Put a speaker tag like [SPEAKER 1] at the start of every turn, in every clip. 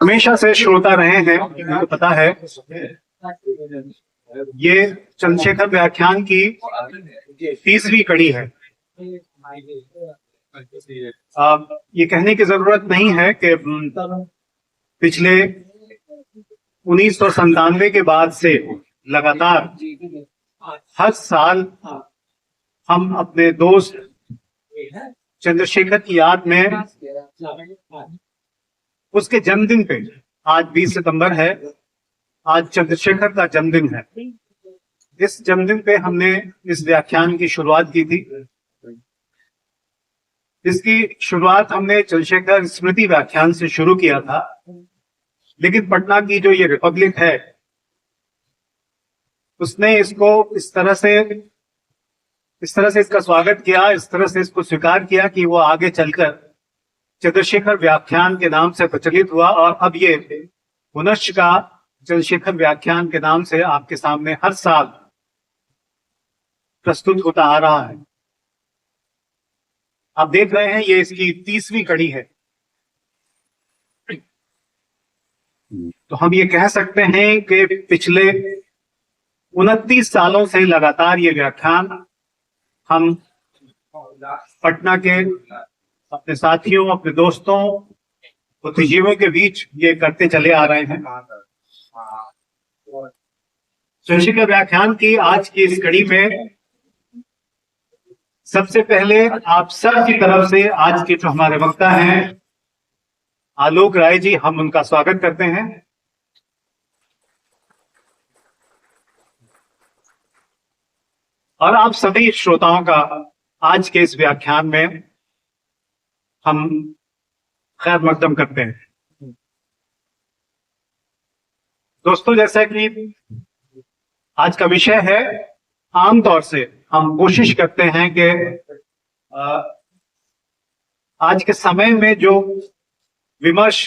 [SPEAKER 1] हमेशा से श्रोता रहे हैं, मुझे पता है। ये चंद्रशेखर व्याख्यान की 30वीं कड़ी है। ये कहने की जरूरत नहीं है कि पिछले 1997 के बाद से लगातार हर साल हम अपने दोस्त चंद्रशेखर की याद में उसके जन्मदिन पे, आज 20 सितंबर है, आज चंद्रशेखर का जन्मदिन है। इस जन्मदिन पे हमने इस व्याख्यान की शुरुआत की थी। इसकी शुरुआत हमने चंद्रशेखर स्मृति व्याख्यान से शुरू किया था, लेकिन पटना की जो ये रिपब्लिक है उसने इसको इस तरह से इसका स्वागत किया, इस तरह से इसको स्वीकार किया कि वो आगे चलकर चंद्रशेखर व्याख्यान के नाम से प्रचलित हुआ। और अब ये पुनश्च का चंद्रशेखर व्याख्यान के नाम से आपके सामने हर साल प्रस्तुत होता आ रहा है। आप देख रहे हैं ये इसकी 30वीं कड़ी है। तो हम ये कह सकते हैं कि पिछले 29 सालों से लगातार ये व्याख्यान हम पटना के अपने साथियों, अपने दोस्तों, बुद्धिजीवियों के बीच ये करते चले आ रहे हैं। चंद्रशेखर व्याख्यान की आज की इस कड़ी में सबसे पहले आप सब की तरफ से आज के जो हमारे वक्ता हैं आलोक राय जी, हम उनका स्वागत करते हैं। और आप सभी श्रोताओं का आज के इस व्याख्यान में हम खैर मकदम करते हैं। दोस्तों, जैसा कि आज का विषय है, आमतौर से हम कोशिश करते हैं कि आज के समय में जो विमर्श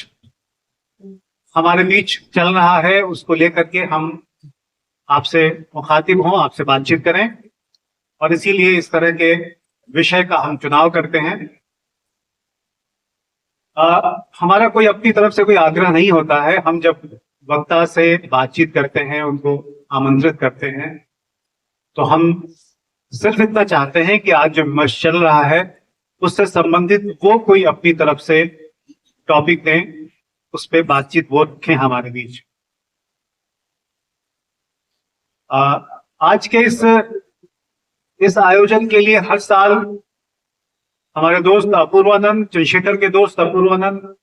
[SPEAKER 1] हमारे बीच चल रहा है उसको लेकर के हम आपसे मुखातिब हों, आपसे बातचीत करें, और इसीलिए इस तरह के विषय का हम चुनाव करते हैं। हमारा कोई अपनी तरफ से कोई आग्रह नहीं होता है। हम जब वक्ता से बातचीत करते हैं, उनको आमंत्रित करते हैं, तो हम सिर्फ इतना चाहते हैं कि आज जो विमर्श चल रहा है उससे संबंधित वो कोई अपनी तरफ से टॉपिक दें, उस पर बातचीत वो रखें हमारे बीच। आज के इस आयोजन के लिए हर साल हमारे दोस्त अपूर्वानंद, चंद्रशेखर के दोस्त अपूर्वानंद,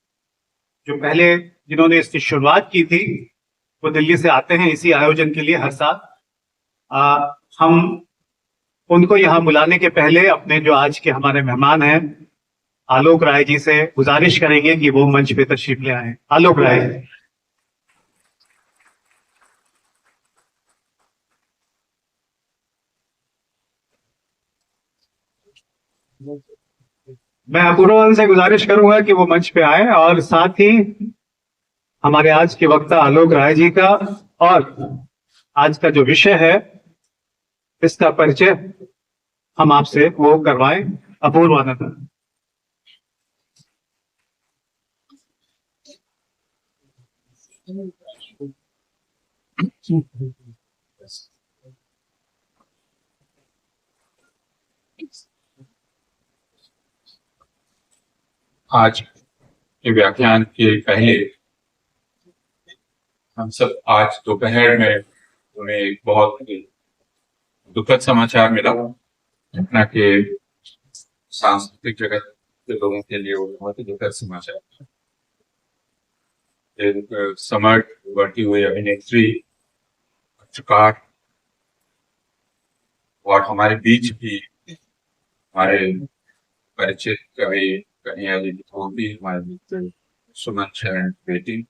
[SPEAKER 1] जो पहले जिन्होंने इसकी शुरुआत की थी, वो दिल्ली से आते हैं इसी आयोजन के लिए हर साल। हम उनको यहाँ बुलाने के पहले अपने जो आज के हमारे मेहमान हैं आलोक राय जी से गुजारिश करेंगे कि वो मंच पे तशरीफ ले आए। आलोक राय। मैं अपूर्वानंद से गुजारिश करूंगा कि वो मंच पे आए, और साथ ही हमारे आज के वक्ता आलोक राय जी का और आज का जो विषय है इसका परिचय हम आपसे वो करवाएं। अपूर्वानंद।
[SPEAKER 2] आज के व्याख्यान के पहले हम सब आज दोपहर में हमें एक बहुत दुखद समाचार मिला। पटना के सांस्कृतिक जगत के लोगों के लिए वो बहुत ही दुखद समाचार। एक समर्थ बढ़ती हुई अभिनेत्री, पत्रकार, और हमारे बीच भी हमारे परिचित कवि कन्हैया जी की हमारे मित्र सुमन शरण बेटी,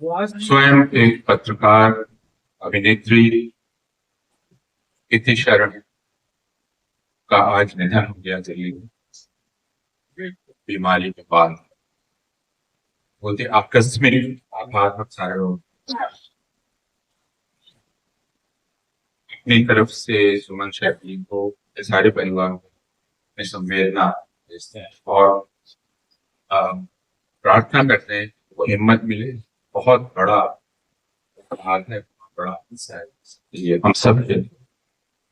[SPEAKER 2] स्वयं एक पत्रकार, अभिनेत्री इति शरण का आज निधन हो गया दिल्ली में बीमारी के बाद। बोलते आकस्मिक आघात सारे लोग अपनी तरफ से सुमन शरण को सारे परिवार में संवेदना भेजते हैं और प्रार्थना करते हैं वो हिम्मत मिले, बहुत बड़ा हाथ है, बहुत बड़ा हिस्सा है। ये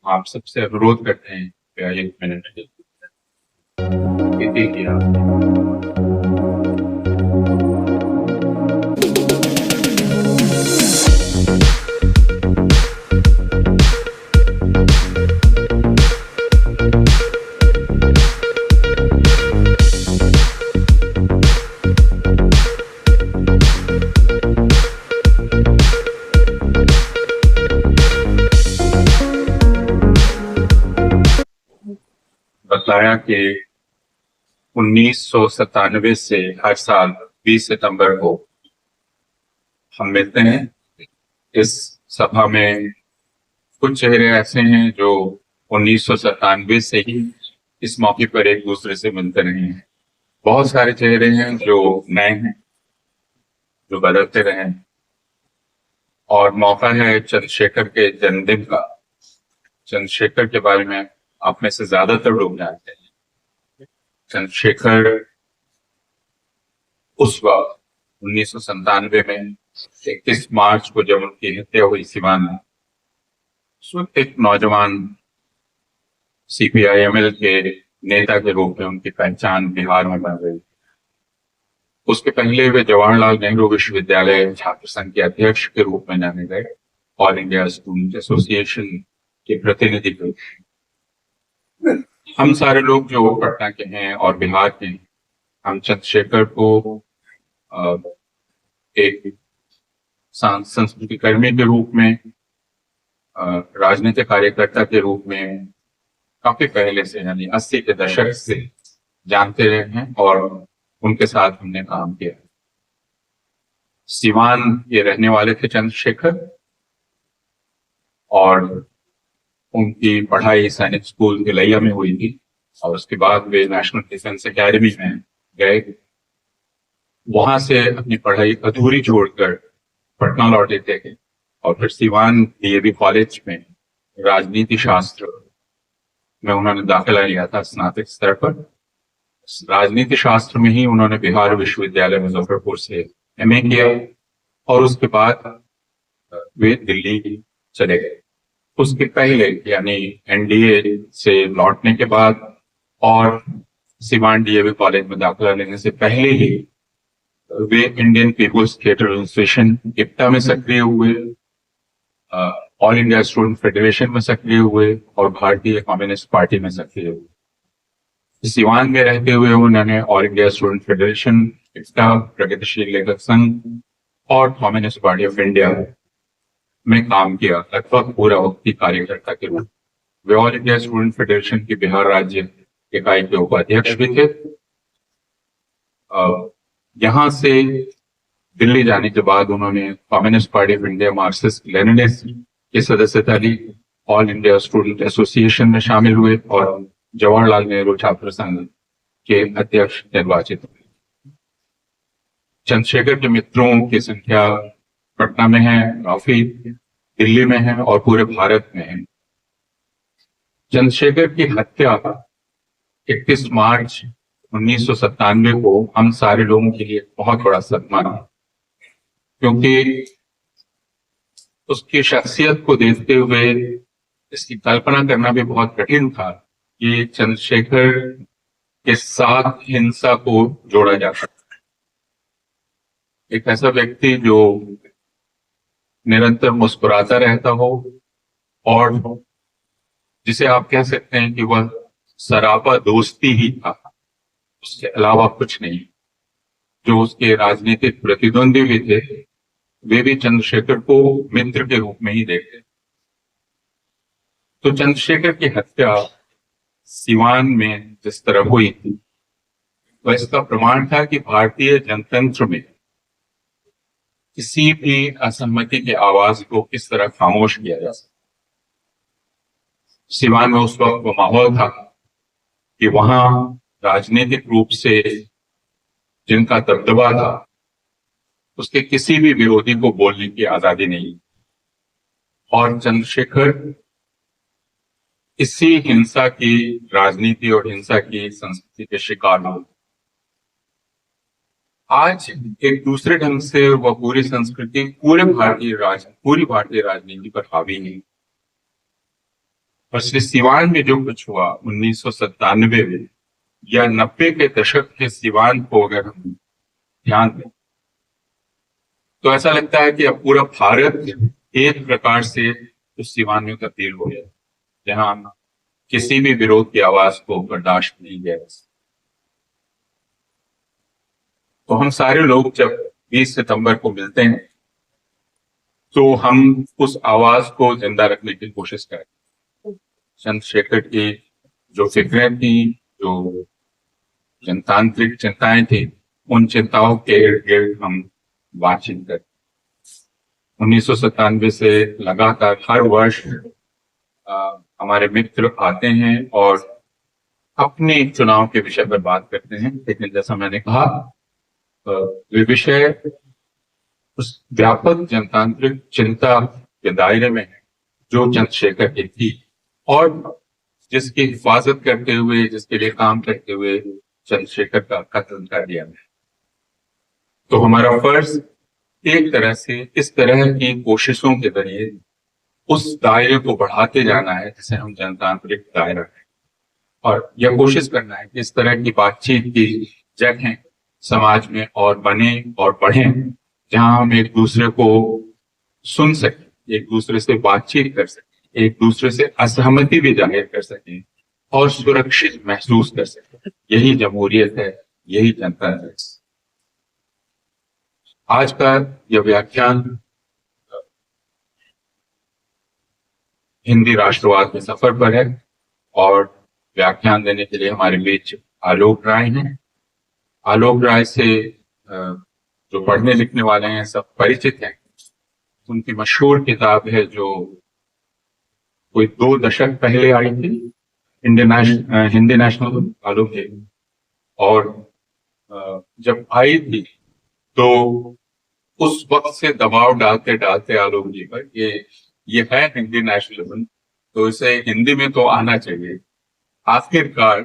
[SPEAKER 2] हम सबसे अनुरोध करते हैं कि 1 मिनट के लिए किया। बताया कि 1997 से हर साल 20 सितंबर को हम मिलते हैं। इस सभा में कुछ चेहरे ऐसे हैं जो 1997 से ही इस मौके पर एक दूसरे से मिलते रहे हैं। बहुत सारे चेहरे हैं जो नए हैं, जो बदलते रहे हैं। और मौका है चंद्रशेखर के जन्मदिन का। चंद्रशेखर के बारे में आप में से ज्यादातर लोग जानते हैं। चंद्रशेखर उस वक्त 1997 में 31 मार्च को जब उनकी हत्या हुई सिवान में, उस वक्त एक नौजवान CPI-ML के नेता के रूप में उनकी पहचान बिहार में बन गई। उसके पहले वे जवाहरलाल नेहरू विश्वविद्यालय छात्र संघ के अध्यक्ष के रूप में जाने गए, ऑल इंडिया स्टूडेंट एसोसिएशन के प्रतिनिधि थे। हम सारे लोग जो पटना के हैं और बिहार के हैं, हम चंद्रशेखर को एक संस्कृति कर्मी के रूप में, राजनीतिक कार्यकर्ता के रूप में काफी पहले से, यानी 80 के दशक से जानते रहे हैं और उनके साथ हमने काम किया। सिवान के रहने वाले थे चंद्रशेखर, और उनकी पढ़ाई सैनिक स्कूल तिलैया में हुई थी और उसके बाद वे नेशनल डिफेंस एकेडमी में गए। वहां से अपनी पढ़ाई अधूरी छोड़कर पटना लौटे थे और फिर सिवान DAV कॉलेज में राजनीति शास्त्र में उन्होंने दाखिला लिया था स्नातक स्तर पर। राजनीति शास्त्र में ही उन्होंने बिहार विश्वविद्यालय मुजफ्फरपुर से MA किया और उसके बाद वे दिल्ली चले गए। उसके पहले यानी NDA से लौटने के बाद और सिवान DAV कॉलेज में दाखिला लेने से पहले ही वे Indian People's Theatre Association IPTA में सक्रिय हुए, ऑल इंडिया स्टूडेंट फेडरेशन में सक्रिय हुए और भारतीय कम्युनिस्ट पार्टी में सक्रिय हुए। सिवान में रहते हुए उन्होंने all India student federation, IPTA, प्रगतिशील लेखक संघ और कम्युनिस्ट पार्टी ऑफ इंडिया में काम किया, लगभग पूरा वक्ती कार्यकर्ता के रूप। वे ऑल इंडिया स्टूडेंट फेडरेशन की बिहार राज्य इकाई के उपाध्यक्ष भी थे। यहां से दिल्ली जाने के बाद उन्होंने communist party of India, Marxist Leninist की सदस्यता ली, ऑल इंडिया स्टूडेंट एसोसिएशन में शामिल हुए और जवाहरलाल नेहरू छात्र संघ के अध्यक्ष निर्वाचित हुए। चंद्रशेखर के मित्रों की संख्या पटना में है, काफी दिल्ली में है और पूरे भारत में है। चंद्रशेखर की हत्या 31 मार्च 1997 को हम सारे लोगों के लिए बहुत बड़ा सदमा था, क्योंकि उसकी शख्सियत को देखते हुए इसकी कल्पना करना भी बहुत कठिन था कि चंद्रशेखर के साथ हिंसा को जोड़ा जा सकता है। एक ऐसा व्यक्ति जो निरंतर मुस्कुराता रहता हो और जिसे आप कह सकते हैं कि वह सरापा दोस्ती ही था, उसके अलावा कुछ नहीं। जो उसके राजनीतिक प्रतिद्वंदी भी थे, वे भी चंद्रशेखर को मित्र के रूप में ही देखते। तो चंद्रशेखर की हत्या सिवान में जिस तरह हुई थी, वह इसका प्रमाण था कि भारतीय जनतंत्र में किसी भी असहमति की आवाज को किस तरह खामोश किया जा सकता। सिवान में उस वक्त वो माहौल था कि वहां राजनीतिक रूप से जिनका दबदबा था, उसके किसी भी विरोधी को बोलने की आजादी नहीं। और चंद्रशेखर इसी हिंसा की राजनीति और हिंसा की संस्कृति के शिकार हो। आज एक दूसरे ढंग से वह पूरी संस्कृति पूरी भारतीय राजनीति पर हावी है। और श्री सिवान में जो कुछ हुआ 1997 में या 90 के दशक के सिवान को अगर हम ध्यान दें तो ऐसा लगता है कि अब पूरा भारत एक प्रकार से उस सिवान में तब्दील हो गया, जहां किसी भी विरोध की आवाज को बर्दाश्त नहीं किया। तो हम सारे लोग जब 20 सितंबर को मिलते हैं तो हम उस आवाज को जिंदा रखने की कोशिश करें। चंद्रशेखर की जो फिक्रें थी, जो जनतांत्रिक चिंताएं थी, उन चिंताओं के इर्द गिर्द हम बातचीत करें। 1997 से लगातार हर वर्ष हमारे मित्र आते हैं और अपने चुनाव के विषय पर बात करते हैं, लेकिन जैसा मैंने कहा वे विषय उस व्यापक जनतांत्रिक चिंता के दायरे में है जो चंद्रशेखर की थी और जिसकी हिफाजत करते हुए, जिसके लिए काम करते हुए चंद्रशेखर का कत्ल कर दिया गया। तो हमारा फर्ज एक तरह से इस तरह की कोशिशों के जरिए उस दायरे को बढ़ाते जाना है जिसे हम जनतांत्रिक दायरा है, और यह कोशिश करना है कि इस तरह की बातचीत की जगह समाज में और बने और बढ़े, जहां हम एक दूसरे को सुन सकें, एक दूसरे से बातचीत कर सकें, एक दूसरे से असहमति भी जाहिर कर सकें और सुरक्षित महसूस कर सकें। यही जमहूरियत है, यही जनतंत्र है। आज का यह व्याख्यान हिंदी राष्ट्रवाद के सफर पर है और व्याख्यान देने के लिए हमारे बीच आलोक राय हैं। आलोक राय से जो पढ़ने लिखने वाले हैं सब परिचित हैं। उनकी मशहूर किताब है जो कोई 2 दशक पहले आई थी, हिंदी नेशनल आलोक है, और जब आई थी तो उस वक्त से दबाव डालते डालते आलोक जी पर ये है हिंदी नेशनलिज्म, तो इसे हिंदी में तो आना चाहिए। आखिरकार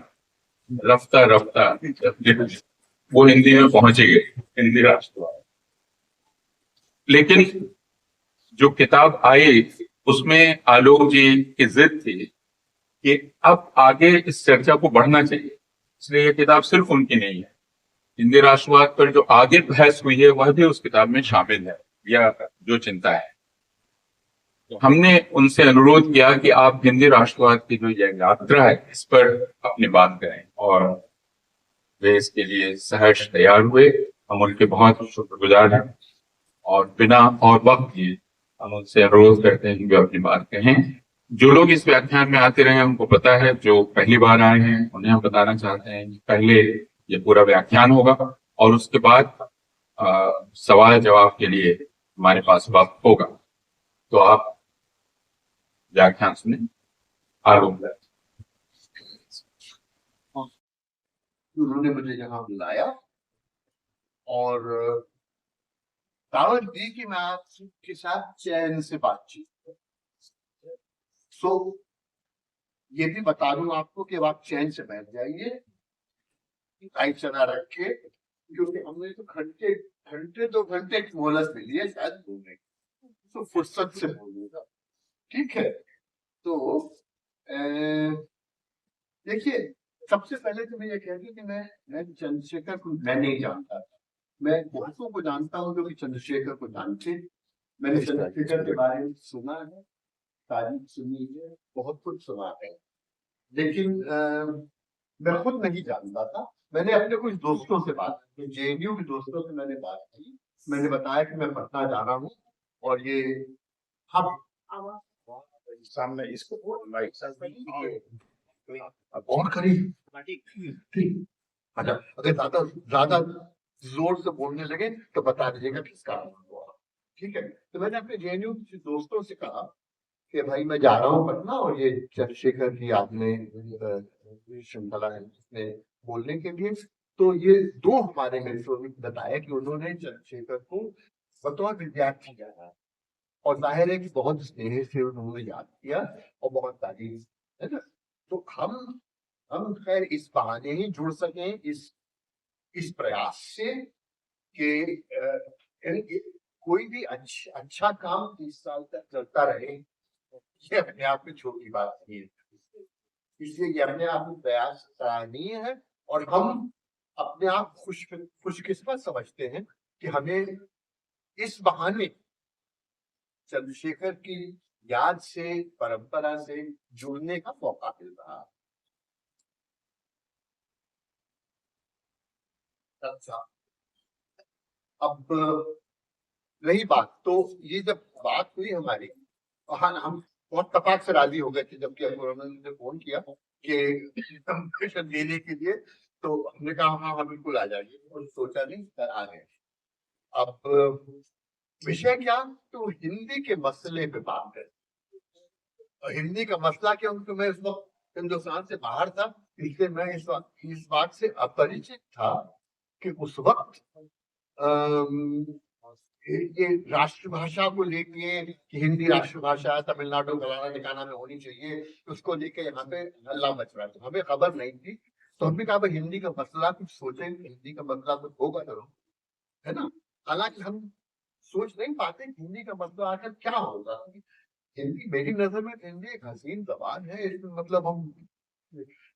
[SPEAKER 2] रफ्ता रफ्ता वो हिंदी में पहुंच गए, हिंदी राष्ट्रवाद। लेकिन जो किताब आई उसमें आलोक जी की जिद थी कि अब आगे इस चर्चा को बढ़ना चाहिए, इसलिए ये किताब सिर्फ उनकी नहीं है। हिंदी राष्ट्रवाद पर जो आगे बहस हुई है वह भी उस किताब में शामिल है, या जो चिंता है। तो हमने उनसे अनुरोध किया कि आप हिंदी राष्ट्रवाद की जो यह यात्रा है इस पर अपनी बात करें, और वे इसके लिए सहर्ष तैयार हुए। हम उनके बहुत शुक्रगुजार हैं और बिना और वक्त लिए हम उनसे अनुरोध करते हैं कि वे अपनी बात कहें। जो लोग इस व्याख्यान में आते रहे उनको पता है, जो पहली बार आए हैं उन्हें हम बताना चाहते हैं कि पहले ये पूरा व्याख्यान होगा और उसके बाद सवाल जवाब के लिए हमारे पास वक्त होगा। तो आप व्याख्यान सुने। आरोप
[SPEAKER 3] उन्होंने मुझे यहाँ बुलाया और दावत दी कि मैं आपके साथ चैन से बातचीत करूं। ये भी बता दूं आपको कि आप चैन से बैठ जाइए, टाइट चला रखे, क्योंकि हमने तो घंटे 2 घंटे की मोहलत मिली है शायद बोलने, तो फुर्सत से बोलूंगा, ठीक है। तो देखिए, सबसे पहले तो मैं ये कह दूं कि मैं चंद्रशेखर को मैं नहीं जानता था। मैं बहुतों को जानता हूँ जो कि चंद्रशेखर को जानते। मैंने चंद्रशेखर के बारे में सुना है, तारीफ सुनी है, बहुत कुछ सुना है, लेकिन मैं खुद नहीं जानता था। मैंने अपने कुछ दोस्तों से बात की, जेएनयू के दोस्तों से मैंने बात की। मैंने बताया कि मैं पटना जा रहा हूँ और ये हम सामने इसको और करीब ठीक। अच्छा, अगर ज्यादा जोर से बोलने लगे तो बता दीजिएगा किसका हुआ, ठीक है। तो मैंने अपने जेएनयू के दोस्तों से कहा कि भाई मैं जा रहा हूँ पटना और ये चंद्रशेखर की आपने श्रृंखला है इसमें बोलने के लिए। तो ये 2 हमारे मित्रों ने बताया कि उन्होंने चंद्रशेखर को बतौर विद्यार्थी जाना, और जाहिर है कि बहुत स्नेह से उन्होंने याद किया और बहुत तारीफ, है ना। तो हम खैर इस बहाने ही जुड़ सके इस प्रयास से, कि यानी कोई भी अच्छा काम 30 साल तक चलता रहे, ये अपने आप में छोटी बात नहीं है। इसलिए ये अपने आप में प्रयास सराहनीय है और हम अपने आप खुशकिस्मत समझते हैं कि हमें इस बहाने चंद्रशेखर की याद से, परंपरा से जुड़ने का मौका मिल रहा है। अच्छा, अब रही बात, तो ये जब बात हुई हमारी, हाँ, हम बहुत तपाक से राजी हो गए थे जबकि उन्होंने मुझे फोन किया कि कंप्रेशन देने के लिए, तो हमने कहा हाँ हम बिल्कुल आ जाएंगे, और सोचा नहीं सर आ गए। अब विषय क्या, तो हिंदी के मसले पे बात है। हिंदी का मसला क्या, क्योंकि मैं इस वक्त हिंदुस्तान से बाहर था, इसलिए मैं इस बात से अपरिचित था कि उस वक्त ये राष्ट्रभाषा को लेके कि हिंदी राष्ट्रभाषा तमिलनाडु फलाना ठिकाना में होनी चाहिए, उसको लेके यहाँ पे हल्ला मच रहा था, हमें खबर नहीं थी। तो हमने कहा हिंदी का मसला कुछ सोचे, हिंदी का मसला कुछ होगा जरूर, है ना। हालांकि हम सोच नहीं पाते हिंदी का मसला आखिर क्या होगा। हिंदी मेरी नजर में हिंदी एक हसीन जबान है, इसमें मतलब हम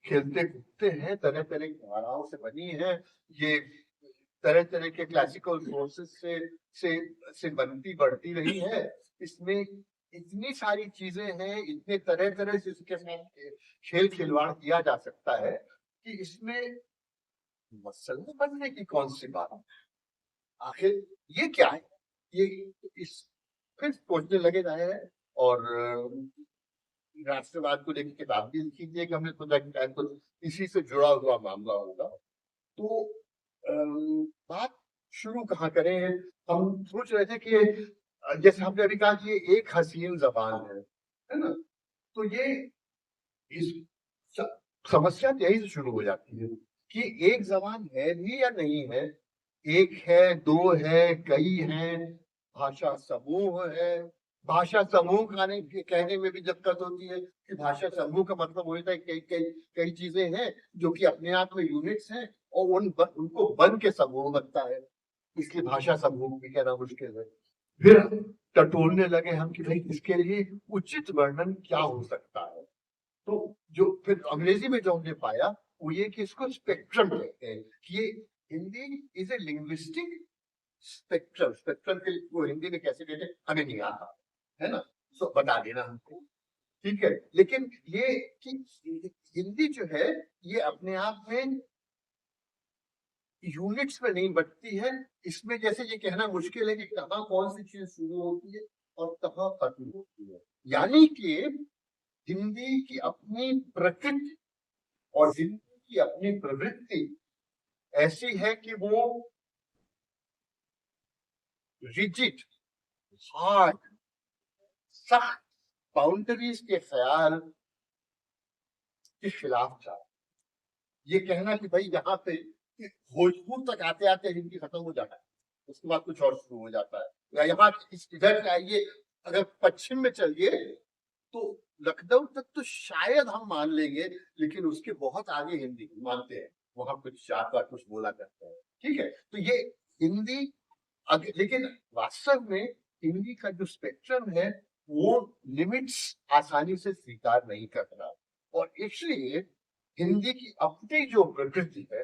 [SPEAKER 3] खेलते कूदते हैं, तरह तरह की धाराओं से बनी है, ये तरह तरह के क्लासिकल सोर्सेस से बनती बढ़ती रही है। इसमें इतनी सारी चीजें हैं, इतने तरह तरह से इसके साथ खेल खिलवाड़ किया जा सकता है कि इसमें मसला बनने की कौन सी बात है। आखिर ये क्या है, ये इस फिर सोचने लगे जाए हैं, और राष्ट्रवाद को लेकर किताब भी लिखी थी कि हमने सोचा कि शायद कुछ इसी से जुड़ा हुआ मामला होगा। तो बात शुरू कहाँ करें, हम सोच रहे थे कि जैसे हमने अभी कहा कि ये एक हसीन जबान है ना, तो ये इस समस्या यही से शुरू हो जाती है कि एक जबान है भी या नहीं है, एक है, दो है, कई हैं, भाषा समूह है। भाषा समूह कहने में भी दिक्कत होती है कि भाषा समूह का मतलब होता है कई कई कई चीजें हैं जो कि अपने आप में यूनिट्स हैं, और उनको बन के समूह बनता है, इसलिए भाषा समूह भी कहना मुश्किल है। फिर टटोलने लगे हम कि भाई इसके लिए उचित वर्णन क्या हो सकता है। तो जो फिर अंग्रेजी में जो हमने पाया वो ये कि इसको स्पेक्ट्रम कहते हैं, कि ये Hindi is a linguistic spectrum. Spectrum के वो हिंदी में कैसे कहते हैं हमें नहीं आता, है ना, तो बता देना हमको, ठीक है। लेकिन ये कि हिंदी जो है ये अपने आप में यूनिट्स में नहीं बटती है, इसमें जैसे ये कहना मुश्किल है कि कहाँ कौन सी चीज शुरू होती है और कहाँ खत्म होती है। यानी कि हिंदी की अपनी प्रकृति और हिंदी की अपनी प्रवृत्ति ऐसी है कि वो रिजिड, हार्ड, सख्त बाउंड्रीज के ख्याल के खिलाफ था। ये कहना कि भाई यहाँ पे भोजपुर तक आते आते हिंदी खत्म हो जाता है, उसके बाद कुछ और शुरू हो जाता है, या यहाँ इधर आइए अगर पश्चिम में चलिए तो लखनऊ तक तो शायद हम मान लेंगे, लेकिन उसके बहुत आगे हिंदी मानते हैं, वहां कुछ चार बार कुछ बोला करते हैं, ठीक है। तो ये हिंदी लेकिन वास्तव में हिंदी का जो स्पेक्ट्रम है वो लिमिट्स आसानी से स्वीकार नहीं करता, और इसलिए हिंदी की अपनी जो प्रकृति है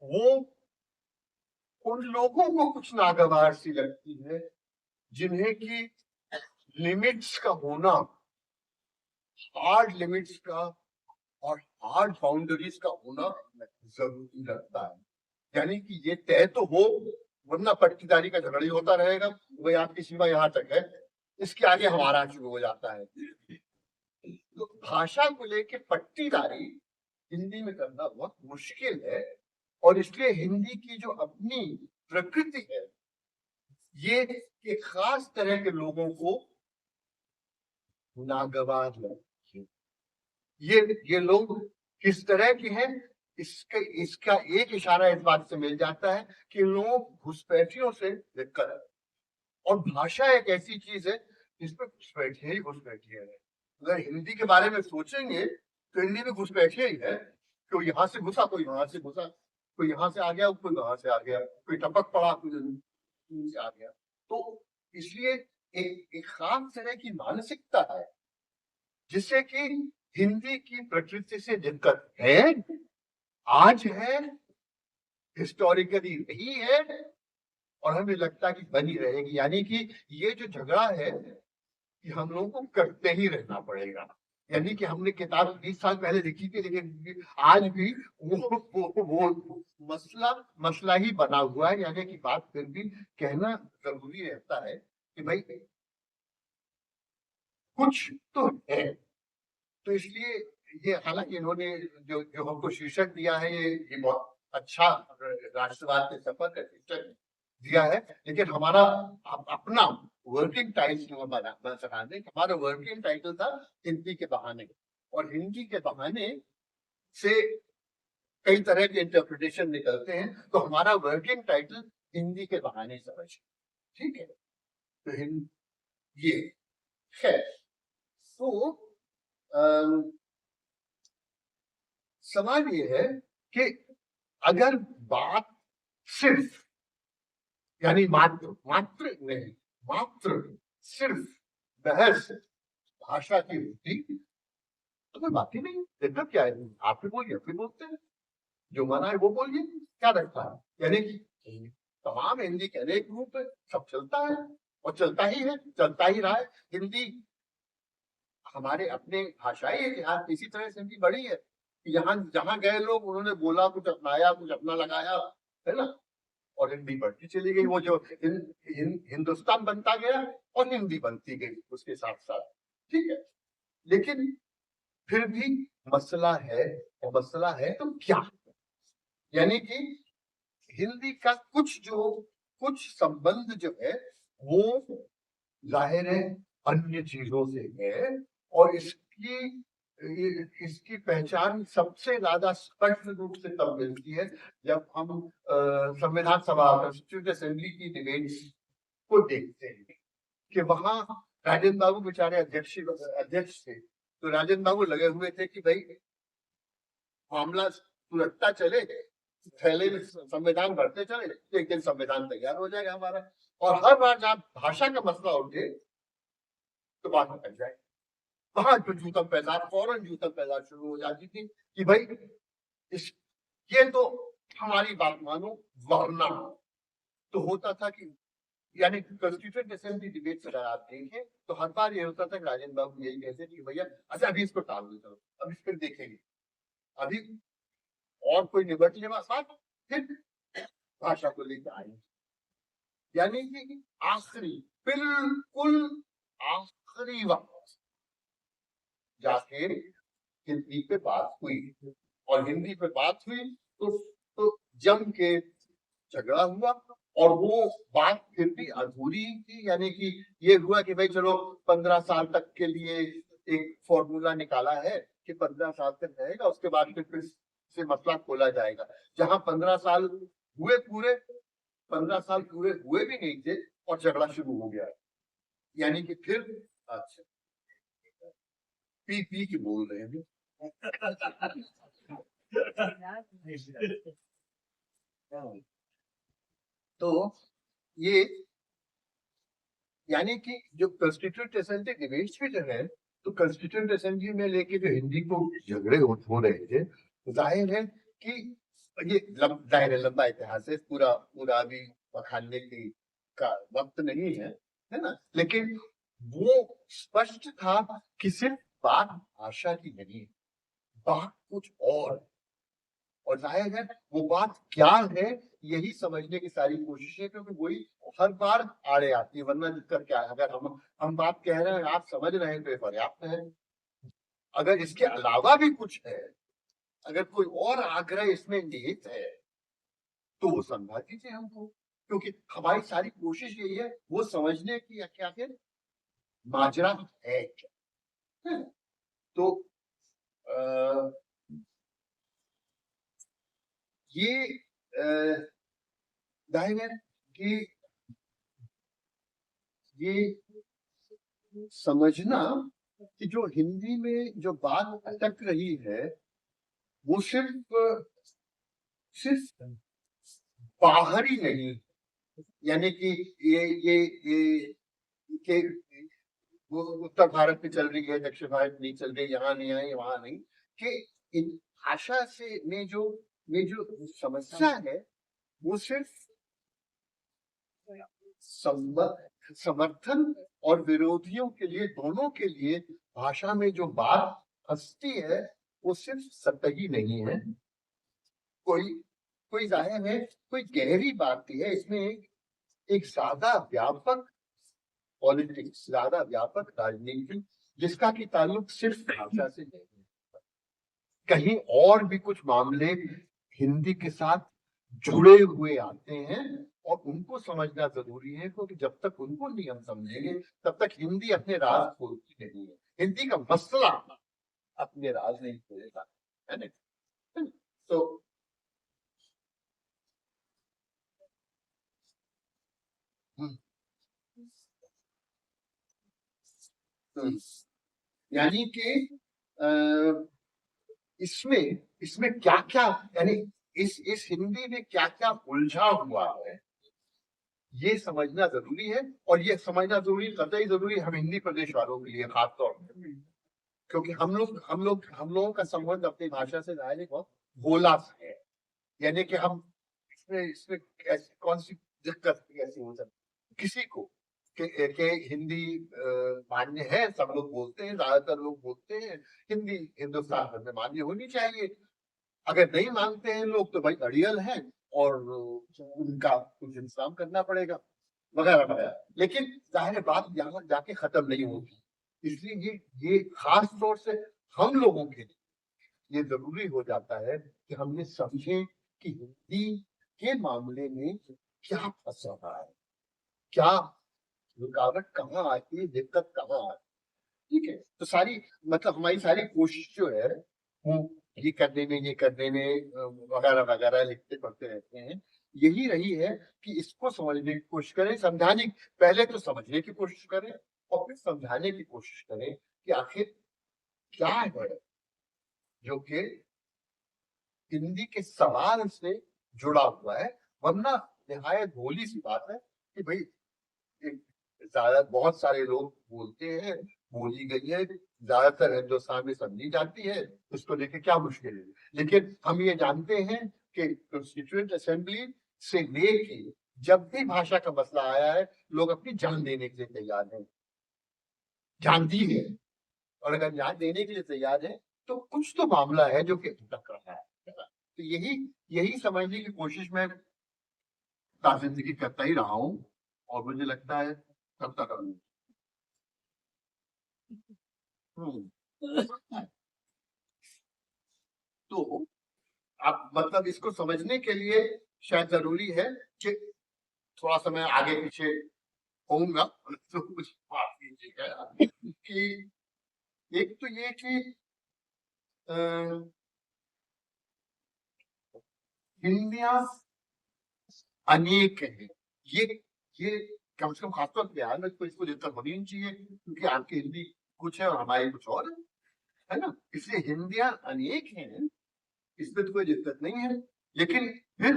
[SPEAKER 3] वो उन लोगों को कुछ नागवार सी लगती है जिन्हें की लिमिट्स का होना, हार्ड लिमिट्स का और हार्ड बाउंड्रीज का होना जरूरी लगता है। यानी कि ये तय तो हो, वरना पट्टीदारी का झगड़ा ही होता रहेगा, भाई आपकी सीमा यहाँ तक है, इसके आगे हमारा शुरू हो जाता है। तो भाषा को लेके पट्टीदारी हिंदी में करना बहुत मुश्किल है, और इसलिए हिंदी की जो अपनी प्रकृति है ये एक खास तरह के लोगों को नागवार लगती है। ये लोग किस तरह के हैं, इसका एक इशारा इस बात से मिल जाता है कि लोग घुसपैठियों से दिक्कत है, और भाषा एक ऐसी चीज है जिसमें घुसपैठिए ही घुसपैठिए है। अगर हिंदी के बारे में सोचेंगे तो हिंदी में घुसपैठिए ही है, कोई यहाँ से घुसा कोई वहां से घुसा, कोई यहाँ से आ गया, कोई वहां से आ गया, कोई टपक पड़ा, कोई नीचे से आ गया। तो इसलिए एक खास तरह की मानसिकता है जिससे कि हिंदी की प्रकृति से दिक्कत है, आज है, हिस्टोरिकली रही है, और हमें लगता है कि बनी रहेगी। यानी कि ये जो झगड़ा है कि हम लोगों को करते ही रहना पड़ेगा। यानी कि हमने किताब 20 साल पहले लिखी थी, लेकिन आज भी वो मसला ही बना हुआ है। यानी कि बात फिर भी कहना जरूरी रहता है कि भाई कुछ तो है। तो इसलिए ये, हालांकि इन्होंने जो जो हमको शीर्षक दिया है, ये बहुत अच्छा राष्ट्रवाद के सफर का शीर्षक दिया है, लेकिन हमारा अपना वर्किंग टाइटल बना दें। हमारा वर्किंग टाइटल था हिंदी के बहाने, और हिंदी के बहाने से कई तरह के इंटरप्रिटेशन निकलते हैं, तो हमारा वर्किंग टाइटल हिंदी के बहाने समझ, ठीक है। तो ये है। तो सवाल ये है कि अगर बात सिर्फ, यानी मात्र सिर्फ बहस भाषा की होती तो कोई बात ही नहीं, दिक्कत क्या है? आप भी बोलिए, फिर बोलते हैं, जो मना है वो बोलिए, क्या रखता है? यानी कि तमाम हिंदी के अनेक रूप सब चलता है, और चलता ही है, चलता ही रहा है। हिंदी हमारे अपने भाषाई इतिहास इसी तरह से हिंदी बढ़ी है। यहाँ जहाँ गए लोग, उन्होंने बोला, कुछ अपनाया, कुछ अपना लगाया, है ना, और हिंदी बढ़ती चली गई। वो जो हिंदुस्तान बनता गया और हिंदी बनती गई उसके साथ साथ, ठीक है। लेकिन फिर भी मसला है, और मसला है तो क्या? यानी कि हिंदी का कुछ संबंध जो है वो जाहिर है अन्य चीजों से है, और इसकी पहचान सबसे ज्यादा स्पष्ट रूप से तब मिलती है जब हम संविधान सभा, कॉन्स्टिट्यूएंट असेंबली की डिबेट्स को देखते हैं कि वहां राजेंद्र बाबू बेचारे अध्यक्ष थे। तो राजेंद्र बाबू लगे हुए थे कि भाई मामला सुलझता चले, पहले में संविधान भरते चले, तो एक दिन संविधान तैयार हो जाएगा हमारा। और हर बार जब भाषा का मसला उठे तो बात निकल जाए, वहां जो जूतम पैदार, फौरन जूतम पैदार शुरू हो जाती थी कि भाई ये तो हमारी बात मानो, वरना। तो होता था कि, यानी कॉन्स्टिट्यूएंट असेंबली डिबेट अगर आप देखें तो हर बार ये होता था कि राजेंद्र बाबू यही कहते थे कि भैया अच्छा अभी इसको टाल दो, चलो अभी फिर देखेंगे, अभी और कोई निबटने वाला बात, फिर भाषा को लेकर आएंगे। यानी कि आखिरी, बिल्कुल आखिरी वक्त जाके हिंदी पे बात हुई, और हिंदी पे बात हुई तो जम के झगड़ा हुआ, और वो बात फिर भी अधूरी थी। यानी कि ये हुआ कि भाई चलो 15 साल तक के लिए एक फॉर्मूला निकाला है कि 15 साल तक रहेगा, उसके बाद फिर से मसला खोला जाएगा। जहां 15 साल हुए पूरे, 15 साल पूरे हुए भी नहीं थे और झगड़ा शुरू हो गया। यानी कि फिर अच्छा पी के बोल रहे हैं तो ये, यानी कि जो कॉन्स्टिट्यूएंट असेंबली डिबेट्स भी जो है, तो कॉन्स्टिट्यूएंट असेंबली में लेके जो हिंदी को झगड़े हो रहे थे, जाहिर है कि ये जाहिर है लंबा इतिहास है, पूरा पूरा अभी बखानने की का वक्त नहीं है ना। लेकिन वो स्पष्ट था कि सिर्फ बात भाषा की नहीं, बात कुछ और जाहिर है वो बात क्या है, यही समझने की सारी कोशिश है, क्योंकि वही हर बार आड़े आती है। वरना दिक्कत क्या है? अगर हम बात कह रहे हैं, आप समझ रहे हैं, तो ये पर्याप्त है। अगर इसके अलावा भी कुछ है, अगर कोई और आग्रह इसमें निहित है, तो वो समझा दीजिए हमको, क्योंकि हमारी सारी कोशिश यही है वो समझने की क्या है माजरा है क्या। तो ये जाहिर है कि ये समझना कि जो हिंदी में जो बात अटक रही है वो सिर्फ सिर्फ बाहरी नहीं, यानी कि ये कि वो उत्तर भारत में चल रही है, दक्षिण भारत में नहीं चल रही, यहाँ नहीं आई वहां नहीं, कि इन भाषा से में जो समस्या है वो सिर्फ समर्थन और विरोधियों के लिए, दोनों के लिए भाषा में जो बात हंसती है वो सिर्फ सतही नहीं है, कोई कोई जाहिर है कोई गहरी बात भी है इसमें, एक ज्यादा व्यापक पॉलिटिक्स, ज्यादा व्यापक राजनीति, जिसका कि ताल्लुक सिर्फ भाषा से नहीं है, कहीं और भी कुछ मामले हिंदी के साथ जुड़े हुए आते हैं और उनको समझना जरूरी है, क्योंकि जब तक उनको नहीं हम समझेंगे तब तक हिंदी अपने राज खोलती नहीं है, हिंदी का मसला अपने राज नहीं खोलेगा, है ना। तो यानी कि इसमें इसमें क्या क्या, यानी इस हिंदी में क्या क्या उलझा हुआ है ये समझना जरूरी है, और ये समझना जरूरी, कतई जरूरी हम हिंदी प्रदेश वालों के लिए खास तौर पर, क्योंकि हम लोगों का संबंध अपनी भाषा से जाहिर है बहुत भोला सा है, यानी कि हम इसमें कौन सी दिक्कत कैसी हो सकती किसी को के हिंदी मान्य है, सब लोग बोलते हैं, ज्यादातर लोग बोलते हैं हिंदी हिंदुस्तान भर में मान्य होनी चाहिए, अगर नहीं मानते हैं लोग तो भाई अड़ियल है और उनका कुछ इंतजाम करना पड़ेगा वगैरह वगैरह, लेकिन जाहिर बात यहाँ जाके खत्म नहीं होगी, इसलिए ये खास तौर से हम लोगों के लिए ये जरूरी हो जाता है कि हम ये समझें कि हिंदी के मामले में क्या फंसा रहा है, क्या रुकावट कहाँ आती है, दिक्कत कहाँ आती है, ठीक है। तो सारी मतलब हमारी सारी कोशिश जो है वो ये करने में वगैरह वगैरह लिखते पढ़ते रहते हैं, यही रही है कि इसको समझने की कोशिश करें, समझाने, पहले तो समझने की कोशिश करें और फिर समझाने की कोशिश करें कि आखिर क्या है जो कि हिंदी के सवाल से जुड़ा हुआ है, वरना निहायत भोली सी बात है कि भाई ज्यादा बहुत सारे लोग बोलते हैं, बोली गई है, ज्यादातर हिंदुस्तान में समझी जाती है, उसको लेके क्या मुश्किल है, लेकिन हम ये जानते हैं कि कॉन्स्टिट्यूएंट असेंबली से लेके जब भी भाषा का मसला आया है लोग अपनी जान देने के लिए तैयार हैं, जान दी है, और अगर जान देने के लिए तैयार है तो कुछ तो मामला है जो कि अटक रहा है, तो यही समझने की कोशिश मैं जिंदगी करता ही रहा हूँ और मुझे लगता है करता रहूंगा। तो आप मतलब इसको समझने के लिए शायद जरूरी है कि थोड़ा सा मैं आगे पीछे होऊंगा तो कुछ माफ कीजिएगा कि एक तो ये कि हिंदियां अनेक है, ये कम से कम खासतौर पर बिहार में तो इसको दिक्कत होनी नहीं चाहिए, क्योंकि आपकी हिंदी कुछ है और हमारी कुछ और है ना, इसलिए हिंदियां अनेक हैं, इसमें तो कोई दिक्कत नहीं है, लेकिन फिर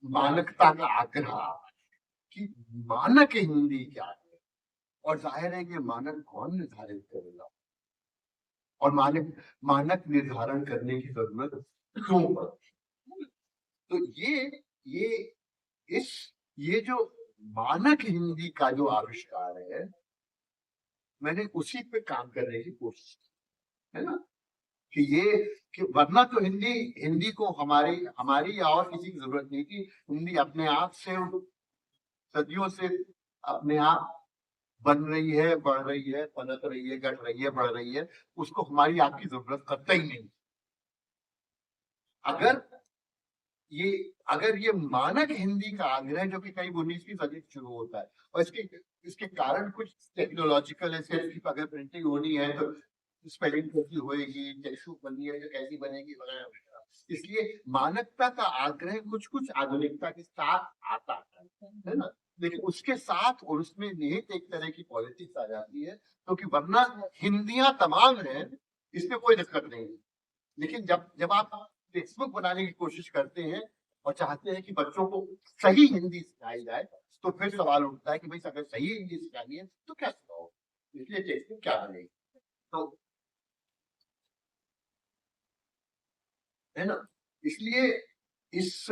[SPEAKER 3] मानकता का आग्रह कि मानक हिंदी क्या है, और जाहिर है कि मानक कौन निर्धारित करेगा, और मानक निर्धारण करने की जरूरत क्यों पड़ती, तो ये जो मानक हिंदी का जो आविष्कार है, मैंने उसी पे काम करने की कोशिश की, है ना, कि वरना तो हिंदी को हमारी या और किसी की जरूरत नहीं थी, हिंदी अपने आप से सदियों से अपने आप बन रही है, बढ़ रही है, पनप रही है, घट रही है, बढ़ रही है, उसको हमारी आपकी जरूरत करता ही नहीं। अगर ये मानक हिंदी का आग्रह जो कि कई 19वीं सदी से शुरू होता है, और इसके कारण कुछ टेक्नोलॉजिकल है, सिर्फ अगर प्रिंटिंग होनी है तो स्पेलिंग कैसी होएगी, टेक्स्ट बननी है तो कैसी बनेगी वगैरह वगैरह, इसलिए मानकता का आग्रह कुछ आधुनिकता के साथ आता है ना, लेकिन उसके साथ और उसमें निहित एक तरह की पॉलिटिक्स आ जाती है, क्योंकि वरना हिंदियां तमाम है, इसमें कोई दिक्कत नहीं है, लेकिन जब आप टेक्स्ट बुक बनाने की कोशिश करते हैं और चाहते हैं कि बच्चों को सही हिंदी सिखाई जाए, तो फिर सवाल उठता है कि भाई अगर सही हिंदी सिखानी है तो क्या सिखाओ, इसलिए टेक्स्ट बुक क्या बनेगी। तो है ना, इसलिए इस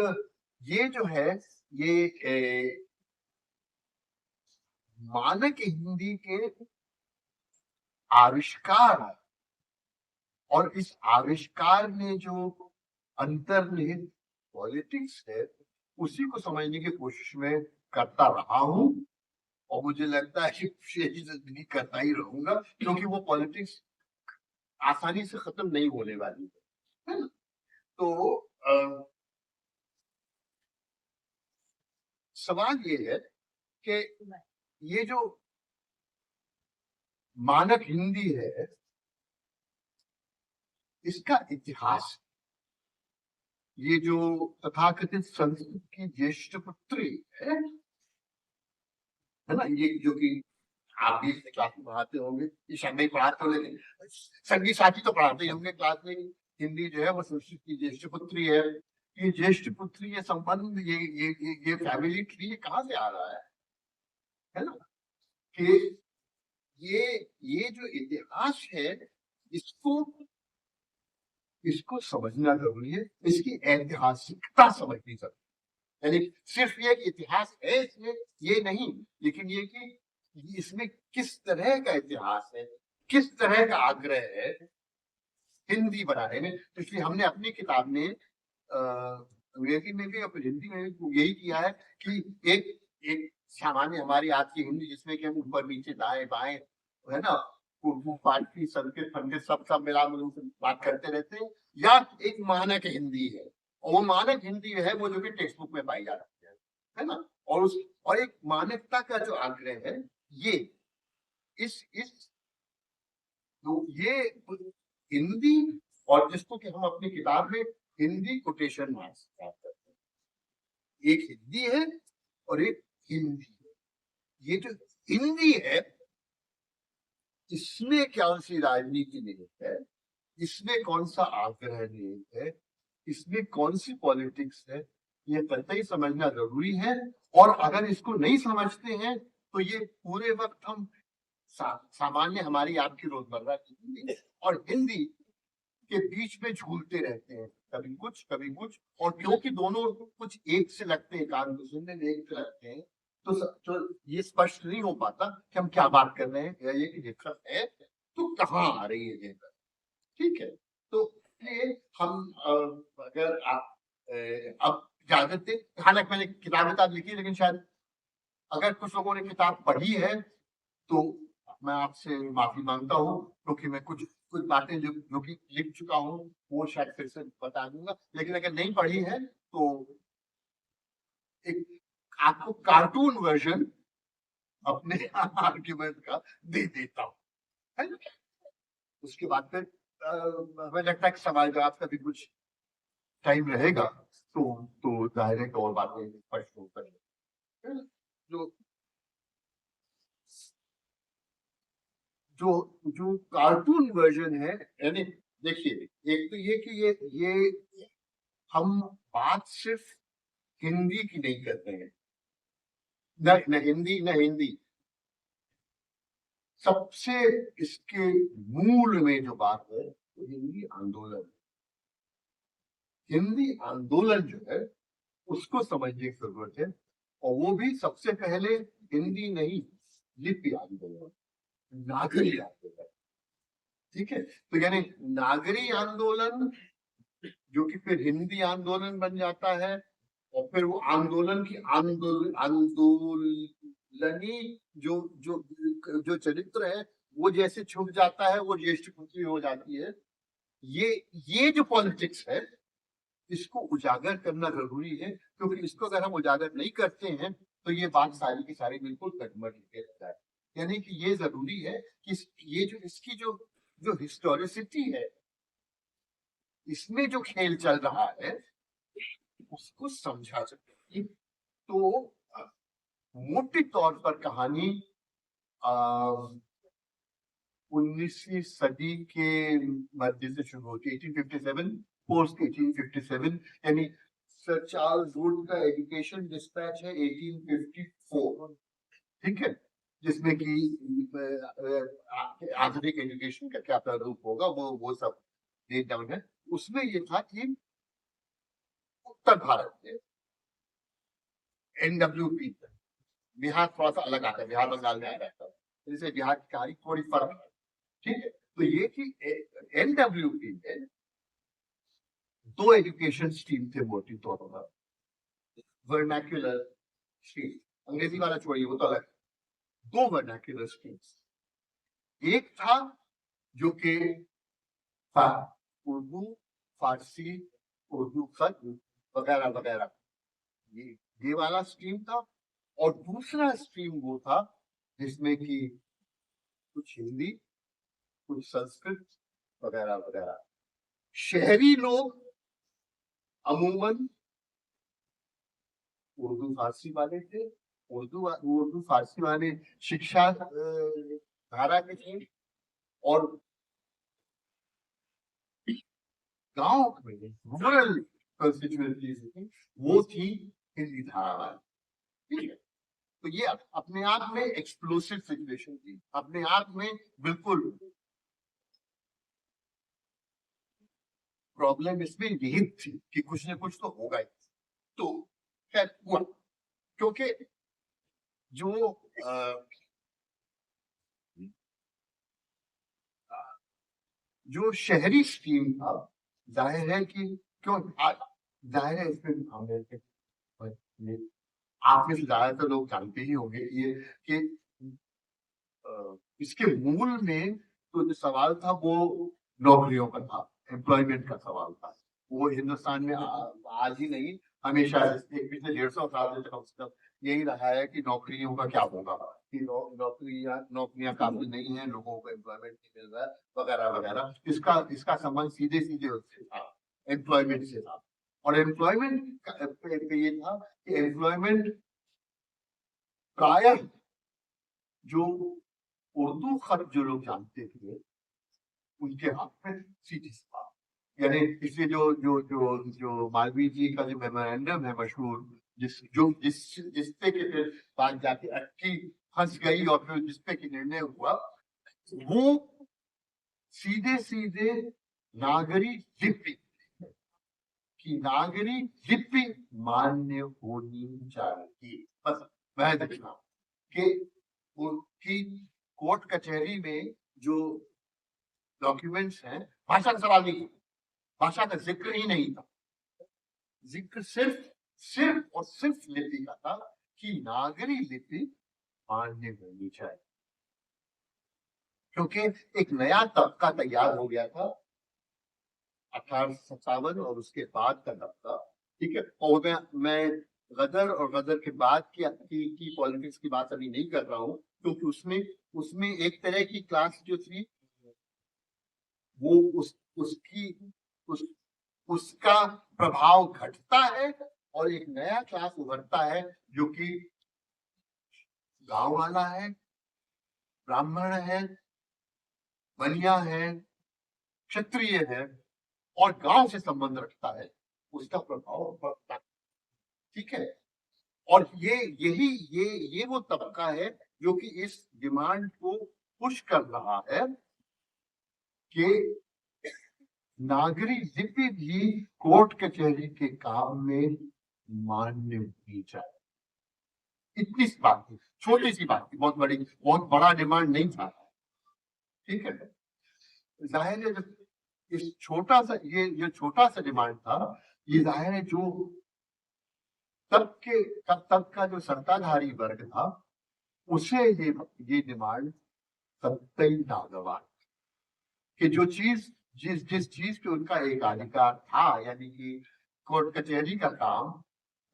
[SPEAKER 3] ये जो है ये मानक हिंदी के आविष्कार है, और इस आविष्कार में जो अंतर्निहित पॉलिटिक्स है उसी को समझने की कोशिश में करता रहा हूं, और मुझे लगता है कि यही जिंदगी करता ही रहूंगा, क्योंकि वो पॉलिटिक्स आसानी से खत्म नहीं होने वाली है ना। तो सवाल ये है कि ये जो मानक हिंदी है इसका इतिहास, ये जो तथाकथित संस्कृत की ज्येष्ठ पुत्री है ना, ये जो कि आप भी क्लास में पढ़ाते होंगे, ये शब्द ही पढ़ाते हो, लेकिन संगीत साथी तो पढ़ाते ही होंगे क्लास में। हिंदी जो है वो संस्कृत की ज्येष्ठ पुत्री है। ये ज्येष्ठ पुत्री, ये संबंध, ये फैमिली ट्री कहाँ से आ रहा है ना, कि ये जो इतिहास है इसको इसको समझना जरूरी है, इसकी ऐतिहासिकता समझनी जरूरी है। यानी सिर्फ ये इतिहास है इसमें ये नहीं, लेकिन ये कि इसमें किस तरह का इतिहास है, किस तरह का आग्रह है हिंदी बनाने में। तो इसलिए हमने अपनी किताब में अंग्रेजी में भी और हिंदी में भी यही किया है कि एक सामान्य हमारी आज की हिंदी जिसमें कि हम ऊपर नीचे दाएं बाएं है ना, उर्दू फारसी संस्कृत पंडित सब मिला मिलूं से बात करते रहते हैं, या एक मानक हिंदी है, और वो मानक हिंदी है वो जो कि टेक्स्ट बुक में पाई जाती है ना। और एक मानकता का जो आग्रह है ये इस तो ये हिंदी, और जिसको कि हम अपनी किताब में हिंदी कोटेशन मार्क्स करते हैं, एक हिंदी है और एक हिंदी है। ये जो हिंदी है इसमें कौन सी राजनीति निहित है, इसमें कौन सा आग्रह निहित है, इसमें कौन सी पॉलिटिक्स है, ये कतई समझना जरूरी है। और अगर इसको नहीं समझते हैं तो ये पूरे वक्त हम सामान्य हमारी आपकी रोजमर्रा की हिंदी और हिंदी के बीच में झूलते रहते हैं, कभी कुछ, और क्योंकि दोनों कुछ एक से लगते हैं, कान को सुनने में एक से लगते हैं, तो ये स्पष्ट नहीं हो पाता कि हम क्या बात कर रहे हैं, या ये कि दिक्कत है तो कहाँ आ रही है दिक्कत। ठीक है, तो ये हम अगर आप अब इजाजत दें, हालांकि मैंने किताब लिखी लेकिन शायद अगर कुछ लोगों ने किताब पढ़ी है तो मैं आपसे माफी मांगता हूँ, क्योंकि मैं कुछ बातें जो कि लिख चुका हूँ वो शायद फिर से बता दूंगा, लेकिन अगर नहीं पढ़ी है तो एक आपको कार्टून वर्जन अपने आर्ग्यूमेंट का दे देता हूँ, है ना। उसके बाद फिर हमें लगता है कि सवाल जवाब का भी कुछ टाइम रहेगा, तो जाहिर है और बातें स्पष्ट होकर जो जो जो कार्टून वर्जन है, यानी देखिए, एक तो ये कि ये हम बात सिर्फ हिंदी की नहीं करते हैं, न हिंदी सबसे इसके मूल में जो बात है तो हिंदी आंदोलन जो है उसको समझने की जरूरत है, और वो भी सबसे पहले हिंदी नहीं, लिपि आंदोलन, नागरी आंदोलन। ठीक है, तो यानी नागरी आंदोलन जो कि फिर हिंदी आंदोलन बन जाता है, और फिर वो आंदोलन की आंदोलनी जो जो जो चरित्र है वो जैसे छुप जाता है, वो ज्येष्ठ पुत्री हो जाती है। ये जो पॉलिटिक्स है इसको उजागर करना जरूरी है, क्योंकि इसको अगर हम उजागर नहीं करते हैं तो ये बात सारी की सारी बिल्कुल कटमट रहता है। यानी कि ये जरूरी है कि ये जो इसकी जो जो हिस्टोरिसिटी है, इसमें जो खेल चल रहा है उसको समझा जाए। तो मोटे तौर पर कहानी 19वीं सदी के मध्य से शुरू होती है, 1857 पोस्ट 1857, यानी सर चार्ल्स वुड का एजुकेशन डिस्पैच है 1854, ठीक है, जिसमें कि आधुनिक एजुकेशन का क्या प्रारूप होगा वो सब लेट डाउन है। उसमें ये था कि उत्तर भारत में NWP, बिहार थोड़ा सा अलग आता है, बिहार बंगाल में आ जाता है, जैसे बिहार की कहानी थोड़ी फर्क है, ठीक है। तो ये कि NWP में दो एजुकेशन स्ट्रीम थे मोटी तौर पर, वर्नाक्यूलर स्ट्रीम, अंग्रेजी वाला छोड़िए वो तो अलग, दो वर्नाक्यूलर स्ट्रीम्स, एक था जो कि उर्दू, फारसी, उर्दू खत वगैरह वगैरह, ये वाला स्ट्रीम था, और दूसरा स्ट्रीम वो था जिसमें कि कुछ हिंदी, कुछ संस्कृत वगैरह वगैरह। शहरी लोग अमूमन उर्दू फारसी वाले थे, उर्दू फारसी वाले शिक्षा धारा के थे, और गांव में रूरल कंस्टिट्यूएंसीज वो थी हिंदी धारा वाली, ठीक है। तो ये अपने आप में एक्सप्लोसिव सिचुएशन थी, अपने आप में बिल्कुल प्रॉब्लम इसमें यही थी कि कुछ ना कुछ तो होगा ही। तो खैर हुआ, क्योंकि जो जो शहरी स्ट्रीम था, जाहिर है कि क्यों जाहिर है इसमें आप में से ज्यादातर लोग जानते ही होंगे ये कि इसके मूल में तो जो सवाल था वो नौकरियों का था, एम्प्लॉयमेंट का सवाल था। वो हिंदुस्तान में आज ही नहीं, हमेशा पिछले 150 साल से कम यही रहा है कि नौकरियों का क्या होगा, कि नौकरियां काबिल नहीं है, लोगों को एम्प्लॉयमेंट नहीं मिल रहा है वगैरह वगैरह। इसका संबंध सीधे सीधे उससे था, एम्प्लॉयमेंट से था। और एम्प्लॉयमेंट पे ये था कि एम्प्लॉयमेंट प्रायः जो उर्दू खत जो लोग जानते थे उनके हाथ में सीधी था, यानी इसलिए जो जो जो जो मालवीय जी का जो मेमोरेंडम है मशहूर, जिसपे के फिर बात जाके अटकी फंस गई और फिर जिसपे की निर्णय हुआ, वो सीधे सीधे नागरी लिपि की नागरी लिपि मान्य होनी चाहिए, बस वह देखना कि कोर्ट कचहरी में जो डॉक्यूमेंट्स हैं, भाषा का सवाल नहीं, भाषा का जिक्र ही नहीं था, जिक्र सिर्फ और सिर्फ लिपि का था कि नागरी लिपि मान्य होनी चाहिए, क्योंकि एक नया तबका तैयार हो गया था 1857 और उसके बाद का तबका, ठीक है। और मैं गदर और गदर के बाद की पॉलिटिक्स की बात अभी नहीं कर रहा हूँ, क्योंकि उसमें एक तरह की क्लास जो थी वो उसका प्रभाव घटता है और एक नया क्लास उभरता है जो कि गांव वाला है, ब्राह्मण है, बनिया है, क्षत्रिय है और गांव से संबंध रखता है, उसका प्रभाव बढ़ता है, ठीक है। और ये वो तबका है जो कि इस डिमांड को पुश कर रहा है कि नागरी लिपि भी कोर्ट कचहरी के काम में मान्य होनी चाहिए। इतनी सी बात थी, छोटी सी बात थी, बहुत बड़ा डिमांड नहीं था, ठीक है। जाहिर है जब इस छोटा सा ये छोटा सा डिमांड था, ये जाहिर है जो तब का जो सत्ताधारी वर्ग था उसे ये डिमांड सत्ता नागवार कि जो चीज जिस चीज पे उनका एक अधिकार था, यानी कि कोर्ट कचहरी का काम,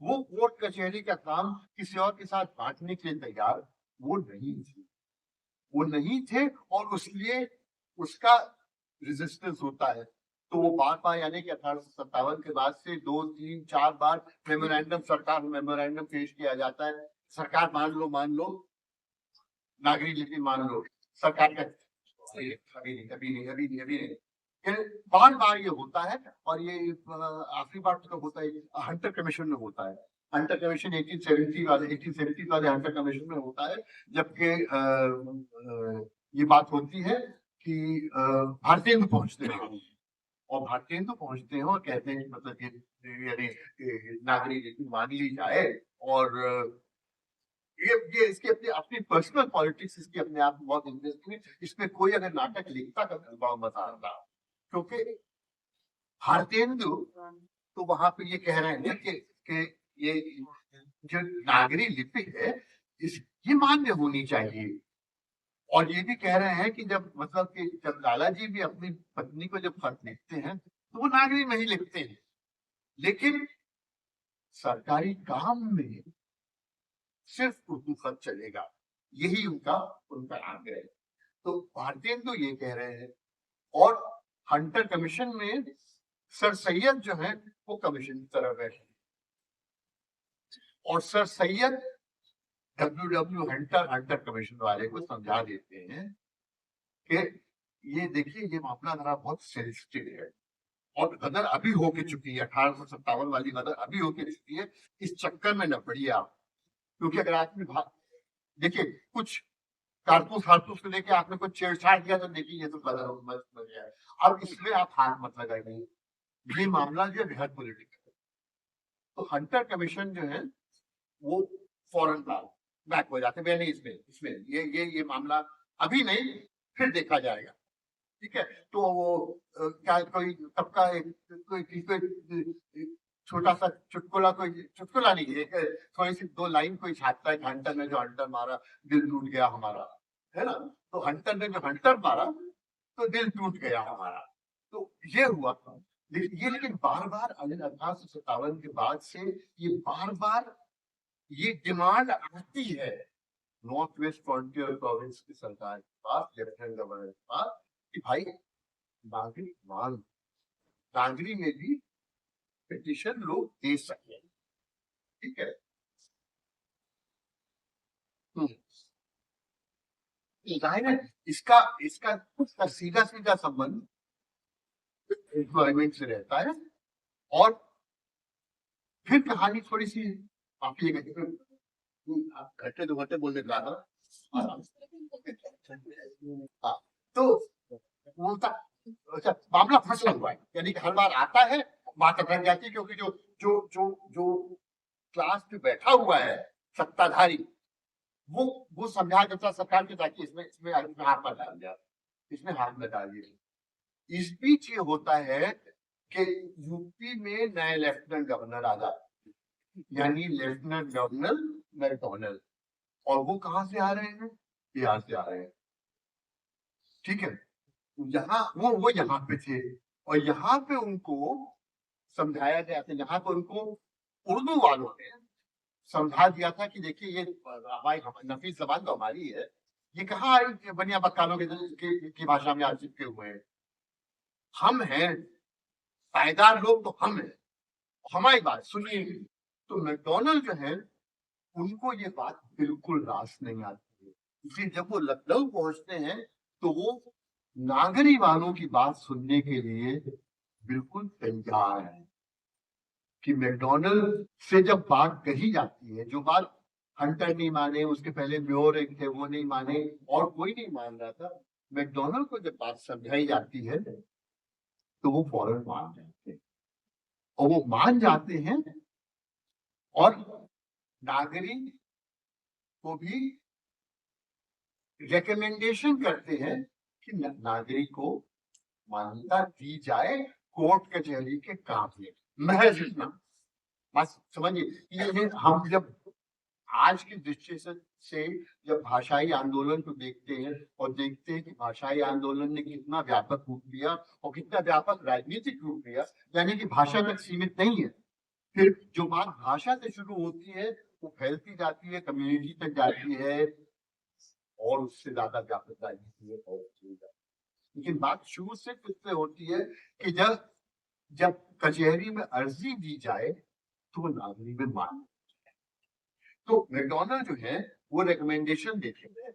[SPEAKER 3] वो कोर्ट कचहरी का काम किसी और के साथ बांटने के लिए तैयार वो नहीं थे और इसलिए उसका रेजिस्टेंस होता है। तो वो बार यानी कि 1857 के बाद से 2, 3, 4 बार मेमोरेंडम पेश किया जाता है, सरकार मान लो नागरिक लिपि मान लो, सरकार का अभी नहीं, बार बार ये होता है, और ये आखिरी बार तो होता है हंटर कमीशन में होता है। हंटर कमीशन 1870 वाले हंटर कमीशन में होता है, जबकि ये बात होती है कि भारतीय पहुंचते हैं, और भारतीय तो पहुंचते हैं और कहते हैं कि मतलब यानी नागरिक नीति मान ली जाए, और ये इसकी अपनी अपनी पर्सनल पॉलिटिक्स इसकी अपने आप में बहुत इंटरेस्टिंग है। इसमें कोई अगर नाटक लिखता का अनुभव बता रहा, क्योंकि भारतेंदु तो वहां पे ये कह रहे हैं कि ये जो नागरी लिपि है ये मान्य होनी चाहिए, और ये भी कह रहे हैं कि जब मतलब कि जब लाला जी भी अपनी पत्नी को जब खत लिखते हैं तो वो नागरी में ही लिखते हैं, लेकिन सरकारी काम में सिर्फ उर्दू खत चलेगा, यही उनका उनका आग्रह है। तो भारतेंदु ये कह रहे हैं, और हंटर कमीशन में सर सैयद जो है वो कमीशन की तरफ बैठे, और sir Syed W Hunter commission वाले को समझा देते हैं कि ये देखिए ये मामला जरा बहुत सेंसिटिव है, और गदर अभी होके चुकी है, 1857 वाली गदर अभी होके चुकी है, इस चक्कर में न पड़िए आप, क्योंकि अगर आदमी देखिए कुछ कारतूस हारतूस को लेके आपने कुछ छेड़छाड़ किया तो देखिए ये तो गदर मत गया, अब इसमें आप हाथ मत लगाइए, ये मामला जो है बेहद पॉलिटिकल है। तो हंटर कमीशन जो है वो फौरन बैक हो जाते हैं, नहीं इसमें इसमें ये मामला अभी नहीं, फिर देखा जाएगा, ठीक है। तो वो क्या कोई सबका कोई छोटा सा चुटकुला नहीं है, थोड़ी सी दो लाइन कोई छापता है, हंटर ने जो हंटर मारा दिल टूट गया हमारा, है ना, तो हंटर ने जो हंटर मारा तो दिल टूट गया हमारा, तो ये हुआ था। ये लेकिन बार बार 1857 के बाद से ये बार बार ये डिमांड आती है नॉर्थ वेस्ट फ्रंटियर प्रोविंस की सरकार के पास, लेफ्टिनेंट गवर्नर के पास, कि भाई नागरिक मान नागरी में भी पिटिशन लोग दे सके, ठीक है। जाहिर है इसका इसका इसका सीधा सीधा संबंध एम्प्लॉयमेंट से रहता है, और फिर कहानी थोड़ी सी आपकी घटे दो घटे बोलने का था। हाँ, तो बोलता अच्छा मामला फंसा हुआ है, यानी कि हर बार आता है बात अटक जाती है, क्योंकि जो जो जो जो क्लास पे बैठा हुआ है सत्ताधारी वो समझा देता सरकार के, ताकि इसमें इसमें हाथ में डाल दिया, इसमें हाथ में डाल दिया। इस बीच ये होता है कि यूपी में नए लेफ्टिनेंट गवर्नर आ जाते, यानी लेफ्टिनेंट गवर्नर मैकडॉनल्ड, और वो कहां से आ रहे हैं, बिहार से आ रहे हैं, ठीक है। यहाँ वो यहाँ पे थे, और यहाँ पे उनको समझाया गया था, यहाँ पे उनको उर्दू वालों ने समझा दिया था कि देखिए ये हमारी नफीस जबान तो हमारी है, ये कहाँ आई बनिया बक्कालों की भाषा में आज चिपके हुए हैं, हम हैं पायदार लोग, तो हम हैं, हमारी बात सुनिए। तो मैकडॉनल्ड जो है उनको ये बात बिल्कुल रास नहीं आती है, इसलिए जब वो लखनऊ पहुंचते हैं तो वो नागरी वालों की बात सुनने के लिए बिल्कुल तैयार है, कि मैकडॉनल्ड से जब बात कही जाती है, जो बात हंटर नहीं माने, उसके पहले म्योर एक थे वो नहीं माने, और कोई नहीं मान रहा था, मैकडॉनल्ड को जब बात समझाई जाती है तो वो फौरन मान जाते हैं, और वो मान जाते हैं, और नागरिक को भी रिकमेंडेशन करते हैं कि नागरिक को मान्यता दी जाए कोर्ट कचहरी के काम में, महज इतना बस समझिए। ये हम जब आज की दृष्टि से जब भाषाई आंदोलन को देखते हैं, और देखते हैं कि भाषाई आंदोलन ने कितना व्यापक रूप लिया और कितना व्यापक राजनीतिक रूप लिया, यानी कि भाषा तक सीमित नहीं है, फिर जो बात भाषा से शुरू होती है वो फैलती जाती है, कम्युनिटी तक जाती है, और उससे ज्यादा व्यापक राजनीति है, और लेकिन बात शुरू से किससे होती है कि जब जब कचहरी में अर्जी दी जाए तो वो नागरिक में मान, तो मैकडॉनल्ड जो है वो रिकमेंडेशन देते हैं,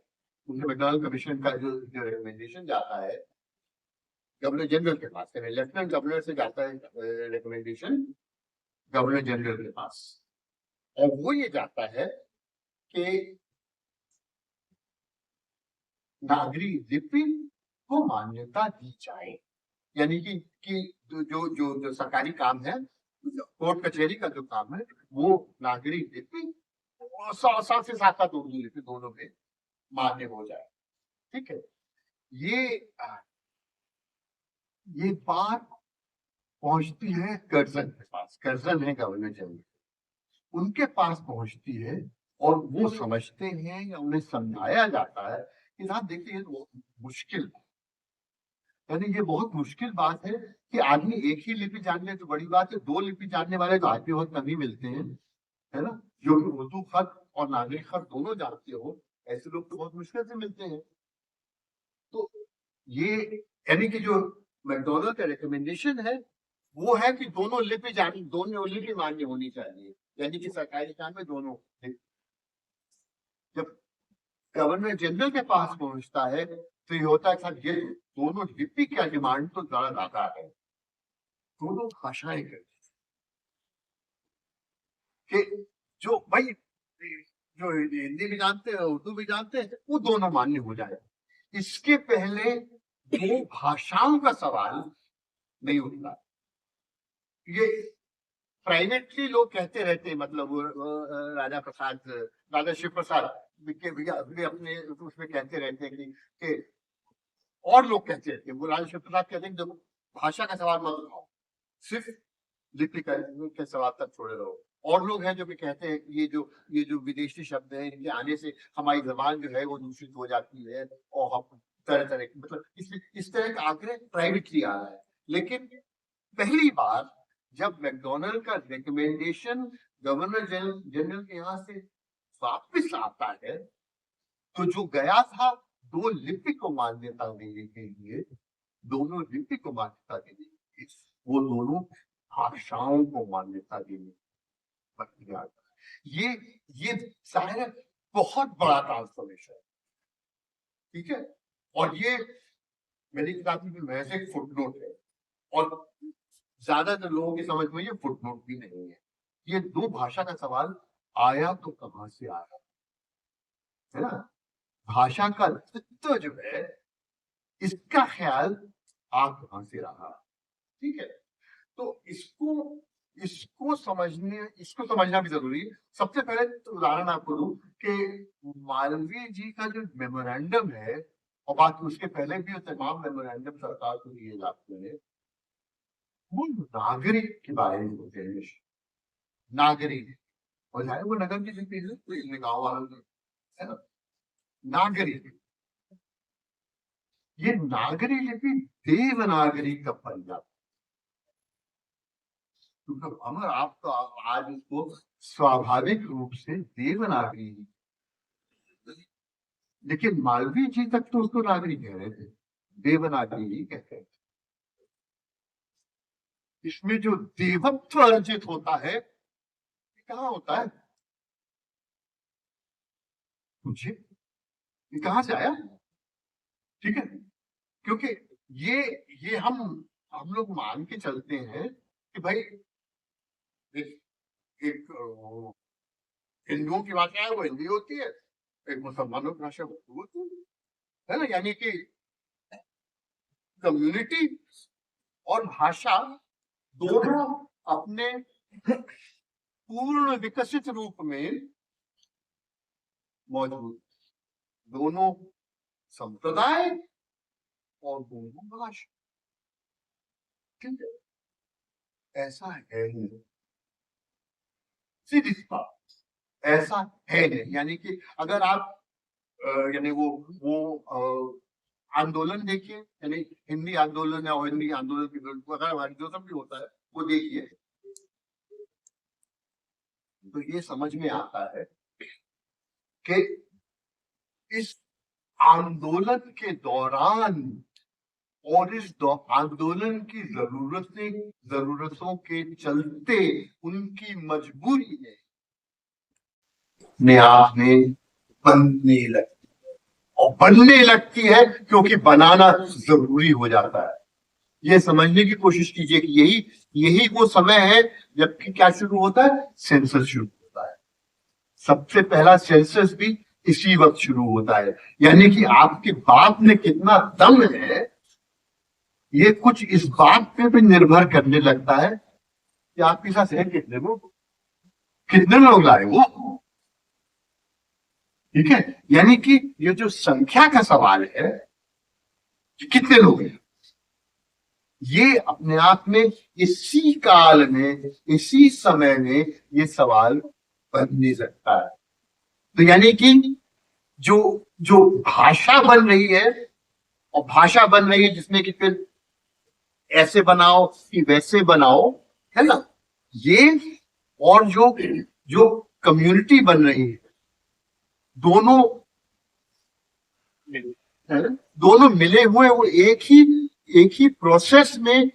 [SPEAKER 3] मैकडॉनल्ड कमीशन का जो रिकमेंडेशन जाता है गवर्नर जनरल के पास, लेफ्टिनेंट गवर्नर से जाता है रिकमेंडेशन गवर्नर जनरल के पास, और वो ये जाता है कि नागरी लिपि को मान्यता दी जाए, यानी कि जो सरकारी काम है, कोर्ट कचहरी का जो काम है, वो नागरी लिपि साथ से साथ उर्दू लिपि दोनों में मान्य हो जाए। ठीक है, ये बात पहुंचती है कर्जन के पास, कर्जन है गवर्नर जनरल, उनके पास पहुंचती है, और वो समझते हैं या उन्हें समझाया जाता है कि साहब देखिए ये बहुत मुश्किल है, यानी ये बहुत मुश्किल बात है कि आदमी एक ही लिपि जान ले तो बड़ी बात है, दो लिपि जानने वाले तो आज भी बहुत कम ही मिलते हैं, है ना, जो कि उर्दू खत और नागरिक खत दोनों जानते हो, ऐसे लोग तो बहुत मुश्किल से मिलते हैं। तो ये यानी कि जो मैकडॉनल्ड का रिकमेंडेशन है वो है कि दोनों लिपि मान्य होनी चाहिए, यानी कि सरकारी काम में दोनों। जब गवर्नर जनरल के पास पहुंचता है तो ये होता है सर ये दोनों लिपि का डिमांड तो ज्यादा ज्यादा है, दोनों भाषाएं कर कि जो भाई जो हिंदी भी जानते हैं उर्दू भी जानते हैं वो दोनों मान्य हो जाए। इसके पहले दो भाषाओं का सवाल नहीं उठता। ये प्राइवेटली लोग कहते रहते हैं, मतलब राजा शिव प्रसाद भी अपने उसमें कहते रहते हैं कि और लोग कहते रहते हैं, वो राजा शिव प्रसाद कहते हैं कि भाषा का सवाल मत उठाओ, सिर्फ लिपि के सवाल तक छोड़े रहो। और लोग हैं जो भी कहते हैं कि ये जो विदेशी शब्द हैं इनके आने से हमारी जबान जो है वो दूषित हो जाती है, और हम तरह तरह की मतलब इस तरह का आग्रह प्राइवेटली आ रहा है। लेकिन पहली बार जब मैकडॉनल्ड का रिकमेंडेशन गवर्नर जनरल के यहाँ से वापस आता है तो जो गया था दो लिपि को मान्यता देने के लिए, दोनों लिपि को मान्यता देने के लिए, वो दोनों भाषाओं को मान्यता देने प्रक्रिया। ये सारा बहुत बड़ा ट्रांसफॉर्मेशन है, ठीक है। और ये मेरी किताब में महज एक फुटनोट है, और ज्यादातर लोगों की समझ में ये फुटनोट भी नहीं है। ये दो भाषा का सवाल आया तो कहां से आया, है ना, भाषा का अस्तित्व जो है इसका ख्याल आ कहां से रहा, ठीक है। तो इसको समझना भी जरूरी है। सबसे पहले तो उदाहरण आपको दूं कि मालवीय जी का जो मेमोरेंडम है, और बाकी उसके पहले भी तमाम मेमोरेंडम सरकार को दिए जाते हैं, वो नागरिक के बारे में होते हैं। नागरिक, और चाहे वो नगर की लिपि है कोई गाँव वालों की, है ना, नागरिक। ये नागरी लिपि देवनागरी का पंजाब, क्योंकि अमर आप तो आज इसको स्वाभाविक रूप से देवनागरी, लेकिन मालवीय जी तक तो उसको नागरी कह रहे थे, देवनागरी ही कहते हैं। इसमें जो देवत्व अर्जित होता है कहाँ होता है, मुझे ये कहां से आया, ठीक है। क्योंकि ये हम लोग मान के चलते हैं कि भाई एक हिंदुओं की भाषा है वो हिंदी होती है, एक मुसलमानों की भाषा उर्दू होती है ना, यानी कि कम्युनिटी और भाषा दोनों अपने पूर्ण विकसित रूप में मौजूद, दोनों संप्रदाय और दोनों भाषा, ठीक है। ऐसा है नहीं, सीधी बात, ऐसा है नहीं। यानी कि अगर आप यानी वो आंदोलन देखिए, यानी हिंदी आंदोलन या हिंदी आंदोलन की अगर जो सब भी होता है वो देखिए, तो ये समझ में आता है कि इस आंदोलन के दौरान और इस आंदोलन की जरूरतों के चलते उनकी मजबूरी है अपने आप में बनने लगती, और बनने लगती है क्योंकि बनाना जरूरी हो जाता है। ये समझने की कोशिश कीजिए कि यही यही वो समय है जबकि क्या शुरू होता है, सेंसस शुरू होता है। सबसे पहला सेंसस भी इसी वक्त शुरू होता है। यानी कि आपके बाप में कितना दम है, ये कुछ इस बात पे भी निर्भर करने लगता है कि आपके साथ है कितने लोग लाए वो। ठीक है, यानी कि ये जो संख्या का सवाल है कि कितने लोग हैं, ये अपने आप में इसी काल में, इसी समय में ये सवाल बन नहीं सकता है। तो यानी कि जो जो भाषा बन रही है, और भाषा बन रही है जिसमें कि फिर ऐसे बनाओ कि वैसे बनाओ, है ना, ये और जो जो कम्युनिटी बन रही है, दोनों दोनों मिले हुए वो एक ही प्रोसेस में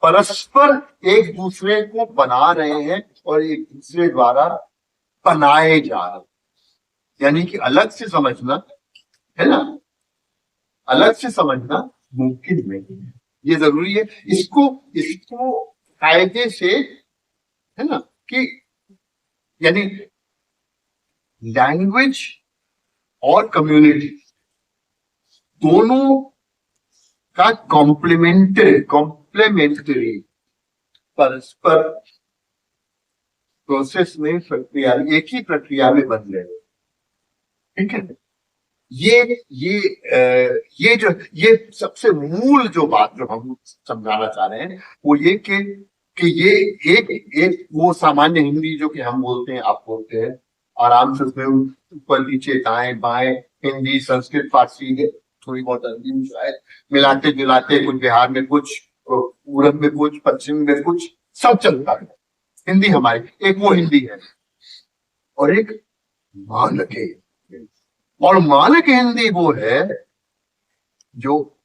[SPEAKER 3] परस्पर एक दूसरे को बना रहे हैं और एक दूसरे द्वारा बनाए जा रहे हैं। यानी कि अलग से समझना, है ना, अलग से समझना मुमकिन नहीं है, ये जरूरी है। इसको इसको कायदे से, है ना, कि यानी लैंग्वेज और कम्युनिटी दोनों का कॉम्प्लीमेंट्री परस्पर प्रोसेस में प्रक्रिया, एक ही प्रक्रिया में बन रहे हैं। ठीक है, ये सबसे मूल जो बात जो हम समझाना चाह रहे हैं वो ये कि ये एक एक वो सामान्य हिंदी जो कि हम बोलते हैं, आप बोलते हैं, आराम से उसमें ऊपर नीचे दाएं बाएं हिंदी संस्कृत फारसी है, थोड़ी बहुत अंग्रेजी शायद मिलाते जुलाते, कुछ बिहार में कुछ, पूरब में कुछ, पश्चिम में कुछ, सब चलता है। हिंदी हमारी एक वो हिंदी है, और एक मानक है, और मानक हिंदी वो है जो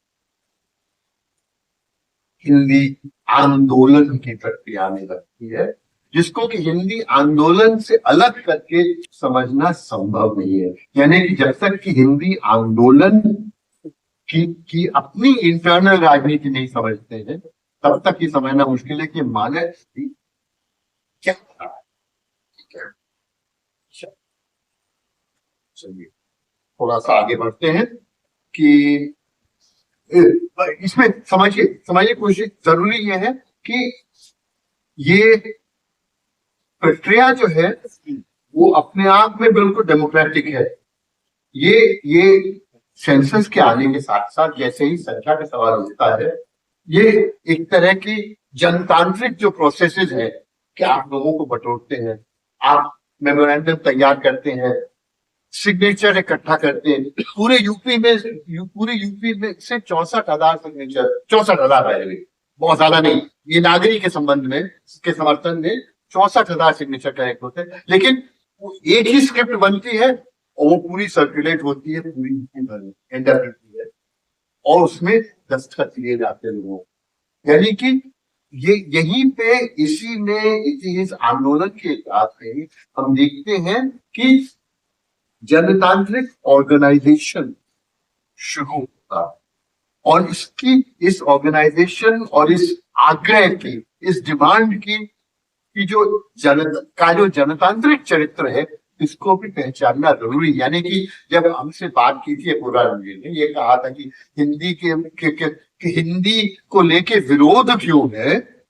[SPEAKER 3] हिंदी आंदोलन की प्रक्रिया में लगती है, जिसको कि हिंदी आंदोलन से अलग करके समझना संभव नहीं है। यानी कि जब तक कि हिंदी आंदोलन की अपनी इंटरनल राजनीति नहीं समझते हैं, तब तक ये समझना मुश्किल है कि मानक क्या है। ठीक है, चलिए थोड़ा सा आगे बढ़ते हैं कि इसमें समझिए कोशिश जरूरी ये है कि ये प्रक्रिया जो है वो अपने आप में बिल्कुल डेमोक्रेटिक है। ये सेंसस के आने के साथ साथ जैसे ही संख्या का सवाल उठता है, ये एक तरह की जनतांत्रिक जो प्रोसेसेस है कि आप लोगों को बटोरते हैं, आप मेमोरेंडम तैयार करते हैं, सिग्नेचर इकट्ठा करते हैं। पूरे यूपी में से 64,000 सिग्नेचर, 64,000 है, बहुत ज्यादा नहीं, ये नागरिक के संबंध में, के समर्थन में 64,000 सिग्नेचर कलेक्ट होते हैं। लेकिन एक ही स्क्रिप्ट बनती है और वो पूरी सर्कुलेट होती है, पूरी यूपी भर में एंटर करती है, और उसमें दस्तखत लिए जाते हैं लोगों। यानी कि ये यहीं पे इस आंदोलन के साथ में हम देखते हैं कि जनतांत्रिक ऑर्गेनाइजेशन शुरू होता है, और इस ऑर्गेनाइजेशन और इस आग्रह की, इस डिमांड की जो जनतांत्रिक चरित्र है, इसको भी पहचानना जरूरी। यानी कि जब हमसे बात की थी अपूर्वा जी ने, ये कहा था कि हिंदी कि हिंदी को लेके विरोध क्यों है,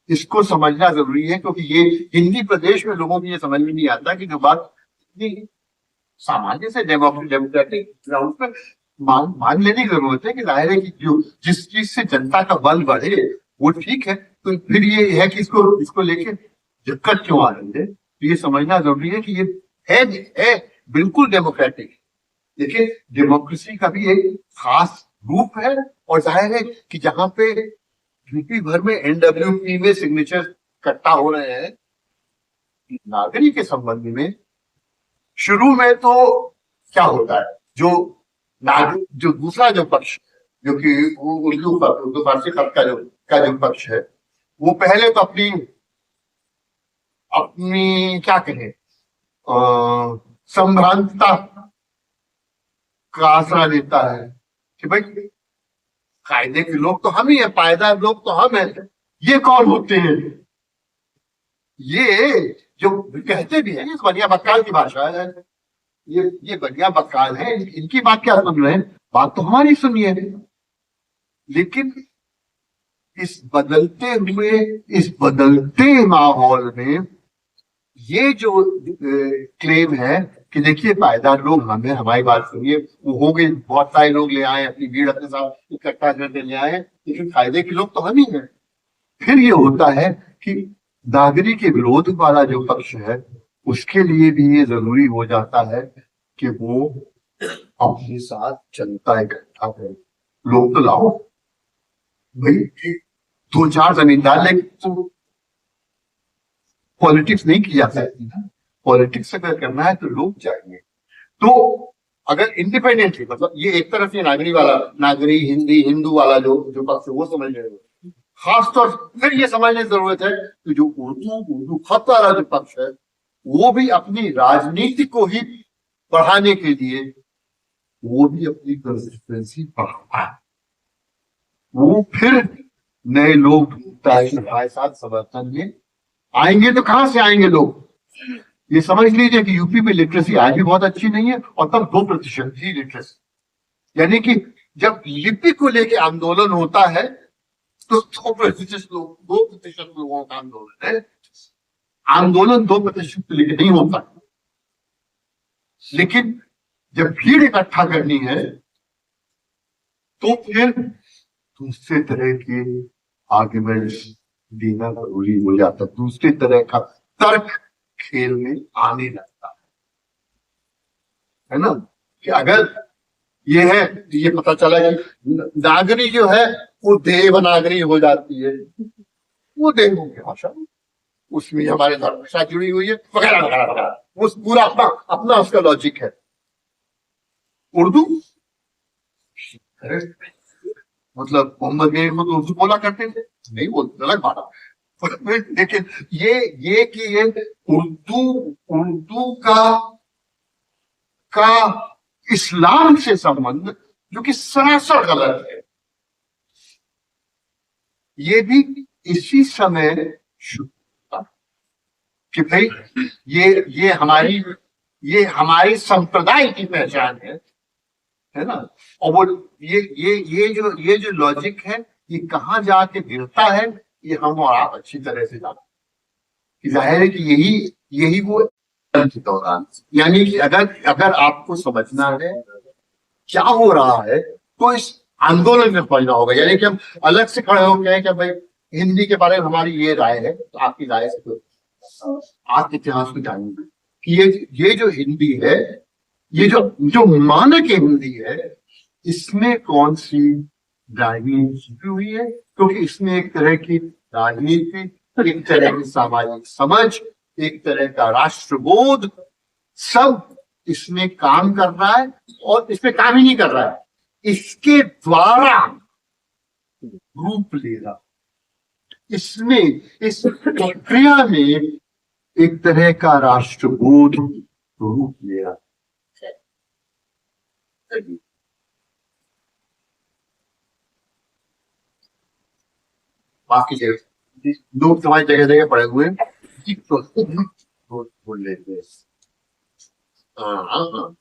[SPEAKER 3] इसको समझना जरूरी है, क्योंकि ये हिंदी प्रदेश में लोगों को ये समझ में नहीं आता कि जो बात सामान्य से डेमोक्रेटिक ग्राउंड पर मान लेने की जरूरत है कि जाहिर है कि जो जिस चीज से जनता का बल बढ़े वो ठीक है, तो फिर ये है कि इसको लेके दिक्कत क्यों आ रही है। तो ये समझना जरूरी है कि ये है बिल्कुल डेमोक्रेटिक, लेकिन डेमोक्रेसी का भी एक खास रूप है। और जाहिर है कि जहां पे यूपी भर में एनडब्ल्यूपी में सिग्नेचर इकट्ठा हो रहे हैं, नागरिक के संबंध में शुरू में तो क्या होता है, जो दूसरा जो पक्ष जो कि उर्दू फारसी खत का जो पक्ष है, वो पहले तो अपनी क्या कहें, संभ्रांतता का आसरा लेता है कि भाई कायदे के लोग तो हम ही हैं, पायदार लोग तो हम हैं। ये कौन होते हैं? ये जो कहते भी हैं, ये बनिया बक्काल की भाषा है। ये बनिया बक्काल है, इनकी बात क्या सुन रहे हैं? बात तो हमारी सुनिए। लेकिन इस बदलते माहौल में ये जो क्लेम है कि देखिए पायदार लोग हमें, हमारी बात सुनिए, वो हो गए, बहुत सारे लोग ले आए, अपनी भीड़ अपने साथ इकट्ठा करके ले आए, लेकिन फायदे के लोग तो हम ही हैं। फिर ये होता है कि नागरिक के विरोध वाला जो पक्ष है, उसके लिए भी ये जरूरी हो जाता है कि वो अपने साथ जनता इकट्ठा करे। लोग तो लाओ भाई, 2-4 जमींदार, लेकिन पॉलिटिक्स नहीं की जा सकती ना। पॉलिटिक्स अगर करना है तो लोग चाहिए। तो अगर इंडिपेंडेंटली, मतलब ये एक तरफ ये नागरी हिंदी हिंदू वाला जो पक्ष है वो समझ रहे हो, खासतौर फिर ये समझने की जरूरत है कि जो उर्दू खत वाला जो पक्ष है, वो भी अपनी राजनीति को ही बढ़ाने के लिए वो भी अपनी कंसिस्टेंसी बढ़ाता है। वो फिर नए लोग ढूंढता है, हमारे साथ समर्थन में आएंगे। तो कहां से आएंगे लोग? ये समझ लीजिए कि यूपी में लिटरेसी आज भी बहुत अच्छी नहीं है, और तब 2% ही लिटरेसी। यानी कि जब लिपि को लेके आंदोलन होता है तो 2% लोगों का आंदोलन है। आंदोलन 2% के लिए नहीं होता। लेकिन जब भीड़ इकट्ठा करनी है तो फिर दूसरे तरह के आर्ग्यूमेंट्स देना जरूरी हो जाता है, दूसरे तरह का तर्क खेल में आने लगता है ना। कि अगर ये है तो ये पता चला कि नागरी जो है वो देवनागरी हो जाती है, वो देवों की भाषा, उसमें हमारे धर्म के साथ जुड़ी हुई है, वगैरह वगैरह। वो पूरा अपना उसका लॉजिक है। उर्दू, मतलब मोहम्मद मीर को तो उर्दू बोला करते थे, नहीं बोलते, अलग बात। लेकिन ये कि ये उर्दू का इस्लाम से संबंध, जो कि सरासर गलत है, ये भी इसी समय कि भाई ये हमारी संप्रदाय की पहचान है ना। और वो ये जो लॉजिक है, ये कहाँ जाके गिरता है, ये हम और आप अच्छी तरह से जानते हैं। जाहिर है कि यही वो के दौरान, यानी कि अगर आपको समझना है क्या हो रहा है, तो इस आंदोलन में समझना होगा। यानी कि हम अलग से खड़े हो गए कि भाई हिंदी के बारे में हमारी ये राय है, तो आपकी राय से तो आप इतिहास को जानेंगे कि ये जो हिंदी है, ये जो मानक हिंदी है, इसमें कौन सी राजनीति छिपी हुई है। क्योंकि इसमें एक तरह की राजनीति, एक तरह की सामाजिक समझ, एक तरह का राष्ट्रबोध, सब इसमें काम कर रहा है। और इसमें काम ही नहीं कर रहा है, इसके द्वारा रूप ले रहा, इसमें इस प्रक्रिया में एक तरह का राष्ट्रबोध रूप ले रहा। बाकी लोग तुम्हारी जगह जगह पड़े हुए बोल लेते हैं। हाँ,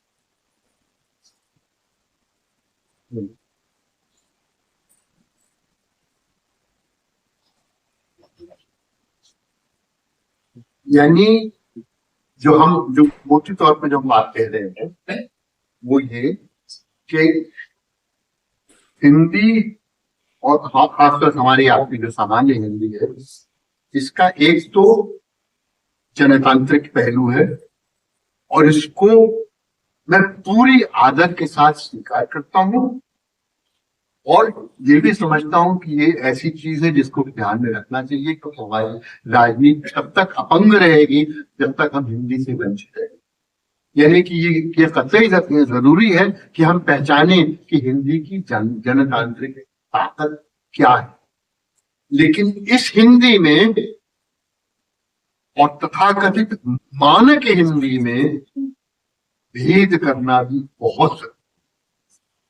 [SPEAKER 3] यानी जो मोटी तौर पे जो हम बात कह रहे हैं वो ये कि हिंदी, और खासकर हमारी आपकी जो सामान्य हिंदी है, इसका एक तो जनतांत्रिक पहलू है, और इसको मैं पूरी आदत के साथ स्वीकार करता हूं, और ये भी समझता हूं कि ये ऐसी चीज है जिसको ध्यान में रखना चाहिए, क्योंकि हमारी राजनीति तब तक अपंग रहेगी जब तक हम हिंदी से वंचित रहेंगे। यानी कि ये कतई जरूरी है कि हम पहचाने कि हिंदी की जनतांत्रिक ताकत क्या है। लेकिन इस हिंदी में और तथाकथित मानक हिंदी में भेद करना भी बहुत जरूरी।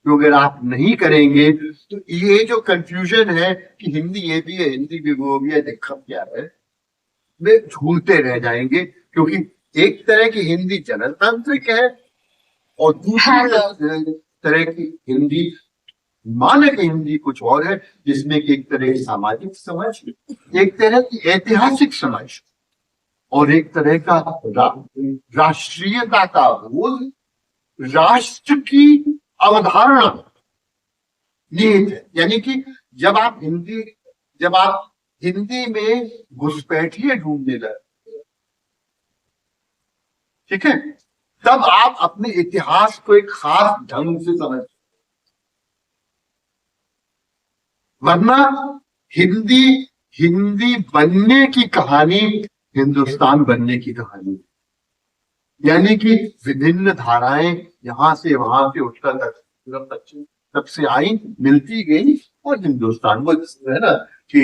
[SPEAKER 3] तो अगर आप नहीं करेंगे तो ये जो कंफ्यूजन है कि हिंदी ये भी है हिंदी भी वो भी है, दिक्कत क्या है, वे झूलते रह जाएंगे। क्योंकि एक तरह की हिंदी जनतांत्रिक है और दूसरी तरह की हिंदी मानक हिंदी कुछ और है, जिसमें कि एक तरह की सामाजिक समझ, एक तरह की ऐतिहासिक समझ और एक तरह का राष्ट्रीयता का बोध, राष्ट्र की अवधारणा निहित है। यानी कि जब आप हिंदी में घुसपैठिए ढूंढने लगे, ठीक है, तब आप अपने इतिहास को एक खास ढंग से समझ, वरना हिंदी हिंदी बनने की कहानी हिंदुस्तान बनने की कहानी, यानी कि विभिन्न धाराएं यहां से वहां से उत्तर तक पश्चिम तब से आई, मिलती गई और हिंदुस्तान वो है ना कि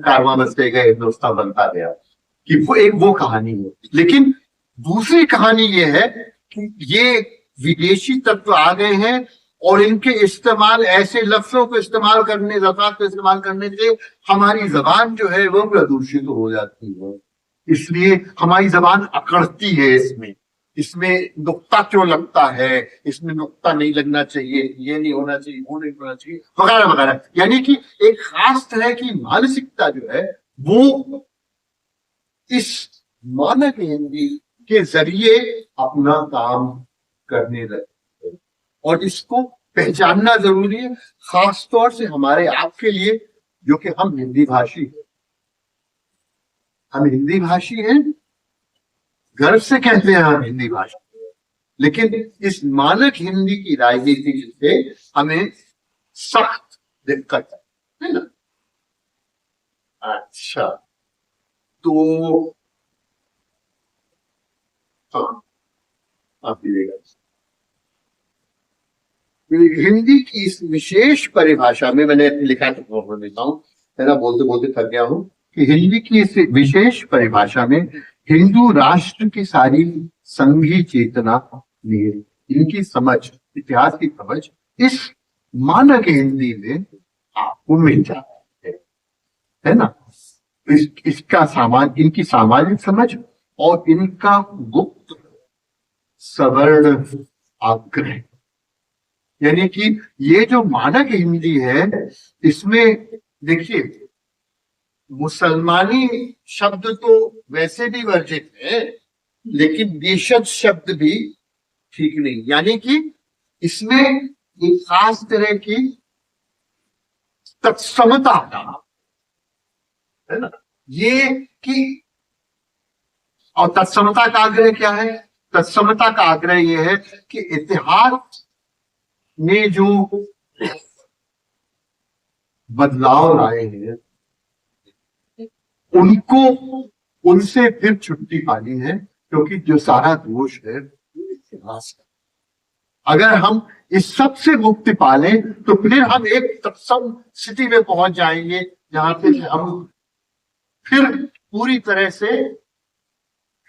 [SPEAKER 3] कारवां बसते गए हिंदुस्तान बनता गया, कि वो एक वो कहानी है। लेकिन दूसरी कहानी ये है कि ये विदेशी तत्व आ गए हैं और इनके इस्तेमाल, ऐसे लफ्जों को इस्तेमाल करने, ज़फ़ात को इस्तेमाल करने से हमारी जबान जो है वो प्रदूषित हो जाती है। इसलिए हमारी जबान अकड़ती है, इसमें नुक्ता क्यों लगता है, इसमें नुक्ता नहीं लगना चाहिए, ये नहीं होना चाहिए, वो नहीं होना चाहिए, वगैरह वगैरह। यानी कि एक खास तरह की मानसिकता जो है वो इस मानक हिंदी के जरिए अपना काम करने लगे और इसको पहचानना जरूरी है, खास तौर से हमारे आपके लिए जो कि हम हिंदी भाषी हैं। हम हिंदी भाषी हैं, गर्व से कहते हैं हम हिंदी भाषा, लेकिन इस मानक हिंदी की राजनीति से हमें सख्त दिक्कत है ना। अच्छा, तो हाँ, आप दीजिएगा। हिंदी की इस विशेष परिभाषा में मैंने लिखा तो बोल देता हूँ, है ना, बोलते बोलते थक गया हूँ, कि हिंदी की इस विशेष परिभाषा में हिंदू राष्ट्र की सारी संघी चेतना, इनकी समझ, इतिहास की समझ इस मानक हिंदी में आपको मिल जाती है ना। इनकी सामाजिक समझ और इनका गुप्त सवर्ण आग्रह, यानी कि ये जो मानक हिंदी है इसमें देखिए मुसलमानी शब्द तो वैसे भी वर्जित है, लेकिन देशज शब्द भी ठीक नहीं, यानी कि इसमें एक खास तरह की तत्समता है ना, ये कि, और तत्समता का आग्रह क्या है? तत्समता का आग्रह यह है कि इतिहास में जो बदलाव आए हैं उनको, उनसे फिर छुट्टी पानी है, क्योंकि जो सारा दोष है इतिहास का। अगर हम इस सब से मुक्ति पालें तो फिर हम एक तत्सम स्थिति में पहुंच जाएंगे जहां पे हम फिर पूरी तरह से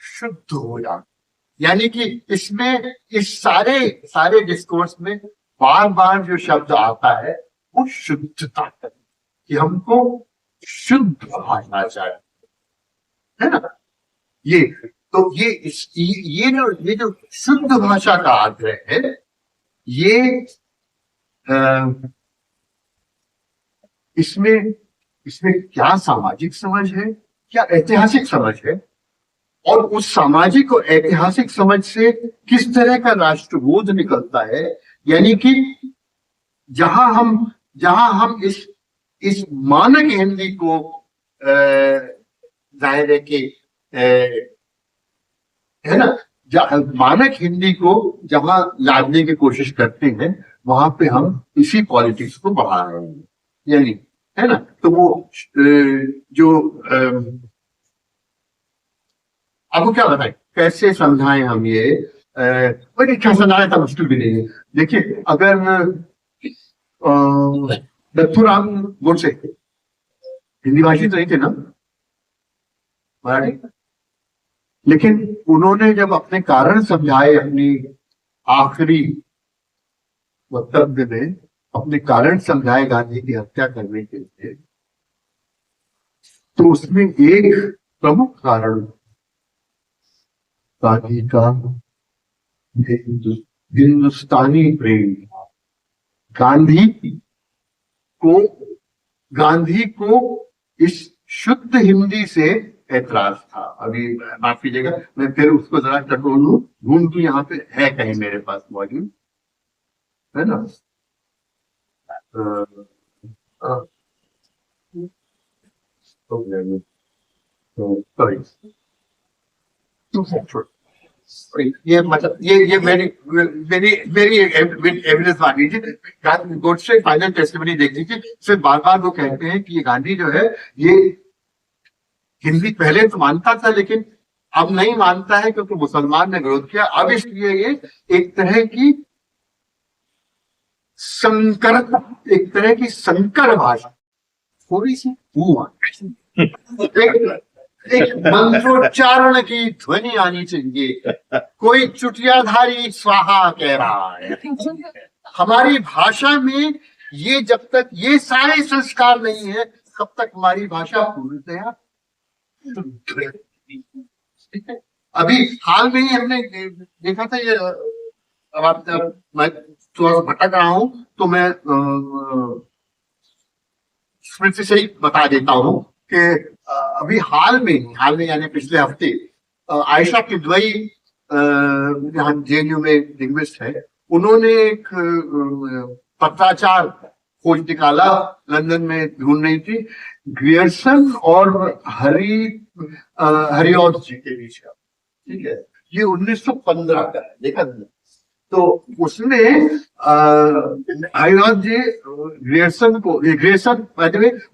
[SPEAKER 3] शुद्ध हो जाएंगे। यानी कि इसमें इस सारे डिस्कोर्स में बार बार जो शब्द आता है वो शुद्धता है, कि हमको शुद्ध भाषा चाहिए, है ना। ये तो ये जो शुद्ध भाषा का आग्रह है, ये इसमें क्या सामाजिक समझ है, क्या ऐतिहासिक समझ है, और उस सामाजिक और ऐतिहासिक समझ से किस तरह का राष्ट्रबोध निकलता है। यानी कि जहां हम इस मानक हिंदी को जाहिर है कि है ना, मानक हिंदी को जहां लादने की कोशिश करते हैं वहां पे हम इसी पॉलिटिक्स को बढ़ा रहे हैं, यानी है ना। तो वो जो आपको क्या बताएं, कैसे समझाएं हम ये, बड़ी क्या समझाएं था, मुश्किल भी नहीं है। देखिए अगर दत्तूराम गोडसे हिंदी भाषी तो नहीं थे ना, मराठी, लेकिन उन्होंने जब अपने कारण समझाए अपनी आखिरी वक्तव्य में अपने कारण समझाए गांधी की हत्या करने के लिए, तो उसमें एक प्रमुख कारण गांधी का हिंदुस्तानी प्रेम, गांधी को गांधी को इस शुद्ध हिंदी से ऐतराज था। अभी माफ कीजिएगा, मैं फिर उसको जरा टटोलूं, ढूंढूं, यहाँ पे है कहीं मेरे पास मौजूद, है ना? सॉरी, ये मतलब ये मेरी मेरी मेरी एविडेंस मान लीजिए, गोडसे फाइनल टेस्टिमनी देख लीजिए, सिर्फ बार बार वो कहते हैं कि ये गांधी जो है ये हिंदी पहले तो मानता था लेकिन अब नहीं मानता है क्योंकि मुसलमान ने विरोध किया, अब इसलिए ये एक तरह की संकर भाषा, थोड़ी सी एक मंत्रोच्चारण की ध्वनि आनी चाहिए, कोई चुटियाधारी स्वाहा कह रहा है। हमारी भाषा में ये जब तक ये सारे संस्कार नहीं है तब तक हमारी भाषा पूर्णतया। अभी हाल में ही हमने देखा था ये, अब मैं थोड़ा सा भटक रहा हूं तो मैं स्मृति से ही बता देता हूं कि अभी हाल में यानी पिछले हफ्ते आयशा किदवई यहाँ जेएनयू में लिंग्विस्ट है, उन्होंने एक पत्राचार खोज निकाला, लंदन में ढूंढ रही थी, ग्रियर्सन और हरिऔध जी के बीच का, ठीक है, ये 1915 का है, देखा तुमने? तो उसमें हरिऔध जी ग्रियर्सन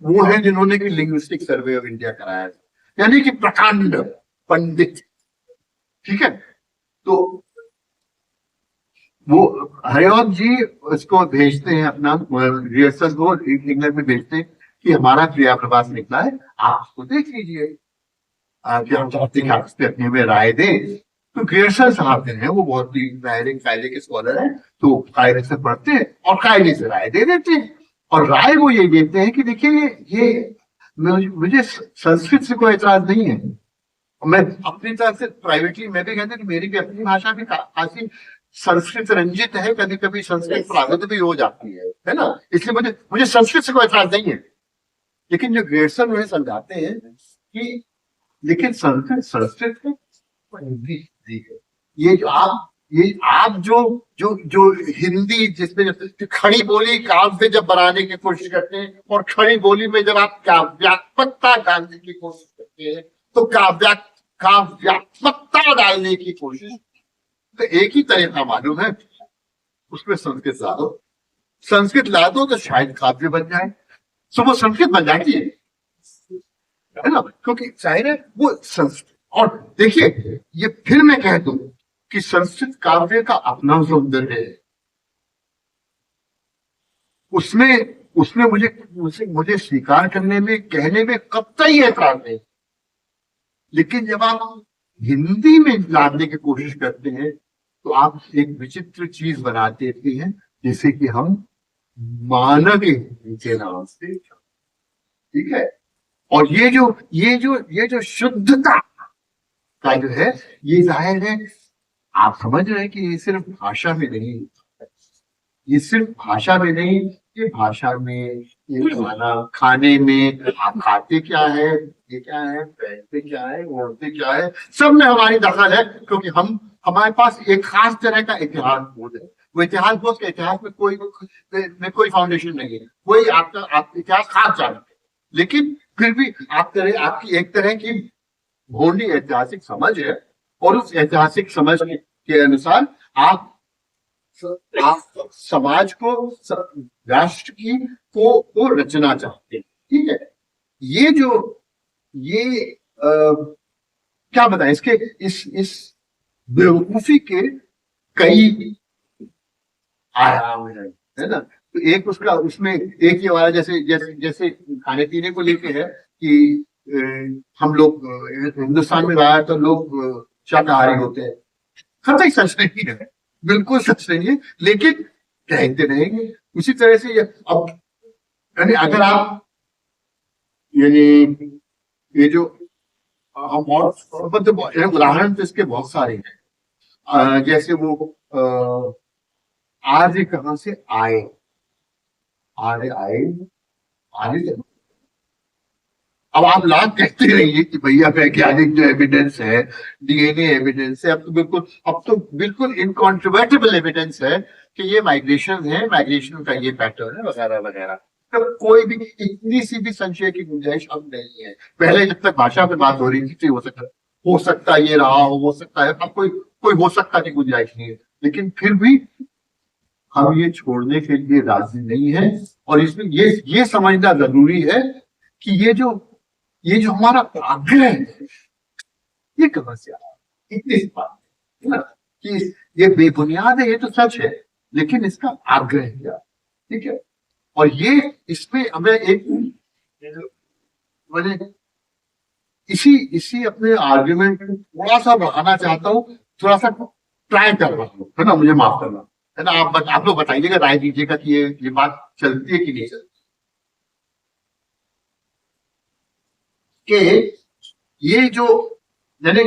[SPEAKER 3] वो है जिन्होंने कि लिंग्विस्टिक सर्वे ऑफ इंडिया कराया था, यानी कि प्रकांड पंडित, ठीक है। तो वो हरिऔध जी उसको भेजते हैं, अपना ग्रियर्सन को इंग्लैंड में भेजते हैं कि हमारा क्रिया प्रवास निकला है, आप उसको देख लीजिए, कि हम चाहते हैं आप उस पर अपनी में राय दें। तो ग्रियर्सन साहब हैं, वो बहुत ही कायदे के स्कॉलर हैं, तो कायदे से पढ़ते हैं और कायदे से राय दे देते हैं, और राय वो ये देते हैं कि देखिए ये मुझे संस्कृत से कोई एतराज नहीं है, मैं अपनी तरफ से प्राइवेटली मैं भी कहता हूँ कि मेरी भी अपनी भाषा भी काफी संस्कृत रंजित है, कभी कभी संस्कृत प्राकृत भी हो जाती है ना, इसलिए मुझे संस्कृत से कोई एतराज नहीं है। लेकिन जो ग्रियर्सन उन्हें समझाते हैं कि लेकिन संस्कृत है, हिंदी है, ये आप जो हिंदी जिसमें खड़ी बोली काव्य जब बनाने की कोशिश करते हैं, और खड़ी बोली में जब आप काव्यात्मकता डालने की कोशिश करते हैं, तो काव्यात्मकता डालने की कोशिश, तो एक ही तरीका मालूम है, उसमें संस्कृत ला दो तो शायद काव्य बन जाए, तो वो संस्कृत बन जाती है ना, क्योंकि जाहिर है वो संस्कृत। और देखिए, ये फिर मैं कह दूं कि संस्कृत काव्य का अपना सौंदर्य है, उसमें मुझे स्वीकार करने में, कहने में कतई एतराज नहीं, लेकिन जब आप हिंदी में लाने की कोशिश करते हैं तो आप एक विचित्र चीज बना देते हैं, जैसे कि हम मानव के नाम से, ठीक है। और ये जो शुद्धता का जो है, ये जाहिर है आप समझ रहे हैं कि ये सिर्फ भाषा में नहीं, ये भाषा में, ये खाने में आप खाते क्या है, ये क्या है, पहनते क्या है, ओढ़ते क्या है, सब में हमारी दखल है, क्योंकि हमारे पास एक खास तरह का इतिहास बोध है। वो इतिहास बोध के इतिहास में कोई फाउंडेशन नहीं है, कोई आप इतिहास खास जानते हैं, लेकिन फिर भी आपकी एक तरह की भोंडी ऐतिहासिक समझ है, और उस ऐतिहासिक समझ के अनुसार आप समाज को, राष्ट्र को रचना चाहते हैं, ठीक है। ये क्या बताएं, इसके इस बेवकूफी के कई आयाम है ना। तो एक उसमें एक ही हमारा जैसे खाने पीने को लेके है कि हम लोग हिंदुस्तान में रहा है तो लोग शाकाहारी होते हैं, कतई सच नहीं है, बिल्कुल सच नहीं है, लेकिन कहते रहेंगे। उसी तरह से अब यानी अगर आप यानी ये जो हम और मतलब उदाहरण तो इसके बहुत सारे हैं। जैसे वो आर्य कहाँ से आए, आर्य आए, आर्य। अब आप लाभ कहते रहिए कि भैया वैज्ञानिक जो एविडेंस है, डीएनए एविडेंस है, अब तो बिल्कुल इनकॉन्ट्रोवर्टिबल एविडेंस है कि ये माइग्रेशन है, माइग्रेशन का ये पैटर्न है वगैरह वगैरह। तो कोई भी इतनी सी भी संशय की गुंजाइश अब नहीं है। पहले जब तक भाषा पे बात हो रही थी तो हो सकता ये रहा हो सकता है, अब कोई हो सकता की गुंजाइश नहीं है। लेकिन फिर भी हम ये छोड़ने के लिए राजी नहीं है। और इसमें ये समझना जरूरी है कि ये जो हमारा आग्रह है ये कहां से आया, इतनी सी बात है ना, कि ये बेबुनियाद है, ये तो सच है, लेकिन इसका आग्रह क्या, ठीक है। और ये इसमें हमें एक मैंने इसी अपने आर्ग्यूमेंट को थोड़ा सा बढ़ाना चाहता हूँ, थोड़ा सा ट्राई कर रहा हूँ, है ना, मुझे माफ करना, है ना। आप लोग बताइएगा, राय दीजिएगा कि ये बात चलती है कि नहीं चलती। कि ये जो यानी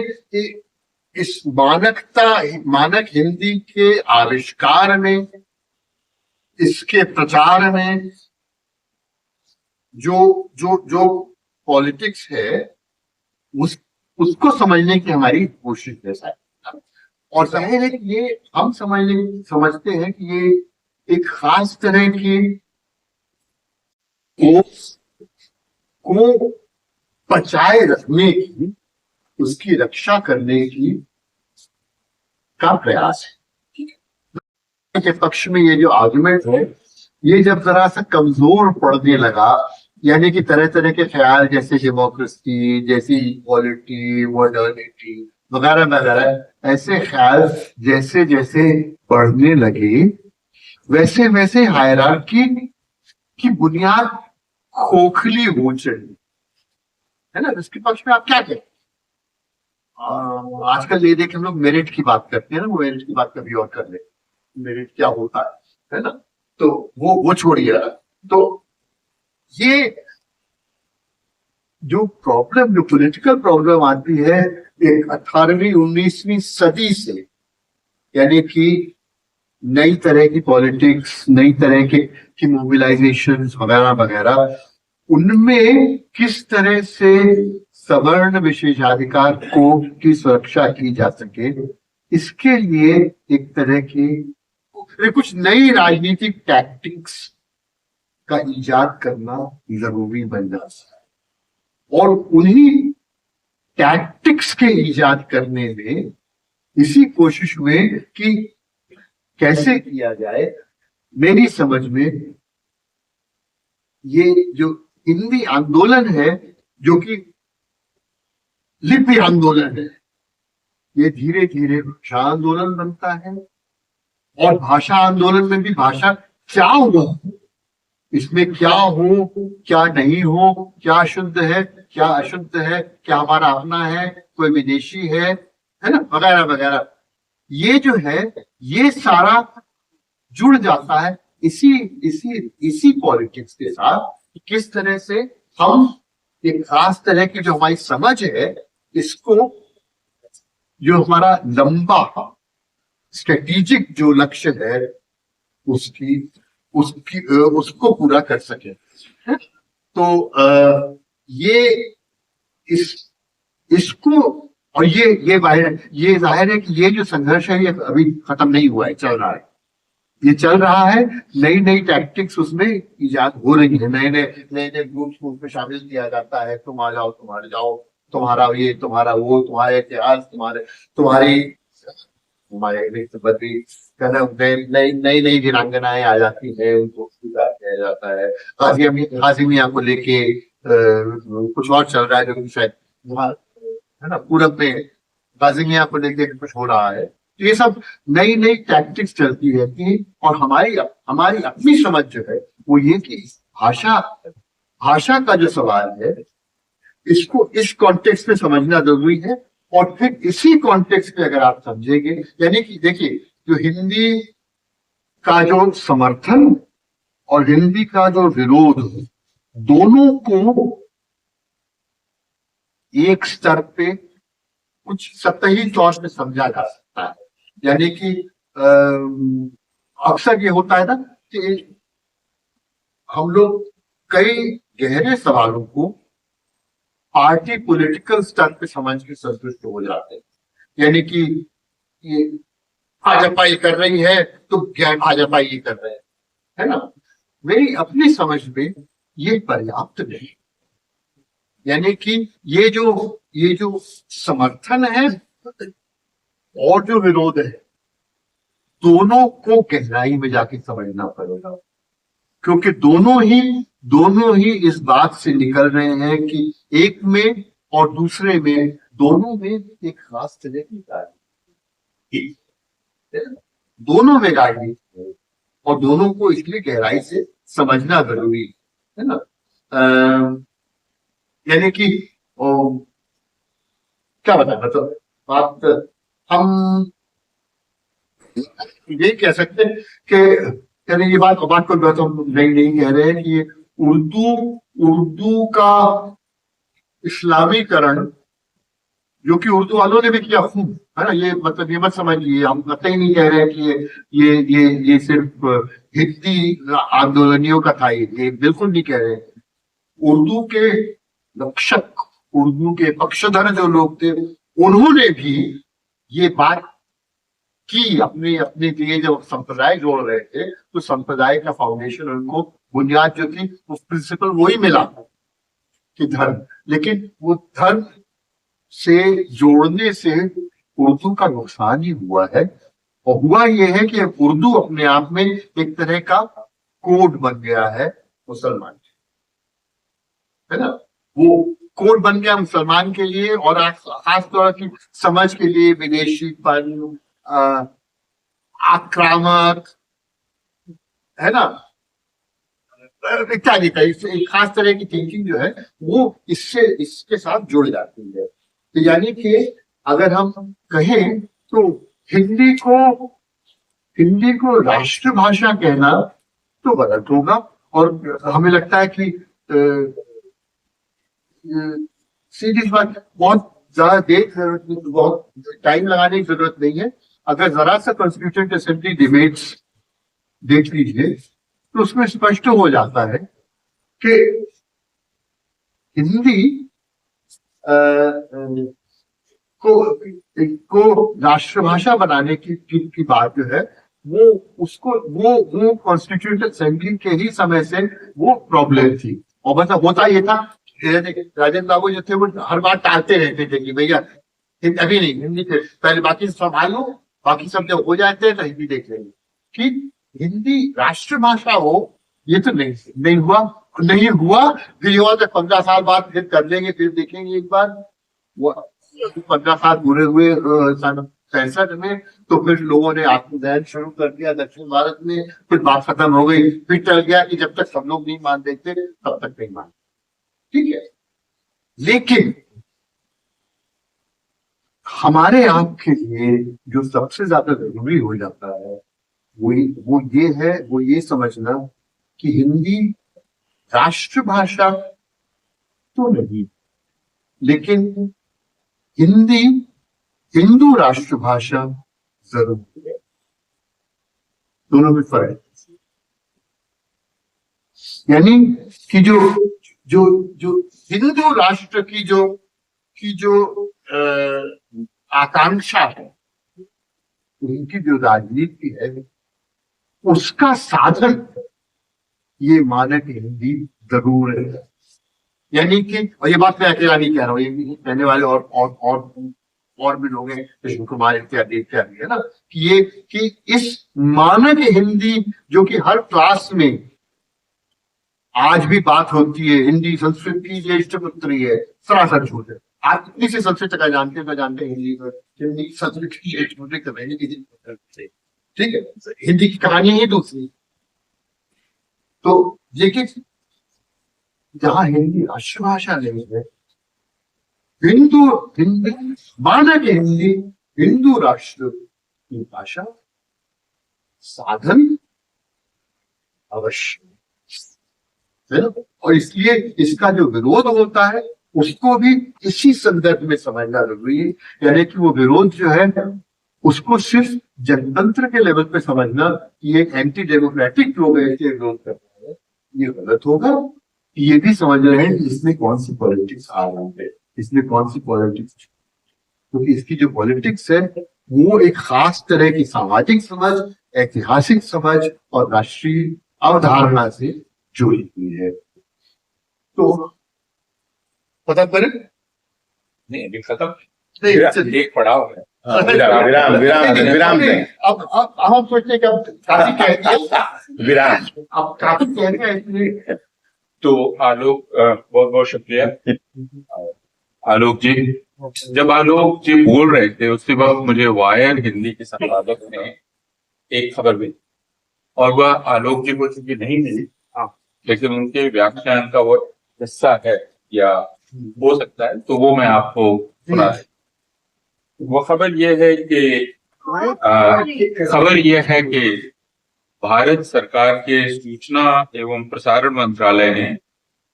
[SPEAKER 3] इस मानक हिंदी के आविष्कार में, इसके प्रचार में जो पॉलिटिक्स है उसको समझने की हमारी कोशिश है। और जाहिर है कि ये हम समझते हैं कि ये एक खास तरह की को बचाए रखने की, उसकी रक्षा करने की का प्रयास है। के पक्ष में ये जो आर्गुमेंट है, ये जब जरा सा कमजोर पड़ने लगा, यानी कि तरह तरह के ख्याल जैसे डेमोक्रेसी, जैसी इक्वालिटी, मॉडर्निटी वगैरह वगैरह, ऐसे ख्याल जैसे जैसे बढ़ने लगे, वैसे वैसे हायरार्की की बुनियाद खोखली हो चली, है ना। इसके पक्ष में आप क्या कहें? आजकल ये देख हम लोग मेरिट की बात करते हैं ना, वो मेरिट की बात कभी और कर ले, मेरिट क्या होता है ना। तो वो छोड़िए। तो ये जो पॉलिटिकल प्रॉब्लम आती है एक 18वीं 19वीं सदी से, यानी कि नई तरह की पॉलिटिक्स, नई तरह की मोबिलाइजेशन वगैरह वगैरह, उनमें किस तरह से सवर्ण विशेषाधिकार की सुरक्षा की जा सके, इसके लिए एक तरह की कुछ नई राजनीतिक टैक्टिक्स का इजाद करना जरूरी बन जाता है। और उन्हीं टैक्टिक्स के इजाद करने में, इसी कोशिश में कि कैसे किया जाए, मेरी समझ में ये जो हिंदी आंदोलन है, जो कि लिपि आंदोलन है, ये धीरे धीरे भाषा आंदोलन बनता है। और भाषा आंदोलन में भी भाषा क्या हो, इसमें क्या हो क्या नहीं हो, क्या शुद्ध है क्या अशुद्ध है, क्या हमारा अपना है कोई विदेशी है ना, वगैरह वगैरह, ये जो है ये सारा जुड़ जाता है इसी पॉलिटिक्स के साथ। किस तरह से हम एक खास तरह की जो हमारी समझ है, इसको जो हमारा लंबा स्ट्रेटेजिक जो लक्ष्य है उसको पूरा कर सके। तो ये इसको, और ये जाहिर है कि ये जो संघर्ष है ये अभी खत्म नहीं हुआ है, चल रहा है, ये चल रहा है। नई नई टैक्टिक्स उसमें इजाद हो रही है, नए नए ग्रुप्स को उसमें शामिल किया जाता है। तुम आ जाओ, तुम्हारे जाओ, तुम्हारा ये, तुम्हारा वो, तुम्हारे इतिहास, तुम्हारी नई नई वीरांगनाएं आ जाती है, उनको किया जाता है। काजी मियां को लेके कुछ और चल रहा है, जो कि शायद है ना, पूरब में काजी मियां को लेके कुछ हो रहा है। तो ये सब नई नई टैक्टिक्स चलती रहती है। और हमारी अपनी समझ जो है वो ये कि भाषा का जो सवाल है, इसको इस कॉन्टेक्स्ट में समझना जरूरी है। और फिर इसी कॉन्टेक्स्ट में अगर आप समझेंगे, यानी कि देखिए, जो हिंदी का जो समर्थन और हिंदी का जो विरोध, दोनों को एक स्तर पे कुछ सतही तौर पे समझा जा सकता है। यानी कि अक्सर ये होता है ना कि हम लोग कई गहरे सवालों को पार्टी पॉलिटिकल स्तर पे समझ के संतुष्ट हो जाते हैं। यानी कि ये भाजपा ये कर रही है तो गैर भाजपा ये कर रहे हैं, है ना। मेरी अपनी समझ में ये पर्याप्त नहीं। यानी कि ये जो समर्थन है और जो विरोध है, दोनों को गहराई में जाके समझना पड़ेगा, क्योंकि दोनों ही इस बात से निकल रहे हैं कि एक में और दूसरे में, दोनों में एक खास तरह की राजनीति, दोनों में राजनीति है और दोनों को इसलिए गहराई से समझना जरूरी है ना। यानी कि क्या बताएं, मतलब बात हम ये कह सकते हैं कि यानी ये बात को तो हम नहीं कह रहे हैं कि ये उर्दू का इस्लामीकरण, जो कि उर्दू वालों ने भी किया खूब, है ना। ये मतलब ये मत समझिए, हम कतई नहीं कह रहे हैं कि ये सिर्फ हिंदी आंदोलनियों का था, ये बिल्कुल नहीं कह रहे। उर्दू के रक्षक, उर्दू के पक्षधर जो लोग थे, उन्होंने भी ये बात की, अपने अपने लिए जब संप्रदाय जोड़ रहे थे तो संप्रदाय का फाउंडेशन, उनको बुनियाद जो थी, उस प्रिंसिपल वही मिला कि धर्म। लेकिन वो धर्म से जोड़ने से उर्दू का नुकसान ही हुआ है, और हुआ ये है कि उर्दू अपने आप में एक तरह का कोड बन गया है मुसलमान, है ना। वो कोड बन गया मुसलमान के लिए, और खास तौर की समझ के लिए विदेशीपन, आक्रामक, है ना, इत्यादि का एक खास तरह की थिंकिंग जो है वो इसके साथ जुड़ जाती है। तो यानी कि अगर हम कहें तो हिंदी को राष्ट्रभाषा कहना तो गलत होगा, और हमें लगता है कि सीधी बात, बहुत ज्यादा देर जरूरत नहीं, बहुत टाइम लगाने की जरूरत नहीं है। अगर जरा सा कॉन्स्टिट्यूएंट असेंबली डिबेट्स देख लीजिए तो उसमें स्पष्ट हो जाता है कि हिंदी को राष्ट्रभाषा बनाने की बात जो है, वो कॉन्स्टिट्यूएंट असेंबली के ही समय से वो प्रॉब्लम थी। और मतलब होता ये था, राजेंद्र बाबू जो थे वो हर बार टालते रहते थे कि भैया अभी नहीं, हिंदी से पहले बाकी संभाल लो, बाकी सब जब हो जाते हैं तो हिंदी देख लेंगे। ठीक, हिंदी राष्ट्रभाषा हो ये तो नहीं हुआ। फिर ये हुआ 15 साल बाद फिर कर लेंगे, फिर देखेंगे एक बार। वो 15 साल पूरे हुए 65 में, तो फिर लोगों ने आत्मदहन शुरू कर दिया दक्षिण भारत में, फिर बात खत्म हो गई। फिर चल गया कि जब तक सब लोग नहीं मान देते तब तक नहीं मान, ठीक है। लेकिन हमारे आपके लिए जो सबसे ज्यादा जरूरी हो जाता है वो ये समझना कि हिंदी राष्ट्रभाषा तो नहीं, लेकिन हिंदी हिंदू राष्ट्रभाषा जरूर है। दोनों में फर्क है। यानी कि जो हिंदू राष्ट्र की जो आकांक्षा है, उनकी जो राजनीति है, उसका साधन ये मानक हिंदी जरूर है। यानी कि, और ये बात मैं अकेला नहीं कह रहा हूँ, ये कहने वाले और भी लोग हैं, कृष्ण कुमार इत्यादि, है ना, कि इस मानक हिंदी जो कि हर क्लास में आज भी बात होती है, हिंदी संस्कृत की ज्येष्ठ पुत्री है, सरासर झूठ है। आप कितनी से संस्कृत का जानते हैं हिंदी संस्कृत की ज्येष्ठ पुत्री कर रहे हैं, ठीक है। हिंदी की कहानी ही दूसरी। तो देखिए, जहां हिंदी राष्ट्रभाषा नहीं है, हिंदी मानक हिंदी हिंदू राष्ट्र की भाषा, साधन अवश्य है ना। और इसलिए इसका जो विरोध होता है उसको भी इसी संदर्भ में समझना जरूरी है। यानी कि वो विरोध जो है उसको सिर्फ जनतंत्र के लेवल पे समझना कि ये एंटी डेमोक्रेटिक लोग ऐसे विरोध कर रहे हैं, ये गलत होगा। ये भी समझ रहे हैं कि इसमें कौन सी पॉलिटिक्स आ रही है, इसमें कौन सी पॉलिटिक्स, क्योंकि इसकी जो पॉलिटिक्स है वो एक खास तरह की सामाजिक समझ, ऐतिहासिक समझ और राष्ट्रीय अवधारणा से जुड़ी हुई है। तो पता करें
[SPEAKER 2] नहीं अभी खत्म
[SPEAKER 3] नहीं,
[SPEAKER 2] एक पड़ाव है।
[SPEAKER 4] विराम दें।
[SPEAKER 3] अब हम सोचते कि अब काफी कह दिया,
[SPEAKER 4] विराम।
[SPEAKER 3] अब काफी कह दिया इसलिए
[SPEAKER 2] तो आलोक बहुत बहुत शुक्रिया आलोक जी। जब आलोक जी बोल रहे थे उसी वक्त मुझे वायर हिंदी के संपादक ने एक खबर दी और वह आलोक जी को चूंकि नहीं मिली, लेकिन उनके व्याख्यान का वो हिस्सा है या हो सकता है, तो वो मैं आपको सुना। वो खबर ये है कि भारत सरकार के सूचना एवं प्रसारण मंत्रालय ने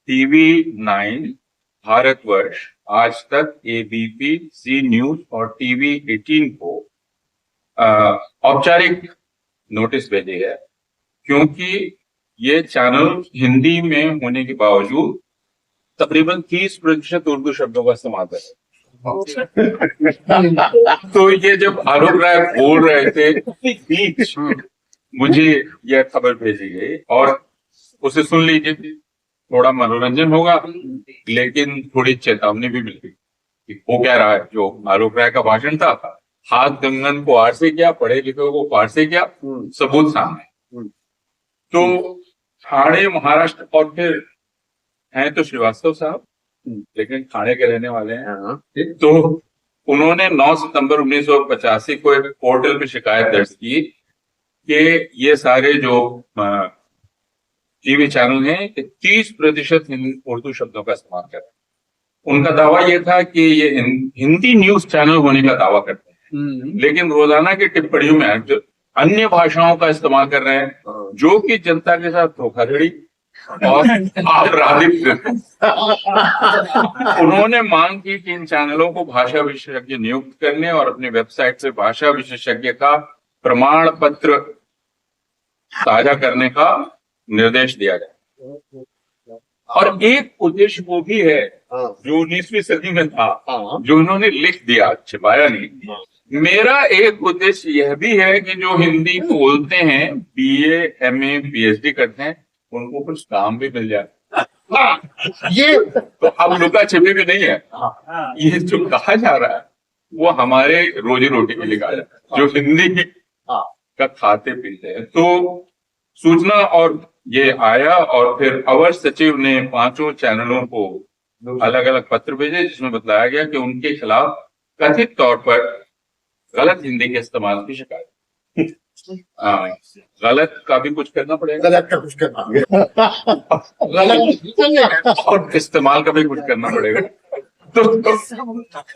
[SPEAKER 2] टीवी 9, भारतवर्ष, आज तक, एबीपी, जी न्यूज और टीवी 18 को औपचारिक नोटिस भेजी है, क्योंकि ये चैनल हिंदी में होने के बावजूद तकरीबन 30% उर्दू शब्दों का इस्तेमाल कर रहे हैं। तो ये जब आलोक राय बोल रहे थे उसी बीच मुझे यह खबर भेजी गई और उसे सुन लीजिए। थोड़ा मनोरंजन होगा लेकिन थोड़ी चेतावनी भी मिल गई कि वो क्या रहा है। जो आलोक राय का भाषण था, हाथ गंगन को आर से किया, पढ़े लिखे को पार से किया, सबूत सामने। तो ठाणे महाराष्ट्र और फिर हैं तो श्रीवास्तव साहब, लेकिन ठाणे के रहने वाले हैं। तो उन्होंने 9 सितंबर 1985 को एक पोर्टल पे शिकायत दर्ज की कि ये सारे जो टीवी चैनल हैं 30% उर्दू शब्दों का इस्तेमाल कर रहे हैं। उनका दावा यह था कि ये हिंदी न्यूज चैनल होने का दावा करते हैं, लेकिन रोजाना की टिप्पणियों में जो अन्य भाषाओं का इस्तेमाल कर रहे हैं, जो कि जनता के साथ धोखाधड़ी और आपराधिक। उन्होंने मांग की कि इन चैनलों को भाषा विशेषज्ञ नियुक्त करने और अपनी वेबसाइट से भाषा विशेषज्ञ का प्रमाण पत्र साझा करने का निर्देश दिया जाए। और एक उद्देश्य वो भी है जो 19वीं सदी में था, जो उन्होंने लिख दिया, छिपाया नहीं। मेरा एक उद्देश्य यह भी है कि जो हिंदी बोलते हैं, बीए, एमए, पीएचडी करते हैं, उनको कुछ काम भी मिल जाए। ये तो अब लुका छिपी भी नहीं है। ये जो कहा जा रहा है वो हमारे रोजी रोटी के लिए कहा जा रहा है, जो हिंदी का खाते पीते हैं। तो सूचना और ये आया और फिर अवर सचिव ने 5 चैनलों को अलग अलग पत्र भेजे, जिसमें बताया गया कि उनके खिलाफ कथित तौर पर गलत हिंदी के इस्तेमाल की शिकायत। गलत का भी कुछ करना पड़ेगा,
[SPEAKER 3] गलत का कुछ करना, गलत
[SPEAKER 2] और इस्तेमाल का भी कुछ करना पड़ेगा। तो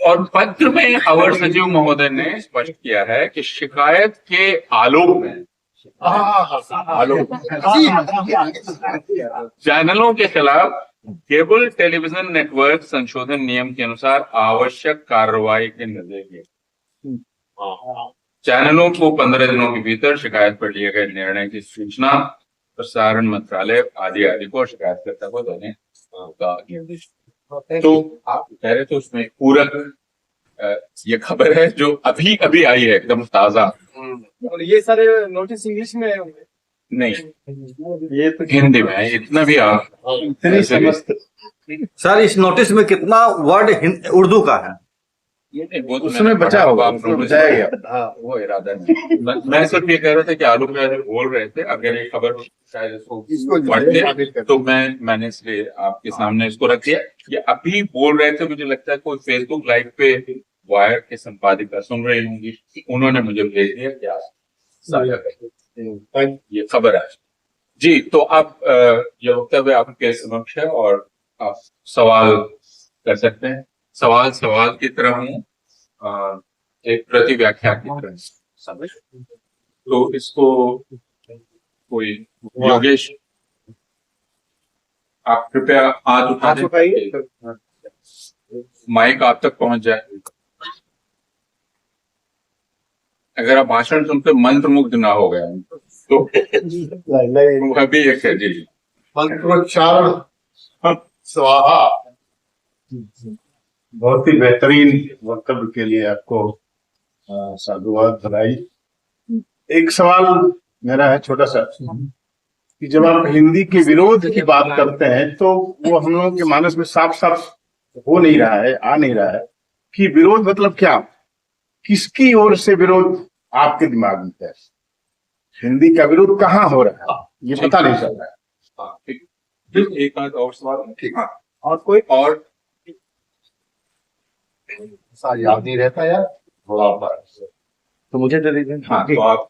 [SPEAKER 2] और पत्र में अवर सचिव महोदय ने स्पष्ट किया है कि शिकायत के आलोक में चैनलों के खिलाफ केबल टेलीविजन नेटवर्क संशोधन नियम के अनुसार आवश्यक कार्रवाई के निर्देश दिए। चैनलों को 15 दिनों के भीतर शिकायत पर लिए गए निर्णय की सूचना प्रसारण मंत्रालय आदि को शिकायतकर्ता को देने का निर्देश। तो आप कह रहे थे उसमें पूरक ये खबर है जो अभी अभी आई है, एकदम ताजा।
[SPEAKER 5] और ये सारे नोटिस इंग्लिश में होंगे?
[SPEAKER 2] नहीं, ये तो हिंदी में है। इतना भी आप
[SPEAKER 4] सर, इस नोटिस में कितना वर्ड उर्दू का है?
[SPEAKER 2] वो तो
[SPEAKER 4] उसमें बचा होगा, उसमें बचाया गया।
[SPEAKER 2] वो इरादा नहीं। मैं सिर्फ ये कह रहा था कि आलोक राय जो बोल रहे थे, अगर ये खबर शायद इसको पढ़ते तो मैंने इसलिए आपके सामने इसको रख दिया। ये अभी बोल रहे थे, मुझे लगता है कोई फेसबुक लाइव पे वायर के संपादिका सुन रही होंगी, उन्होंने मुझे भेज दिया क्या साझा कर ये खबर है जी। तो आप ये वक्तव्य आपके समक्ष है और आप सवाल कर सकते हैं। सवाल की तरह हूँ, एक प्रति व्याख्या की तरह समझ। तो इसको कोई योगेश आप कृपया हाथ उठा
[SPEAKER 5] हाथ उठाइए।
[SPEAKER 2] दें, माइक आप तक पहुंच जाए। अगर आप भाषण सुनते मंत्रमुग्ध ना हो गए तो वह भी एक है जी।
[SPEAKER 3] मंत्रोच्चारण स्वाहा।
[SPEAKER 6] बहुत ही बेहतरीन वक्तव्य के लिए आपको साधुवाद बधाई। एक सवाल मेरा है छोटा सा कि जब आप हिंदी के विरोध की बात करते हैं तो वो हम लोगों के मानस में साफ साफ हो नहीं रहा है, आ नहीं रहा है कि विरोध मतलब क्या, किसकी ओर से विरोध आपके दिमाग में है? हिंदी का विरोध कहाँ हो रहा है ये पता नहीं चल रहा है।
[SPEAKER 2] हाँ, ठीक। एक आध और सवाल।
[SPEAKER 3] ठीक।
[SPEAKER 2] हाँ,
[SPEAKER 5] और कोई
[SPEAKER 2] और
[SPEAKER 3] साल याद नहीं रहता यार थोड़ा
[SPEAKER 5] तो मुझे दे दीजिए।
[SPEAKER 2] हाँ, तो आप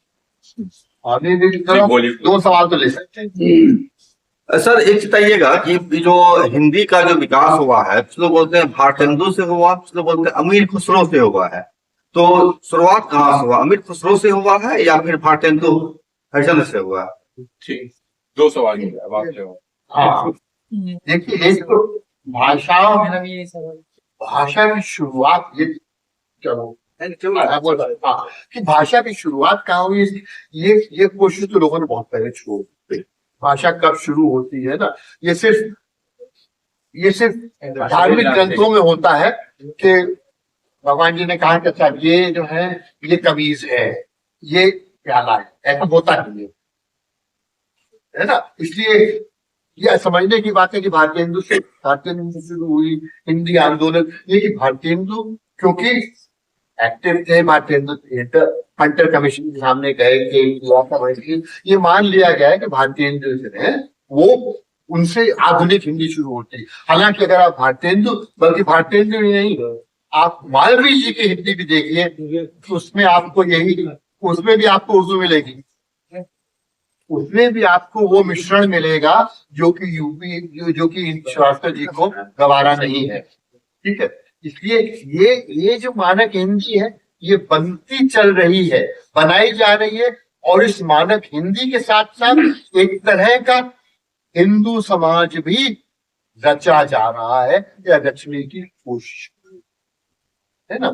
[SPEAKER 3] आने दे
[SPEAKER 2] जी,
[SPEAKER 3] दो।
[SPEAKER 2] बोलिए।
[SPEAKER 3] 2 सवाल तो ले सकते हैं।
[SPEAKER 4] सर एक बताइएगा कि ये जो हिंदी का जो विकास हुआ है, कुछ लोग बोलते हैं भारतेंदु से हुआ, कुछ लोग बोलते हैं अमीर खुसरो से हुआ है, तो शुरुआत कहाँ से हुआ? अमीर खुसरो से हुआ है या फिर भारतेंदु हरिश्चंद्र से हुआ है?
[SPEAKER 2] ठीक, 2 सवाल हो गए, अब आप जवाब।
[SPEAKER 3] हाँ देखिए, एक तो भाषा की शुरुआत ये चलो मैं बोल रहा था कि भाषा की शुरुआत कहाँ हुई, ये कोशिश तो लोगों ने बहुत पहले छोड़ दी। भाषा कब शुरू होती है ना, ये सिर्फ धार्मिक ग्रंथों में होता है कि भगवान जी ने कहा कि अच्छा ये जो है ये कमीज है, ये प्याला है, ऐसा होता नहीं है ना। इसलिए यह समझने की बात है कि भारतेंदु से शुरू हुई हिंदी आंदोलन, ये कि भारतेंदु क्योंकि एक्टिव थे, भारतेंदु हंटर कमीशन के सामने गए थे, ये मान लिया गया है कि भारतेंदु ने वो उनसे आधुनिक हिंदी शुरू होती। हालांकि अगर आप भारतेंदु, बल्कि भारतेंदु ही नहीं, आप मालवीय जी की हिंदी भी देखिए तो उसमें आपको उसमें भी आपको उर्दू मिलेगी, उसमें भी आपको वो मिश्रण मिलेगा जो कि यूपी जो कि श्रीवास्तव जी को गवारा नहीं है। ठीक है, इसलिए ये जो मानक हिंदी है ये बनती चल रही है, बनाई जा रही है, और इस मानक हिंदी के साथ साथ एक तरह का हिंदू समाज भी रचा जा रहा है या रचने की कोशिश है ना।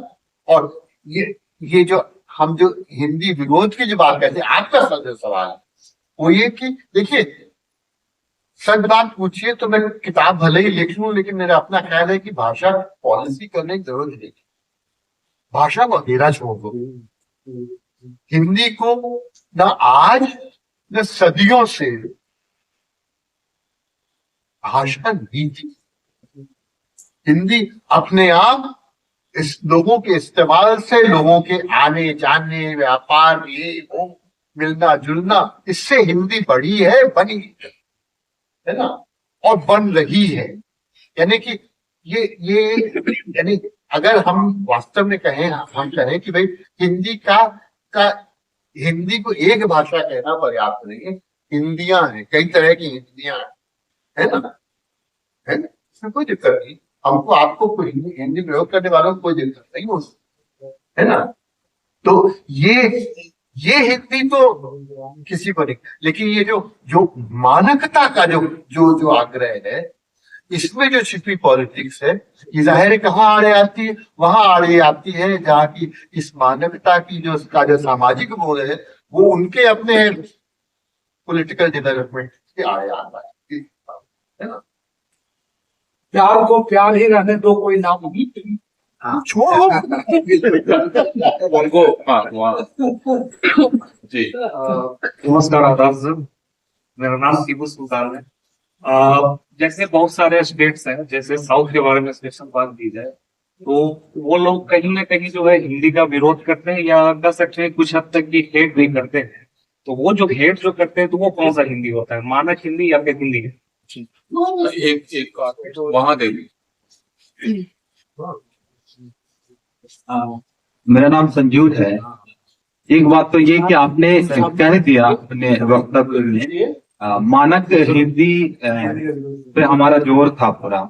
[SPEAKER 3] और ये जो हम जो हिंदी विरोध की जो बात करते हैं, आपका सवाल है वो ये कि देखिए, सच बात पूछिए तो मैं किताब भले ही लिख लूं, लेकिन मेरा अपना ख्याल है कि भाषा पॉलिसी करने की जरूरत नहीं। भाषा को अकेला छोड़ दो। हिंदी को न आज न सदियों से भाषा नहीं थी। हिंदी अपने आप इस लोगों के इस्तेमाल से, लोगों के आने जाने, व्यापार, ये वो मिलना जुलना, इससे हिंदी बढ़ी है, बनी है ना, और बन रही है। यानी कि ये यानी अगर हम वास्तव में कहें, हम कहें कि भाई हिंदी हिंदी को एक भाषा कहना पर्याप्त नहीं है, हिंदियां हैं, कई तरह की हिंदियां हैं, है ना, इसमें कोई दिक्कत नहीं। हमको आपको कोई हिंदी प्रयोग करने वालों को कोई दिक्कत नहीं हो सकती, है ना। तो ये हिंदी तो किसी को नहीं, लेकिन ये जो मानकता का जो आग्रह है, इसमें जो छिपी पॉलिटिक्स है, ये जाहिर है कहाँ आड़े आती है, वहां आड़े आती है जहाँ की इस मानवता की जो सामाजिक बोध है वो उनके अपने पॉलिटिकल डेवलपमेंट के आड़े आता है ना।
[SPEAKER 5] प्यार को प्यार ही रहने दो, कोई नाम नहीं
[SPEAKER 3] छोड़ो
[SPEAKER 2] उनको। हाँ, वहाँ जी।
[SPEAKER 7] नमस्कार, आदाब सर। मेरा नाम टीपू सुल्तान है। जैसे बहुत सारे स्टेट्स हैं, जैसे साउथ के बारे में स्पेशल बात की जाए तो वो लोग कहीं ना कहीं जो है हिंदी का विरोध करते हैं, या कह सकते हैं कुछ हद तक की हेट भी करते हैं। तो वो जो हेट जो करते हैं तो वो कौन सा हिंदी होता है, मानक हिंदी या फिर हिंदी है?
[SPEAKER 2] एक वहां दे दी।
[SPEAKER 8] मेरा नाम संजू है। एक बात तो ये कि आपने कह दिया अपने वक्तव्य में मानक हिंदी पे हमारा जोर था पूरा।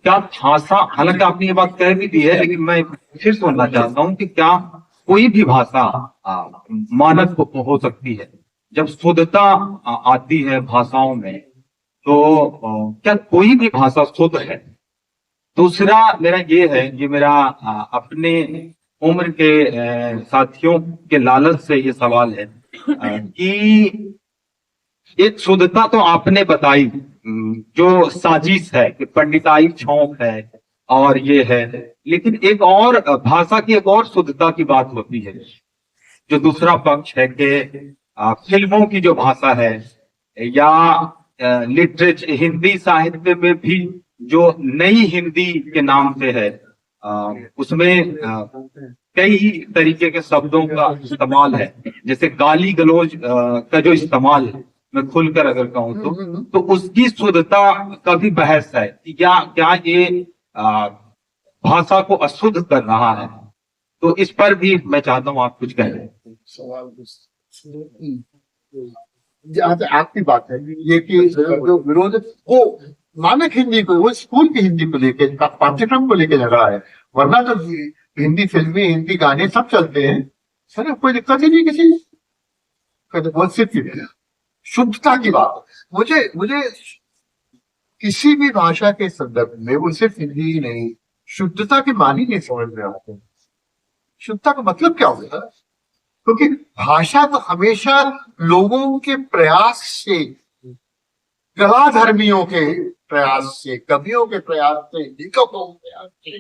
[SPEAKER 8] क्या भाषा, हालांकि आपने ये बात कह भी दी है, लेकिन मैं फिर सुनना चाहता हूँ कि क्या कोई भी भाषा मानक हो सकती है जब शुद्धता आती है भाषाओं में, तो क्या कोई भी भाषा शुद्ध है? दूसरा मेरा ये है, ये मेरा अपने उम्र के साथियों के लालच से ये सवाल है कि एक शुद्धता तो आपने बताई, जो साजिश है कि पंडिताई छौंक है और ये है, लेकिन एक और भाषा की एक और शुद्धता की बात होती है, जो दूसरा पक्ष है कि फिल्मों की जो भाषा है या लिटरेचर, हिंदी साहित्य में भी जो नई हिंदी के नाम से है, उसमें कई तरीके के शब्दों का इस्तेमाल है, जैसे गाली गलौज का जो इस्तेमाल है, मैं खुलकर अगर कहूँ तो उसकी शुद्धता का भी बहस है कि क्या ये भाषा को अशुद्ध कर रहा है। तो इस पर भी मैं चाहता हूँ आप कुछ कहें।
[SPEAKER 3] सवाल जहाँ तक आपकी बात है, ये कि जो विरोध वो मानक हिंदी को, वो स्कूल की हिंदी को लेके, पाठ्यक्रम को लेके झगड़ा है, वरना तो हिंदी फिल्में, हिंदी गाने सब चलते हैं, है ना, कोई दिक्कत ही नहीं किसी को। सिर्फ शुद्धता की बात, मुझे किसी भी भाषा के संदर्भ में, वो सिर्फ हिंदी ही नहीं, शुद्धता के मानी नहीं समझ में आते। शुद्धता का मतलब क्या होता है? क्योंकि भाषा तो हमेशा लोगों के प्रयास से, कलाधर्मियों के प्रयास से, कवियों के प्रयास से, लेखकों के प्रयास से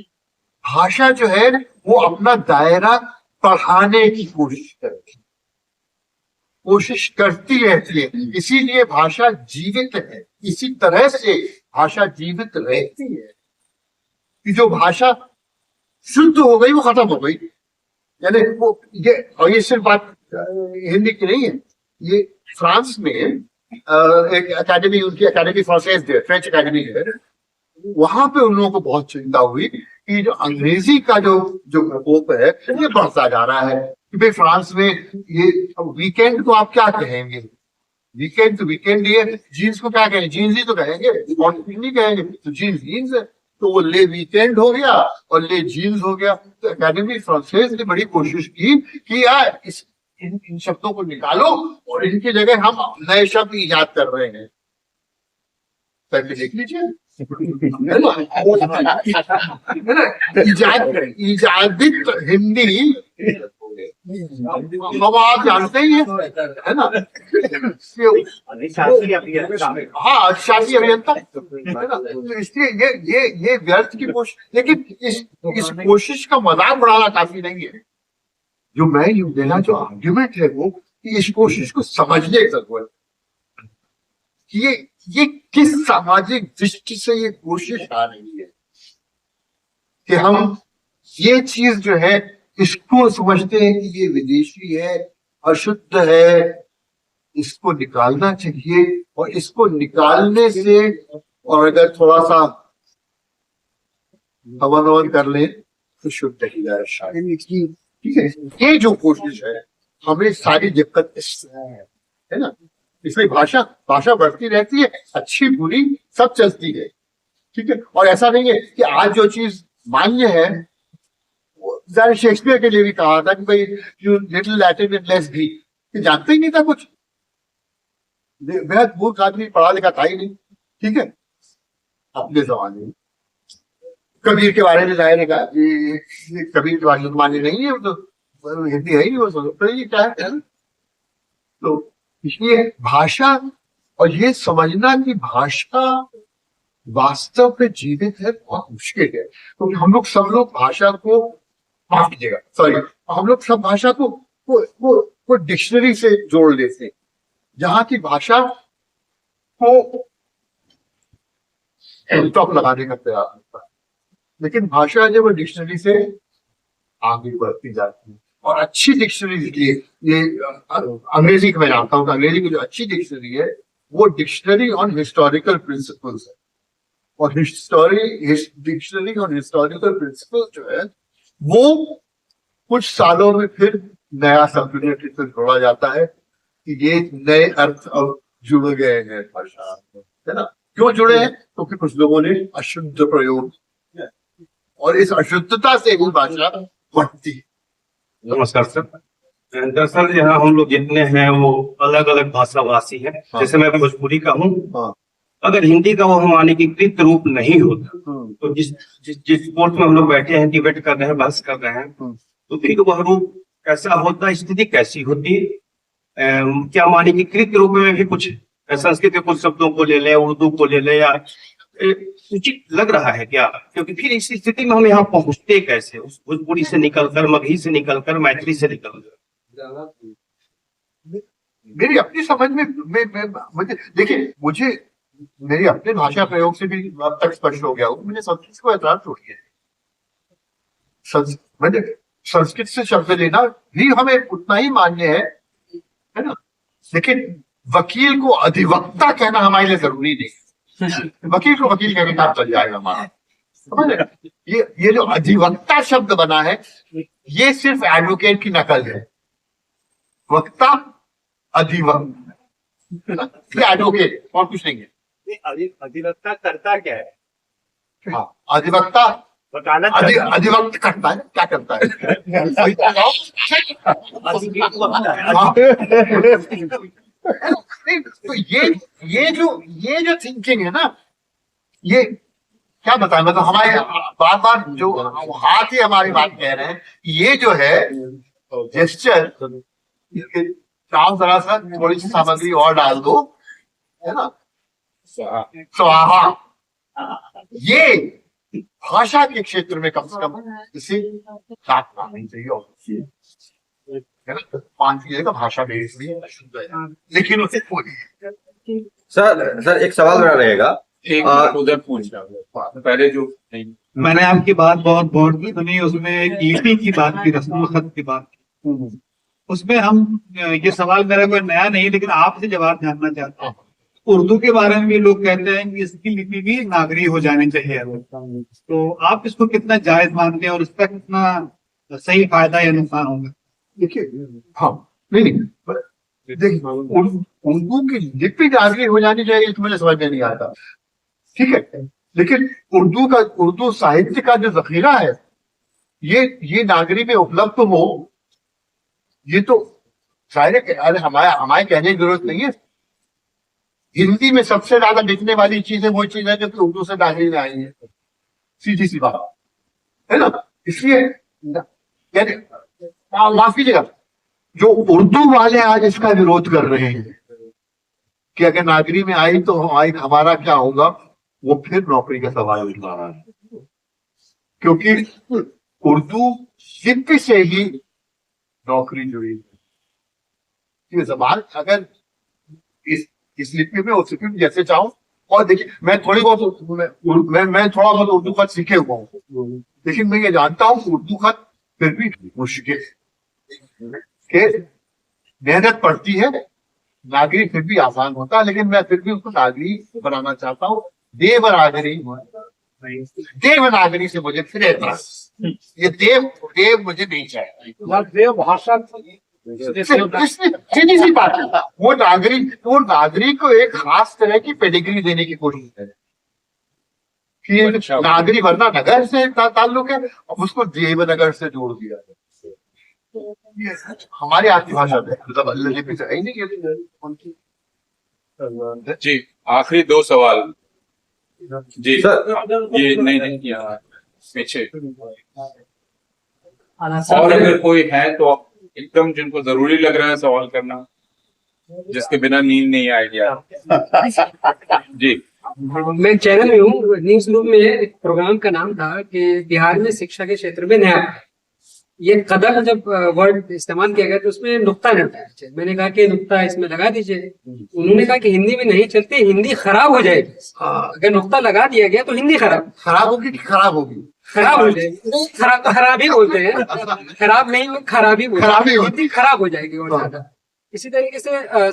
[SPEAKER 3] भाषा जो है वो अपना दायरा बढ़ाने की कोशिश करती रहती है। इसीलिए भाषा जीवित है, इसी तरह से भाषा जीवित रहती है कि जो भाषा शुद्ध हो गई वो खत्म हो गई। यानी वो ये सिर्फ बात हिंदी की नहीं है, ये फ्रांस में एक एकेडमी, उनकी एकेडमी फ्रांसेज है, फ्रेंच एकेडमी है, वहां पे उन लोगों को बहुत चिंता हुई कि जो अंग्रेजी का जो प्रकोप है ये बढ़ता जा रहा है, कि भाई फ्रांस में ये वीकेंड को आप क्या कहेंगे? वीकेंड तो वीकेंड ही है, जीन्स को क्या कहेंगे? जीन्स ही तो कहेंगे, नहीं कहेंगे, तो जीन्स जीन्स है, तो वो ले वीकेंड हो गया और ले जीन्स हो गया। तो एकेडमी फ्रांसेज ने बड़ी कोशिश की कि यार इन शब्दों को निकालो और इनकी जगह हम नए शब्द इजाद कर रहे हैं, करके देख लीजिए। इजादित हिंदी हम आप जानते ही है ना, हाँ शासी अभियंता, है ना। तो इसलिए ये व्यर्थ की कोशिश, लेकिन इस कोशिश का मजाक बढ़ाना काफी नहीं है। जो मैं देना जो आर्ग्यूमेंट है वो कि इस कोशिश को समझने की जरूरत है, ये किस सामाजिक दृष्टि से ये कोशिश आ रही है कि हम ये चीज जो है इसको समझते हैं कि ये विदेशी है, अशुद्ध है, इसको निकालना चाहिए, और इसको निकालने से और अगर थोड़ा सा हवन कर ले तो शुद्ध ही जाए शायद। ठीक है, ये जो कोशिश है हमें सारी दिक्कत है ना, इसलिए भाषा बढ़ती रहती है, अच्छी बुरी सब चलती है। ठीक है, और ऐसा नहीं है कि आज जो चीज मान्य है, जरा शेक्सपियर के लिए भी कहा था कि भाई you little Latin and less Greek, जानते ही नहीं था कुछ, बेहद मूर्ख आदमी, पढ़ा लिखा था ही नहीं। ठीक है, अपने जमाने में कबीर के बारे में जाहिर है कहा कि कबीर के बारे में मान्य नहीं है, वो तो हिंदी है ही नहीं, वो क्या है। तो इसलिए भाषा, और ये समझना कि भाषा वास्तव में जीवित है बहुत मुश्किल है, क्योंकि हम लोग सब लोग भाषा को, माफ कीजिएगा, सॉरी, हम लोग सब भाषा को डिक्शनरी से जोड़ लेते हैं, जहां की भाषा को स्टॉप लगाने का प्रयास होता है, लेकिन भाषा जब डिक्शनरी से आगे बढ़ती जाती है। और अच्छी डिक्शनरी के लिए, ये अंग्रेजी की मैं जानता हूँ, अंग्रेजी की जो अच्छी डिक्शनरी है वो डिक्शनरी ऑन हिस्टोरिकल प्रिंसिपल्स है, और डिक्शनरी ऑन हिस्टोरिकल प्रिंसिपल्स जो है वो कुछ सालों में फिर नया सब्जेक्ट से जोड़ा जाता है कि ये नए अर्थ अब जुड़ गए हैं भाषा, है ना। क्यों जुड़े हैं? क्योंकि कुछ लोगों ने अशुद्ध प्रयोग, और इस अशुद्धता से ही भाषा बढ़ती है।
[SPEAKER 9] नमस्कार सर, दरअसल यहाँ हम लोग जितने हैं वो अलग अलग भाषा भाषी हैं। जैसे मैं भोजपुरी का हूँ, अगर हिंदी का वो मानकीकृत रूप नहीं होता तो जिस कोर्ट में हम लोग बैठे हैं, डिबेट कर रहे हैं, बहस कर रहे हैं, तो फिर वह रूप कैसा होता, स्थिति कैसी होती, क्या मानकीकृत रूप में भी कुछ संस्कृत के कुछ शब्दों को ले लें, उर्दू को ले लें, या उचित लग रहा है क्या? क्योंकि फिर इस स्थिति में हम यहाँ पहुंचते कैसे, उस भोजपुरी से निकलकर, मगही से निकलकर, मैथिली से निकलकर।
[SPEAKER 3] मेरी अपनी समझ में मुझे देखिए, मुझे मेरी अपने भाषा प्रयोग से भी अब तक स्पष्ट हो गया हूँ, मैंने संस्कृत को ऐतराज छोड़ दिया है। मैंने संस्कृत से शब्द लेना भी हमें उतना ही मान्य है ना, लेकिन वकील को अधिवक्ता कहना हमारे लिए जरूरी नहीं। वकील को वकील कहने काम चल जाएगा हमारा, समझ रहे? ये जो अधिवक्ता शब्द बना है, ये सिर्फ एडवोकेट की नकल है। वक्ता, अधिवक्ता, एडवोकेट और कुछ नहीं है।
[SPEAKER 1] अधिवक्ता करता क्या है?
[SPEAKER 3] हाँ, अधिवक्ता
[SPEAKER 1] वकालत
[SPEAKER 3] अधिवक्त करता है, क्या करता है? हाँ। नहीं, तो ये जो थिंकिंग है ना, ये क्या बताएं, मतलब हमारे बार बार जो हाथ ही हमारी बात कह रहे हैं, ये जो है जेस्चर, काम जरा सा थोड़ी सी सामग्री और डाल दो, है ना, स्वाहा, ये भाषा के क्षेत्र में कम से कम इसे काटना नहीं चाहिए, और है ना, 5 की जगह भाषा बेस भी शुद्ध है, लेकिन उसे कोई
[SPEAKER 4] सर एक सवाल मेरा रहेगा।
[SPEAKER 2] एक उधर पूछ रहा पहले जो
[SPEAKER 1] मैंने आपकी बात बहुत गौर की सुनी, उसमें एक लिपि की बात की, रस्म खत की बात की, उसमें हम ये सवाल मेरा कोई नया नहीं, लेकिन आपसे जवाब जानना चाहता हूँ। उर्दू के बारे में भी लोग कहते हैं कि इसकी लिपि भी नागरी हो जानी चाहिए, तो आप इसको कितना जायज मानते हैं और इसका कितना सही फायदा या नुकसान होगा?
[SPEAKER 3] देखिए, हाँ, नहीं देखिए, उर्दू की लिपि नागरी हो जानी चाहिए, तो मुझे समझ में नहीं आता, ठीक है, लेकिन उर्दू साहित्य का जो जखीरा है, ये नागरी में उपलब्ध हो, ये तो शायद अरे हमारे कहने की जरूरत नहीं है। हिंदी में सबसे ज्यादा बिकने वाली चीजें वो चीज है जो कि उर्दू से नागरी में आई है, सीधी सी बात है ना। इसलिए माफ कीजिएगा, जो उर्दू वाले आज इसका विरोध कर रहे हैं कि अगर नागरी में आई तो हमारा क्या होगा, वो फिर नौकरी का सवाल उठा रहा है, क्योंकि उर्दू लिपि से ही नौकरी जुड़ी है। जबान अगर इस लिपि में उस लिपि में जैसे चाहूं, और देखिए मैं थोड़ी बहुत मैं थोड़ा बहुत उर्दू खत सीखे हुआ हूँ, लेकिन मैं ये जानता हूँ उर्दू खत फिर भी मुश्किल के मेहनत पड़ती है, नागरी फिर भी आसान होता है, लेकिन मैं फिर भी उसको नागरी बनाना चाहता हूँ। देवनागरी से मुझे फिर ये देव मुझे नहीं चाहिए,
[SPEAKER 5] देव भाषा
[SPEAKER 3] सीधी सी बात है। वो नागरी को एक खास तरह की पेडिग्री देने की कोशिश है कि नागरी वरना नगर से ताल्लुक है, उसको देवनगर से जोड़ दिया है। हमारे आपकी भाषा में मतलब लिपि से है ही नहीं।
[SPEAKER 2] जी आखिरी 2 सवाल जी सर, ये नहीं किया पीछे, और अगर कोई है तो एकदम जिनको जरूरी लग रहा है सवाल करना, जिसके बिना नींद नहीं आएगी जी।
[SPEAKER 10] मैं चैनल में हूँ, न्यूज रूम में एक प्रोग्राम का नाम था कि बिहार में शिक्षा के क्षेत्र में नया, ये कदर जब वर्ड इस्तेमाल किया गया तो उसमें नुक्ता नहीं, मैंने कहा कि नुक्ता इसमें लगा दीजिए, उन्होंने कहा कि हिंदी में नहीं चलती, हिंदी खराब हो जाएगी। अगर नुक्ता लगा दिया गया तो हिंदी खराब
[SPEAKER 3] होगी कि खराब होगी,
[SPEAKER 10] खराब हो जाएगी, खराब ही बोलते हैं, खराब नहीं खराब ही हिंदी खराब हो जाएगी और ज्यादा। इसी तरीके से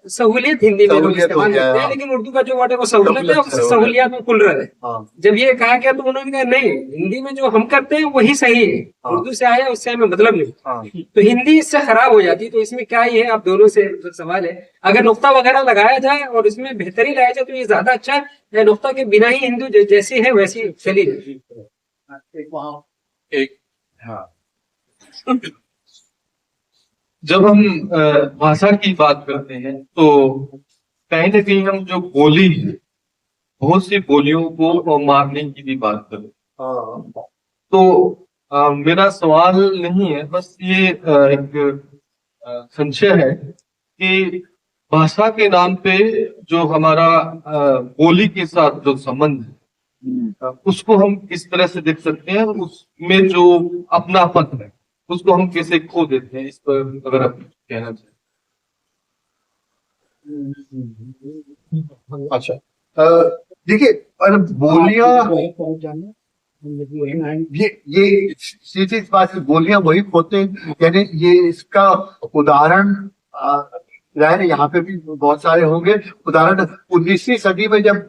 [SPEAKER 10] सहूलियत हिंदी में लोग इस्तेमाल करते हैं, लेकिन उर्दू का जो वर्ड है वो सहूलत है, सहूलियत में कुल रहे। जब ये कहा गया तो उन्होंने कहा नहीं, हिंदी में जो हम करते हैं वही सही है, उर्दू से आया उससे हमें मतलब नहीं, तो हिंदी इससे खराब हो जाती। तो इसमें क्या ही है, आप दोनों से सवाल है, अगर नुक्ता वगैरह लगाया जाए और इसमें बेहतरी लाया जाए तो ये ज्यादा अच्छा है, या नुक्ता के बिना ही हिंदू जैसी है वैसी चली जाए।
[SPEAKER 8] हाँ, जब हम भाषा की बात करते हैं तो
[SPEAKER 9] कहीं ना कहीं हम जो बोली है, बहुत सी बोलियों को मारने की भी बात करें तो मेरा सवाल नहीं है, बस ये एक संशय है कि भाषा के नाम पे जो हमारा बोली के साथ जो संबंध है, उसको हम किस तरह से देख सकते हैं, उसमें जो अपनापन है उसको हम कैसे खो देते हैं, इस पर अगर आप कहना चाहें।
[SPEAKER 3] अच्छा, देखिए, और बोलियां, ये सीधी सी बात है, बोलियां वही होते हैं, यानी ये इसका उदाहरण जाहिर है यहाँ पे भी बहुत सारे होंगे। उदाहरण 19वीं सदी में जब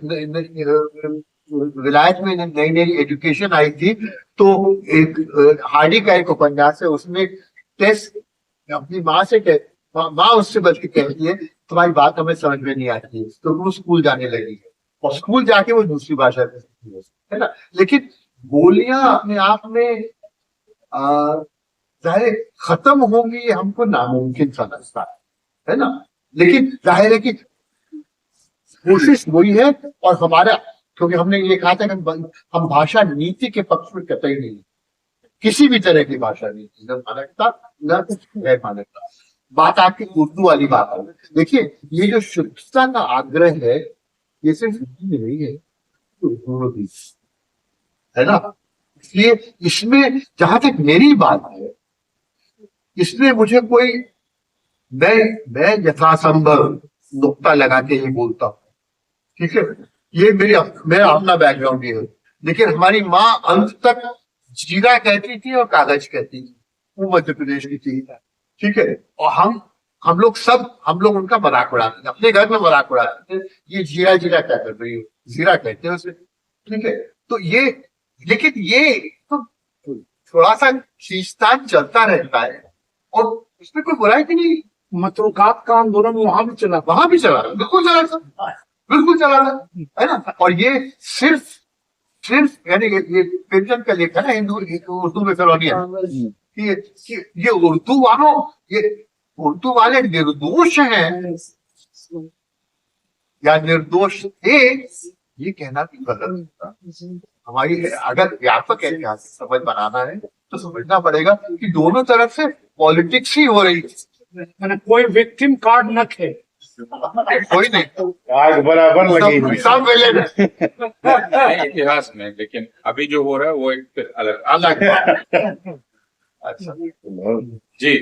[SPEAKER 3] विलायत में नई नई एजुकेशन आई थी, तो एक हार्डी का एक उपन्यास है, उसमें टेस्ट अपनी माँ से माँ उससे बच के कहती है तुम्हारी बात हमें समझ में नहीं आती है, तो वो स्कूल जाने लगी है, और स्कूल जाके वो दूसरी भाषा सीखती है ना। लेकिन बोलियां अपने आप में जाहिर खत्म होंगी, ये हमको नामुमकिन समझता है ना। लेकिन जाहिर है कि कोशिश वही है, और हमारा, क्योंकि हमने ये कहा था कि हम भाषा नीति के पक्ष में कतई नहीं, किसी भी तरह की भाषा नीति, न मानकता न गैर मानकता। बात आपकी उर्दू वाली बात है, देखिए ये जो शुद्धता का आग्रह है, ये सिर्फ हिंदी में नहीं है, उर्दू में भी है ना। इसलिए इसमें जहां तक मेरी बात है, इसमें मुझे कोई, मैं यथासंभव नुक्ता लगा के ही बोलता हूँ, ठीक है, ये मेरा अपना बैकग्राउंड ये है। लेकिन हमारी माँ अंत तक जीरा कहती थी और कागज कहती थी, वो मध्य प्रदेश की थी, ठीक है। और हम लोग उनका मजाक उड़ाते थे, अपने घर में मजाक उड़ाते थे, ये जीरा जीरा क्या कर रही हो, जीरा कहते हैं उसे, ठीक है। तो ये, लेकिन ये तो थोड़ा सा खींचतान चलता रहता है, और उसमें कोई बुराई भी नहीं।
[SPEAKER 5] मतरूकात का आंदोलन वहां भी चला,
[SPEAKER 3] बिल्कुल चला था, है ना। और ये सिर्फ यानी ये पेंशन का लेखा है ना, उर्दू में कॉलोनियल, कि ये उर्दू वाले निर्दोष हैं या निर्दोष थे, ये कहना भी गलत था। हमारी अगर व्यापक ऐतिहासिक समझ बनाना है तो समझना पड़ेगा कि दोनों तरफ से पॉलिटिक्स ही हो रही है,
[SPEAKER 5] कोई विक्टिम कार्ड न थे,
[SPEAKER 3] कोई नहीं,
[SPEAKER 6] आग बराबर लगी हुई।
[SPEAKER 3] सब मिले
[SPEAKER 2] इतिहास में, लेकिन अभी जो हो रहा है वो एक अलग
[SPEAKER 3] अच्छा
[SPEAKER 2] जी।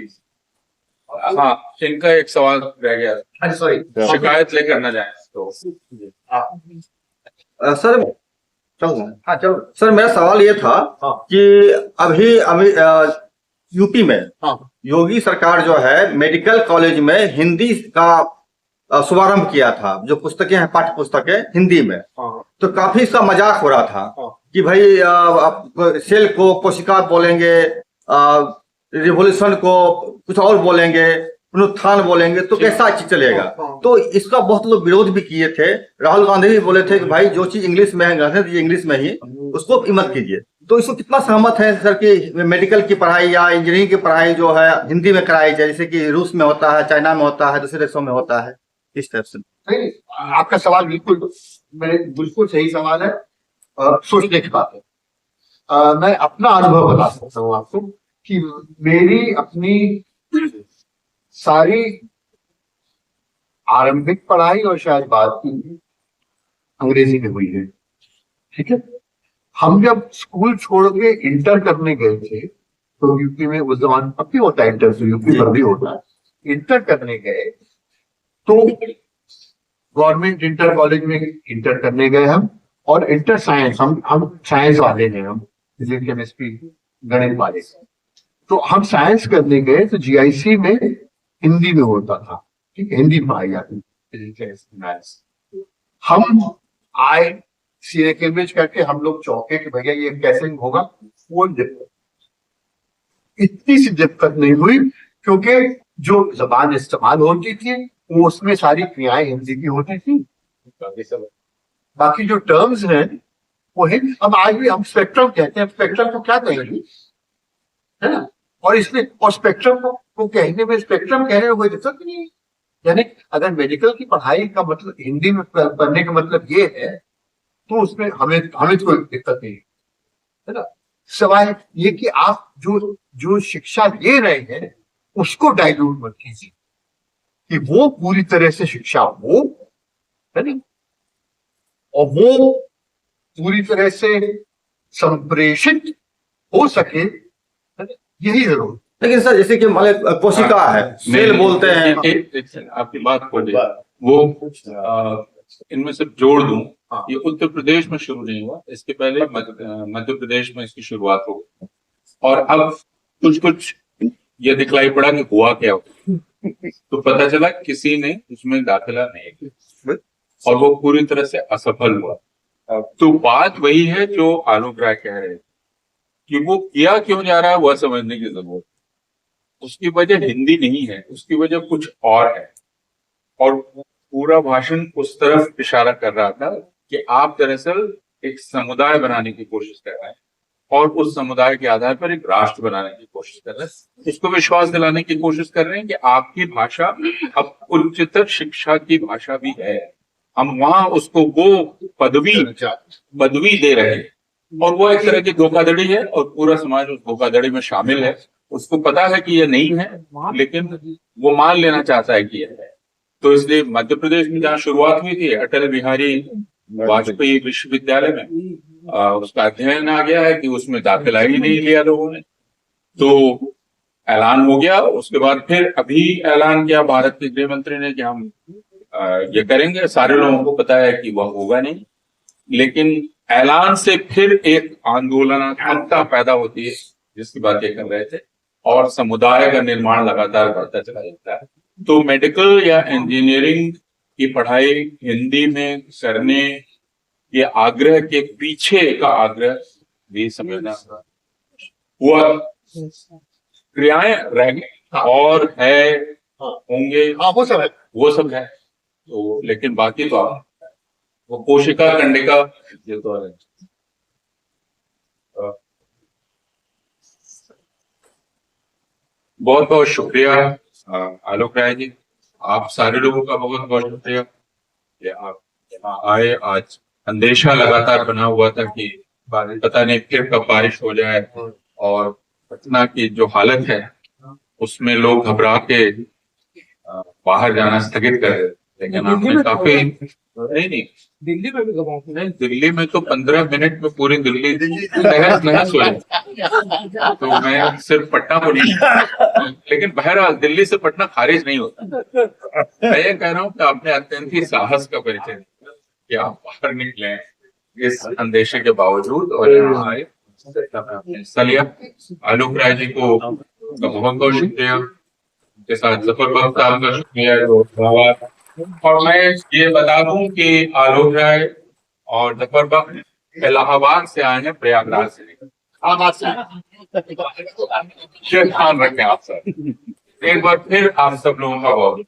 [SPEAKER 2] हाँ, इनका एक सवाल रह गया,
[SPEAKER 3] सॉरी,
[SPEAKER 2] शिकायत लेकर न जाए तो।
[SPEAKER 4] सर चलो सर, मेरा सवाल ये था कि अभी यूपी में योगी सरकार जो है मेडिकल कॉलेज में हिंदी का शुभारंभ किया था, जो पुस्तकें हैं पाठ्य पुस्तकें हिंदी में, तो काफी इसका मजाक हो रहा था कि भाई सेल को कोशिका बोलेंगे, रिवोल्यूशन को कुछ और बोलेंगे, पुनरुत्थान बोलेंगे, तो कैसा चीज चलेगा। तो इसका बहुत लोग विरोध भी किए थे, राहुल गांधी भी बोले थे कि भाई जो चीज इंग्लिश में है रहने दीजिए, इंग्लिश में ही उसको मत कीजिए। तो इसको कितना सहमत है सर कि मेडिकल की पढ़ाई या इंजीनियरिंग की पढ़ाई जो है हिंदी में कराई जाए, जैसे कि रूस में होता है, चाइना में होता है, दूसरे देशों में होता है, इस तरह से।
[SPEAKER 3] आपका सवाल बिल्कुल सही सवाल है, सोचने की बात है। मैं अपना अनुभव बता सकता हूँ आपको कि मेरी अपनी सारी आरंभिक पढ़ाई और शायद बाद की अंग्रेजी में हुई है, ठीक है। हम जब स्कूल छोड़ के इंटर करने गए थे, तो यूपी में उस जमाने अब भी होता है इंटर, तो यूपी पर भी होता है, इंटर करने गए तो गवर्नमेंट इंटर कॉलेज में इंटर करने गए हम, और इंटर साइंस, हम साइंस वाले हैं, हम फिजिक्स केमिस्ट्री गणित वाले। तो हम साइंस करने गए तो जीआईसी में हिंदी में होता था, ठीक है, हिंदी पढ़ाई जाती थी। हम आए सीए कैम्ब्रिज करके, हम लोग चौंके कि भैया ये कैसे होगा। वो इतनी सी दिक्कत नहीं हुई, क्योंकि जो जबान इस्तेमाल होती थी वो उसमें सारी क्रियाएं हिंदी की होती थी, बाकी जो टर्म्स हैं वो है। हम आज भी हम स्पेक्ट्रम कहते हैं, स्पेक्ट्रम को क्या कहेंगे, है ना। और इसमें, और स्पेक्ट्रम को कहने में, स्पेक्ट्रम कहने में कोई दिक्कत नहीं है, यानी अगर मेडिकल की पढ़ाई का मतलब हिंदी में पढ़ने का मतलब ये है, तो उसमें हमें हमें तो कोई दिक्कत नहीं है ना। सवाल ये कि आप जो जो शिक्षा ले रहे हैं उसको डाइल्यूट मत कीजिए, कि वो पूरी तरह से शिक्षा हो, है नहीं, और वो पूरी तरह से संप्रेषित हो सके, है ना? यही जरूर।
[SPEAKER 4] लेकिन सर जैसे कि मान लो कोशिका है, सेल बोलते हैं,
[SPEAKER 2] आपकी बात को वो इनमें से जोड़ दूं, ये उत्तर प्रदेश में शुरू नहीं हुआ, इसके पहले मध्य प्रदेश में इसकी शुरुआत हो गई, और अब कुछ ये दिखलाई पड़ा कि हुआ क्या हो, तो पता चला किसी ने उसमें दाखिला नहीं किया और वो पूरी तरह से असफल हुआ। तो बात वही है जो आलोक राय कह रहे हैं कि वो किया क्यों जा रहा है वह समझने की जरूरत। उसकी वजह हिंदी नहीं है, उसकी वजह कुछ और है, और पूरा भाषण उस तरफ इशारा कर रहा था कि आप दरअसल एक समुदाय बनाने की कोशिश कर रहे हैं और उस समुदाय के आधार पर एक राष्ट्र बनाने की कोशिश कर रहे हैं, उसको विश्वास दिलाने की कोशिश कर रहे हैं कि आपकी भाषा अब उच्चतर शिक्षा की भाषा भी है, हम वहां उसको वो पदवी दे रहे हैं, और वो एक तरह की धोखाधड़ी है और पूरा समाज उस धोखाधड़ी में शामिल है। उसको पता है कि ये नहीं है, लेकिन वो मान लेना चाहता है कि ये है। तो इसलिए मध्य प्रदेश में जहाँ शुरुआत हुई थी अटल बिहारी वाजपेयी विश्वविद्यालय में, उसका अध्ययन आ गया है कि उसमें दाखिला ही नहीं लिया लोगों ने, तो ऐलान हो गया। उसके बाद फिर अभी ऐलान किया भारत के गृह मंत्री ने कि हम ये करेंगे। सारे लोगों को पता है कि वह होगा नहीं, लेकिन ऐलान से फिर एक आंदोलनात्मकता पैदा होती है जिसकी बात ये कर रहे थे, और समुदाय का निर्माण लगातार बढ़ता चला जाता है। तो मेडिकल या इंजीनियरिंग की पढ़ाई हिंदी में करने ये आग्रह के पीछे का आग्रह भी समझना हुआ, क्रियाएं रह गई और है होंगे, वो सब है, तो लेकिन बाकी तो वो कोशिका कंडिका ये तो है। बहुत बहुत शुक्रिया आलोक राय जी, आप सारे लोगों का बहुत बहुत शुक्रिया कि आप यहाँ आए। आज अंदेशा लगातार बना हुआ था कि पता नहीं फिर कब बारिश हो जाए, और पटना की जो हालत है उसमें लोग घबरा के बाहर जाना स्थगित कर रहे, लेकिन आपने काफी नहीं
[SPEAKER 10] दिल्ली में भी घबराहट
[SPEAKER 2] नहीं, दिल्ली में तो 15 मिनट में पूरी दिल्ली तहस नहस हो जाए, तो मैं सिर्फ पटना को नहीं, लेकिन बहरहाल दिल्ली से पटना खारिज नहीं होता। मैं ये कह रहा हूँ कि आपने अत्यंत ही साहस का परिचय दिया कि आप बाहर निकले इस अंदेशे के बावजूद और यहाँ आए, आपने हिस्सा लिया। आलोक राय जी को बहुत बहुत शुक्रिया, उनके साथ जफर बख्श साहब का शुक्रिया। और मैं ये बता दूं कि आलोक राय और जफर बख्श इलाहाबाद से आए हैं, प्रयागराज से ध्यान रखें आप सर। एक बार फिर आप सब लोगों का बहुत